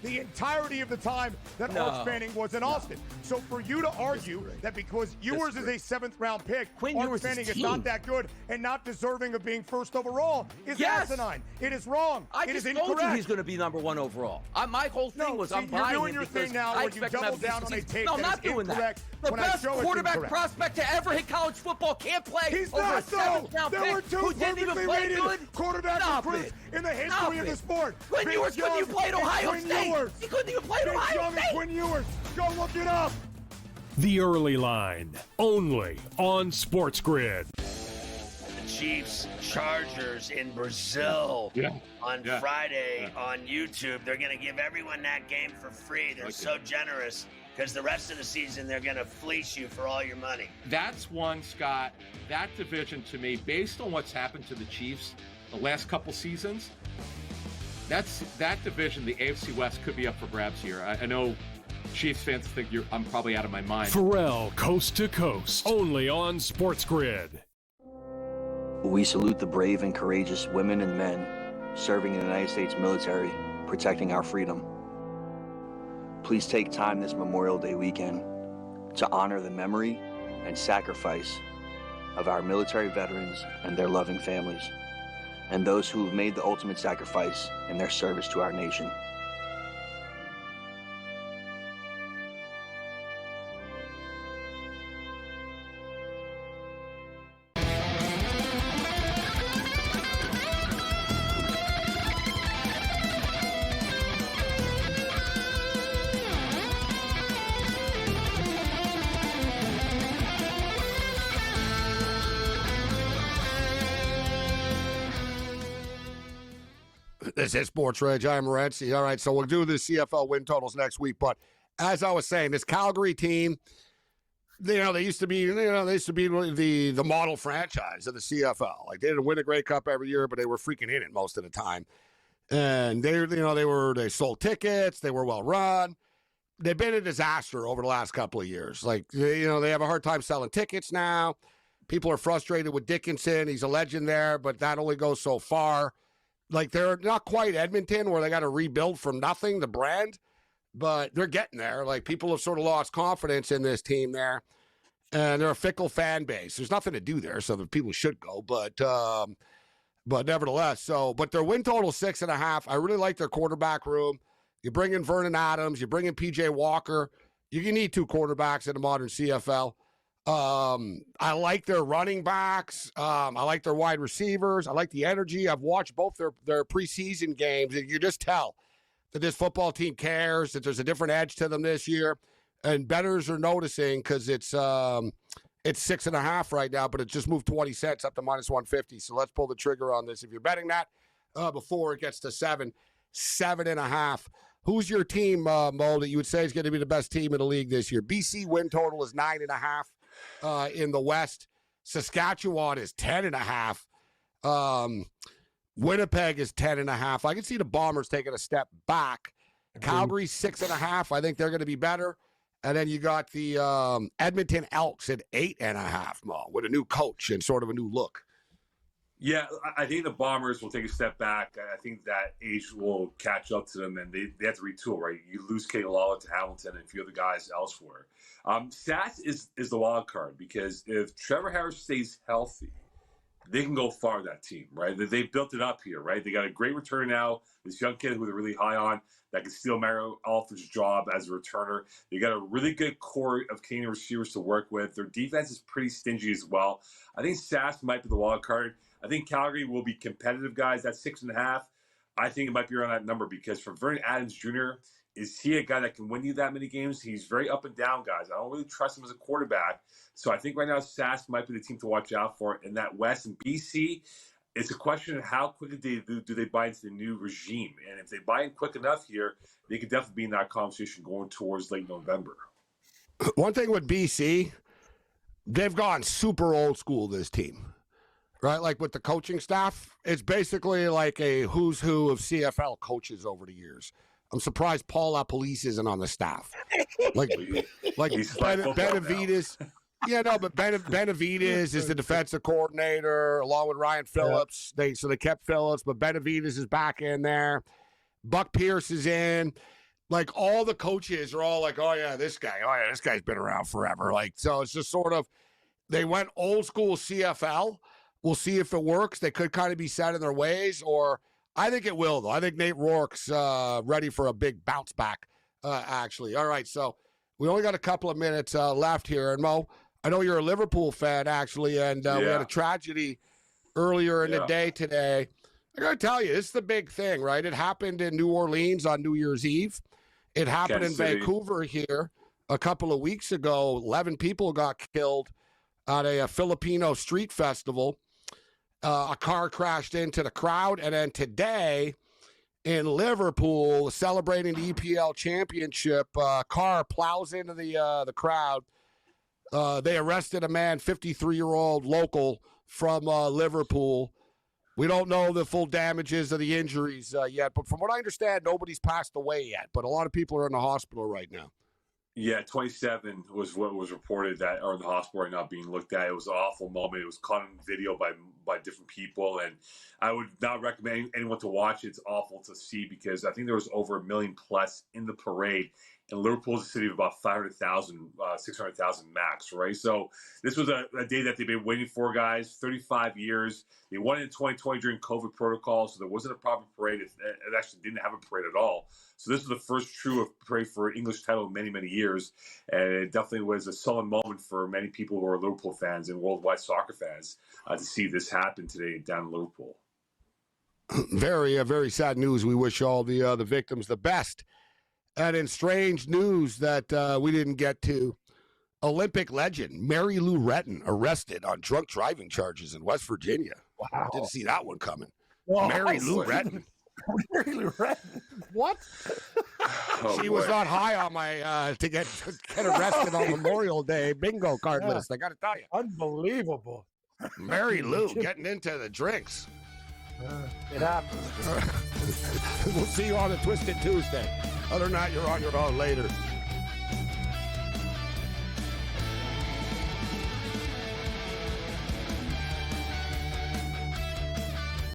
the entirety of the time that Arch Manning was in Austin. So for you to argue that because Ewers is a 7th-round pick, Arch Manning is not that good and not deserving of being first overall is asinine. It is wrong. It is incorrect. I told you he's going to be number 1 overall. My whole thing was I'm buying you're doing your thing now where you double down on a take no, I'm not doing that. The best quarterback prospect to ever hit college football can't play He's over not, a 7th-round There were pick 2 who didn't even perfectly play rated good. quarterback recruits in the history of the sport. Quinn Ewers couldn't even play at Ohio State. He couldn't even play at Ohio State. Quinn Ewers. Go look it up. The Early Line, only on SportsGrid. Chiefs Chargers in Brazil on Friday on YouTube. They're going to give everyone that game for free. They're so generous because the rest of the season they're going to fleece you for all your money. That's one, Scott. That division to me, based on what's happened to the Chiefs the last couple seasons, that division, the AFC West, could be up for grabs here. I know Chiefs fans think I'm probably out of my mind. Pharrell, Coast to Coast, only on SportsGrid. We salute the brave and courageous women and men serving in the United States military, protecting our freedom. Please take time this Memorial Day weekend to honor the memory and sacrifice of our military veterans and their loving families, and those who have made the ultimate sacrifice in their service to our nation. This is SportsRage. I'm Morency. All right, so we'll do the CFL win totals next week. But as I was saying, this Calgary team, they used to be, the model franchise of the CFL. Like, they didn't win a Grey Cup every year, but they were freaking in it most of the time. And they sold tickets. They were well run. They've been a disaster over the last couple of years. Like, they have a hard time selling tickets now. People are frustrated with Dickinson. He's a legend there, but that only goes so far. Like, they're not quite Edmonton where they got to rebuild from nothing, the brand, but they're getting there. Like, people have sort of lost confidence in this team there, and they're a fickle fan base. There's nothing to do there, so the people should go, but nevertheless, but their win total 6.5. I really like their quarterback room. You bring in Vernon Adams, you bring in PJ Walker. You need 2 quarterbacks in the modern CFL. I like their running backs. I like their wide receivers. I like the energy. I've watched both their preseason games, and you just tell that this football team cares, that there's a different edge to them this year. And bettors are noticing because it's 6.5 right now, but it just moved 20 cents up to -150. So let's pull the trigger on this. If you're betting that before it gets to 7.5. Who's your team, Mo, that you would say is going to be the best team in the league this year? BC win total is 9.5 in the West. Saskatchewan is 10.5. Winnipeg is 10.5. I can see the Bombers taking a step back. Calgary 6.5. I think they're going to be better. And then you got the Edmonton Elks at 8.5, Mo, with a new coach and sort of a new look. Yeah, I think the Bombers will take a step back. I think that age will catch up to them, and they have to retool, right? You lose Kate Lawler to Hamilton and a few other guys elsewhere. Stats is the wild card, because if Trevor Harris stays healthy, they can go far, that team, right? They've built it up here, right? They got a great returner now, this young kid who they're really high on that can steal Mario Alford's job as a returner. They got a really good core of Canadian receivers to work with. Their defense is pretty stingy as well. I think Sask might be the wild card. I think Calgary will be competitive, guys. That's 6.5. I think it might be around that number, because for Vernon Adams Jr., is he a guy that can win you that many games? He's very up and down, guys. I don't really trust him as a quarterback. So I think right now Sask might be the team to watch out for in that West. And BC, it's a question of how quickly do they buy into the new regime. And if they buy in quick enough here, they could definitely be in that conversation going towards late November. One thing with BC, they've gone super old school, this team. Right, like with the coaching staff, it's basically like a who's who of CFL coaches over the years. I'm surprised Paul LaPolice isn't on the staff. Like Benavides. Yeah, no, but Benavides is the defensive coordinator along with Ryan Phillips. They kept Phillips, but Benavides is back in there. Buck Pierce is in. Like, all the coaches are all like, oh yeah, this guy's been around forever. Like, so it's just sort of, they went old school CFL. We'll see if it works. They could kind of be set in their ways, or I think it will, though. I think Nate Rourke's ready for a big bounce back, actually. All right, so we only got a couple of minutes left here. And, Mo, I know you're a Liverpool fan, actually, and we had a tragedy earlier in the day today. I got to tell you, this is the big thing, right? It happened in New Orleans on New Year's Eve. It happened in Vancouver here a couple of weeks ago. 11 people got killed at a Filipino street festival. A car crashed into the crowd, and then today in Liverpool, celebrating the EPL championship, car plows into the crowd. They arrested a man, 53-year-old local from Liverpool. We don't know the full damages of the injuries yet, but from what I understand, nobody's passed away yet. But a lot of people are in the hospital right now. Yeah, 27 was what was reported that are in the hospital right now being looked at. It was an awful moment. It was caught on video by different people, and I would not recommend anyone to watch it. It's awful to see, because I think there was over 1 million plus in the parade. And Liverpool's a city of about 500,000, 600,000 max, right? So this was a day that they've been waiting for, guys, 35 years. They won it in 2020 during COVID protocol, so there wasn't a proper parade. It actually didn't have a parade at all. So this was the first true parade for an English title in many, many years. And it definitely was a sullen moment for many people who are Liverpool fans and worldwide soccer fans to see this happen today down in Liverpool. Very, very sad news. We wish all the victims the best. And in strange news that we didn't get to, Olympic legend Mary Lou Retton arrested on drunk driving charges in West Virginia. Wow. Didn't see that one coming. Whoa. Mary Lou Retton. Mary Lou Retton. What? She was not high on my to get arrested on Memorial Day bingo card list. I got to tell you. Unbelievable. Mary Lou getting into the drinks. It happens. We'll see you on a Twisted Tuesday. Other than that, you're on your own later.